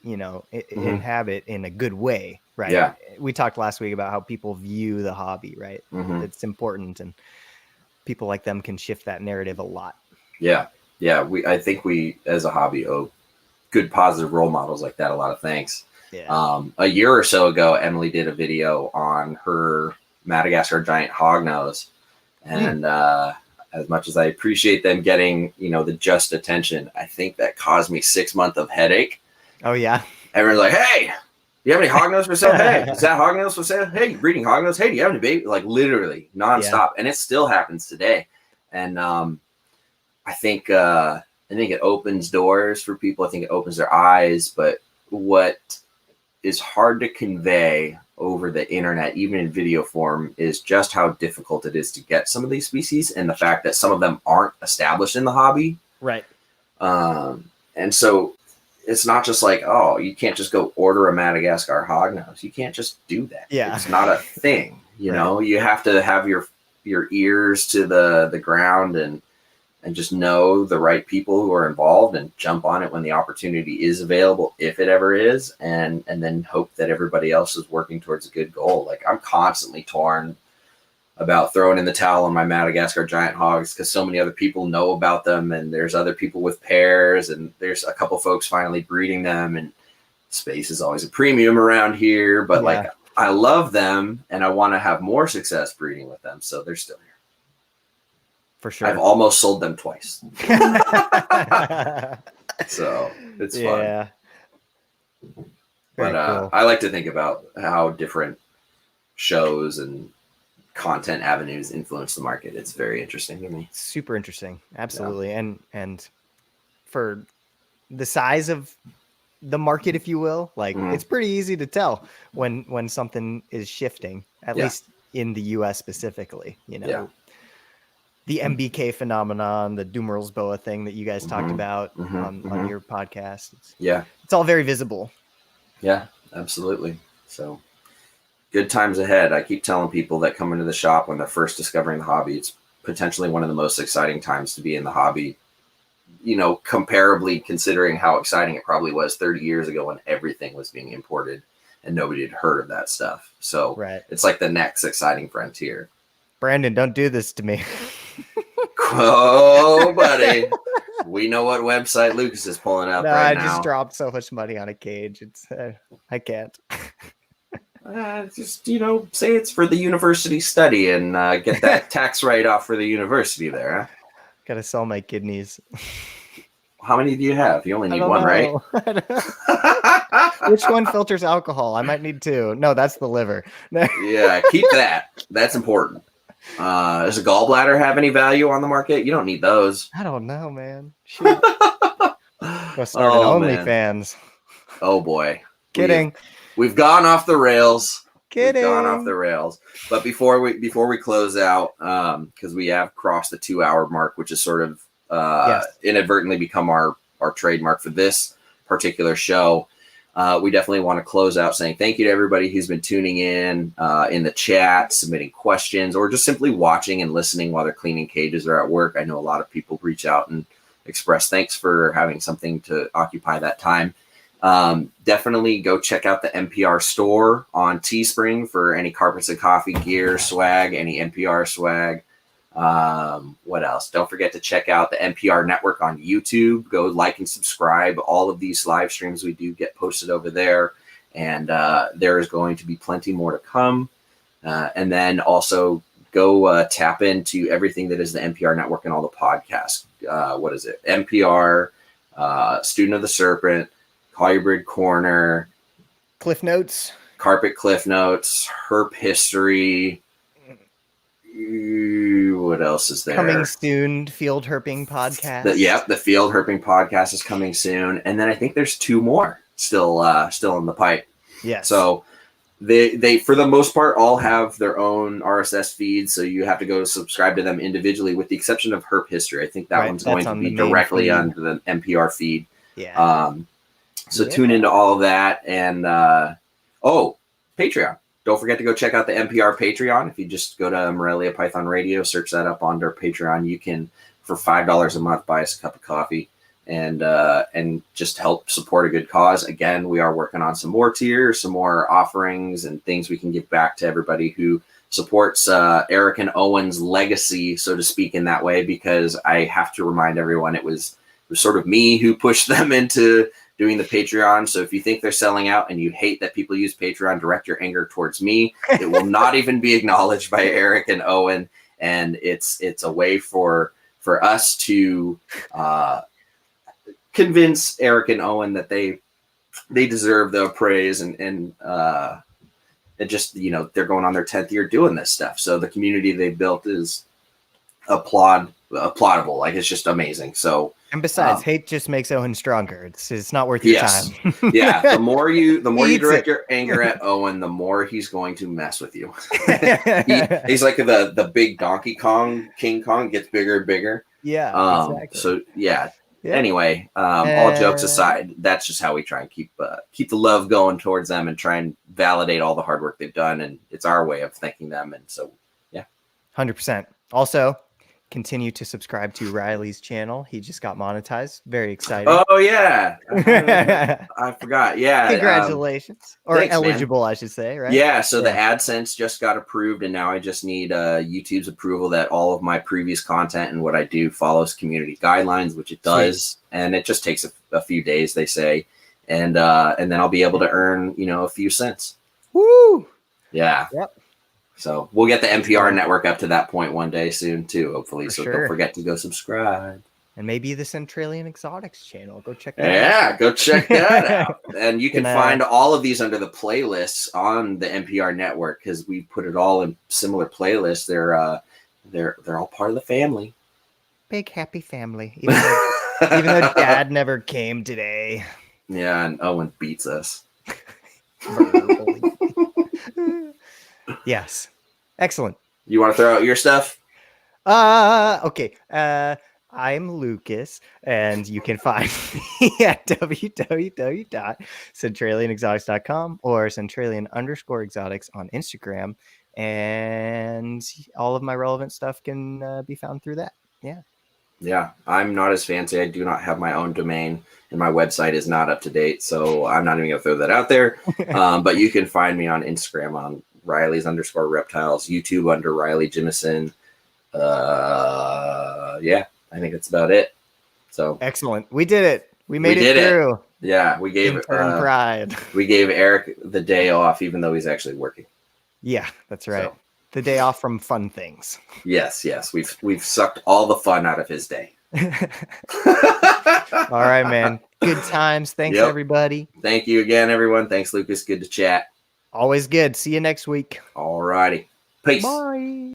you know, inhabit in a good way, right? Yeah. We talked last week about how people view the hobby, right? It's important, and people like them can shift that narrative a lot. Yeah. Yeah. I think we as a hobby owe good positive role models like that a lot of thanks. Yeah. A year or so ago, Emily did a video on her Madagascar giant hognose. And as much as I appreciate them getting, the just attention, I think that caused me 6 months of headache. Oh, yeah. Everyone's like, hey, do you have any hognose for sale? Hey, is that hognose for sale? Hey, you breeding hognose? Hey, do you have any baby? Like literally nonstop. And it still happens today. And I think it opens doors for people. I think it opens their eyes. But what is hard to convey over the internet, even in video form, is just how difficult it is to get some of these species, and the fact that some of them aren't established in the hobby. Right. And so it's not just like, oh, you can't just go order a Madagascar hognose. You can't just do that. Yeah. It's not a thing. You know, you have to have your ears to the ground and just know the right people who are involved and jump on it when the opportunity is available, if it ever is, and then hope that everybody else is working towards a good goal. Like, I'm constantly torn about throwing in the towel on my Madagascar giant hogs because so many other people know about them, and there's other people with pairs, and there's a couple folks finally breeding them, and space is always a premium around here, but like, I love them and I want to have more success breeding with them, so they're still here. For sure. I've almost sold them twice. So it's fun. Yeah. But cool. I like to think about how different shows and content avenues influence the market. It's very interesting to me. Super interesting. Absolutely. Yeah. And for the size of the market, if you will, like it's pretty easy to tell when something is shifting, at least in the US specifically, the MBK phenomenon, the Dumerals boa thing that you guys talked about on your podcast. It's all very visible. Yeah, absolutely. So good times ahead. I keep telling people that come into the shop when they're first discovering the hobby, it's potentially one of the most exciting times to be in the hobby, comparably considering how exciting it probably was 30 years ago when everything was being imported and nobody had heard of that stuff. So it's like the next exciting frontier. Brandon, don't do this to me. Oh, buddy. We know what website Lucas is pulling up right now. I just dropped so much money on a cage. It's I can't. Just, say it's for the university study and get that tax write-off for the university there. Huh? Gotta sell my kidneys. How many do you have? You only need one, right? Which one filters alcohol? I might need two. No, that's the liver. Yeah, keep that. That's important. Does a gallbladder have any value on the market? You don't need those. I don't know, man. Shoot. Go start an OnlyFans. Oh boy. Kidding. We've gone off the rails. Kidding. We've gone off the rails. But before we close out, because we have crossed the 2-hour mark, which is sort of inadvertently become our trademark for this particular show. We definitely want to close out saying thank you to everybody who's been tuning in the chat, submitting questions, or just simply watching and listening while they're cleaning cages or at work. I know a lot of people reach out and express thanks for having something to occupy that time. Definitely go check out the NPR store on Teespring for any carpets and coffee gear, swag, any NPR swag. What else? Don't forget to check out the NPR network on YouTube. Go like and subscribe. All of these live streams we do get posted over there, and there is going to be plenty more to come. And then also go tap into everything that is the NPR network and all the podcasts. What is it? NPR, Student of the Serpent, Hybrid Corner, Cliff Notes, Carpet Cliff Notes, Herp History. What else is there? Coming soon, Field Herping Podcast. The Field Herping Podcast is coming soon, and then I think there's 2 more still in the pipe. Yes. So they for the most part all have their own RSS feeds, so you have to go subscribe to them individually, with the exception of Herp History. I think that one's going to be directly under the NPR feed. Yeah. So tune into all of that, and Patreon. Don't forget to go check out the NPR Patreon. If you just go to Morelia Python Radio, search that up on their Patreon, you can, for $5 a month, buy us a cup of coffee and just help support a good cause. Again, we are working on some more tiers, some more offerings and things we can give back to everybody who supports Eric and Owen's legacy, so to speak, in that way, because I have to remind everyone it was sort of me who pushed them into doing the Patreon. So if you think they're selling out and you hate that people use Patreon, direct your anger towards me. It will not even be acknowledged by Eric and Owen, and it's a way for us to convince Eric and Owen that they deserve the praise, and it just, you know, they're going on their 10th year doing this stuff. So the community they built is applaudable. Like, it's just amazing. So, and besides, hate just makes Owen stronger. It's not worth your time. Yeah. The more you direct your anger at Owen, the more he's going to mess with you. He's like the big Donkey Kong, King Kong, gets bigger and bigger. Yeah. Exactly. So yeah. Anyway, all jokes aside, that's just how we try and keep the love going towards them and try and validate all the hard work they've done. And it's our way of thanking them. And so, yeah. 100%. Also, continue to subscribe to Riley's channel. He just got monetized. Very exciting. Oh, yeah. I forgot. Yeah. Congratulations. Or thanks, eligible, man. I should say, right? Yeah. So the AdSense just got approved, and now I just need YouTube's approval that all of my previous content and what I do follows community guidelines, which it does. Sweet. And it just takes a few days, they say. And then I'll be able to earn, you know, a few cents. Woo! Yeah. Yep. So we'll get the NPR network up to that point one day soon too, hopefully. So don't forget to go subscribe. And maybe the Centralian Exotics channel. Go check that out. Yeah, go check that out. And you can find all of these under the playlists on the NPR network, because we put it all in similar playlists. They're all part of the family. Big happy family. Even though Dad never came today. Yeah, and Owen beats us. Yes. Excellent. You want to throw out your stuff? Okay. I'm Lucas, and you can find me at www.centralianexotics.com or centralian_exotics on Instagram, and all of my relevant stuff can be found through that. Yeah. Yeah, I'm not as fancy. I do not have my own domain, and my website is not up to date, so I'm not even going to throw that out there. But you can find me on Instagram on Riley's_reptiles, YouTube under Riley Jimison. Yeah, I think that's about it. So excellent. We did it. We made it through. Yeah, we gave pride. We gave Eric the day off, even though he's actually working. Yeah, that's right. So, the day off from fun things. Yes. We've sucked all the fun out of his day. All right, man. Good times. Thanks, everybody. Thank you again, everyone. Thanks, Lucas. Good to chat. Always good. See you next week. All righty. Peace. Bye.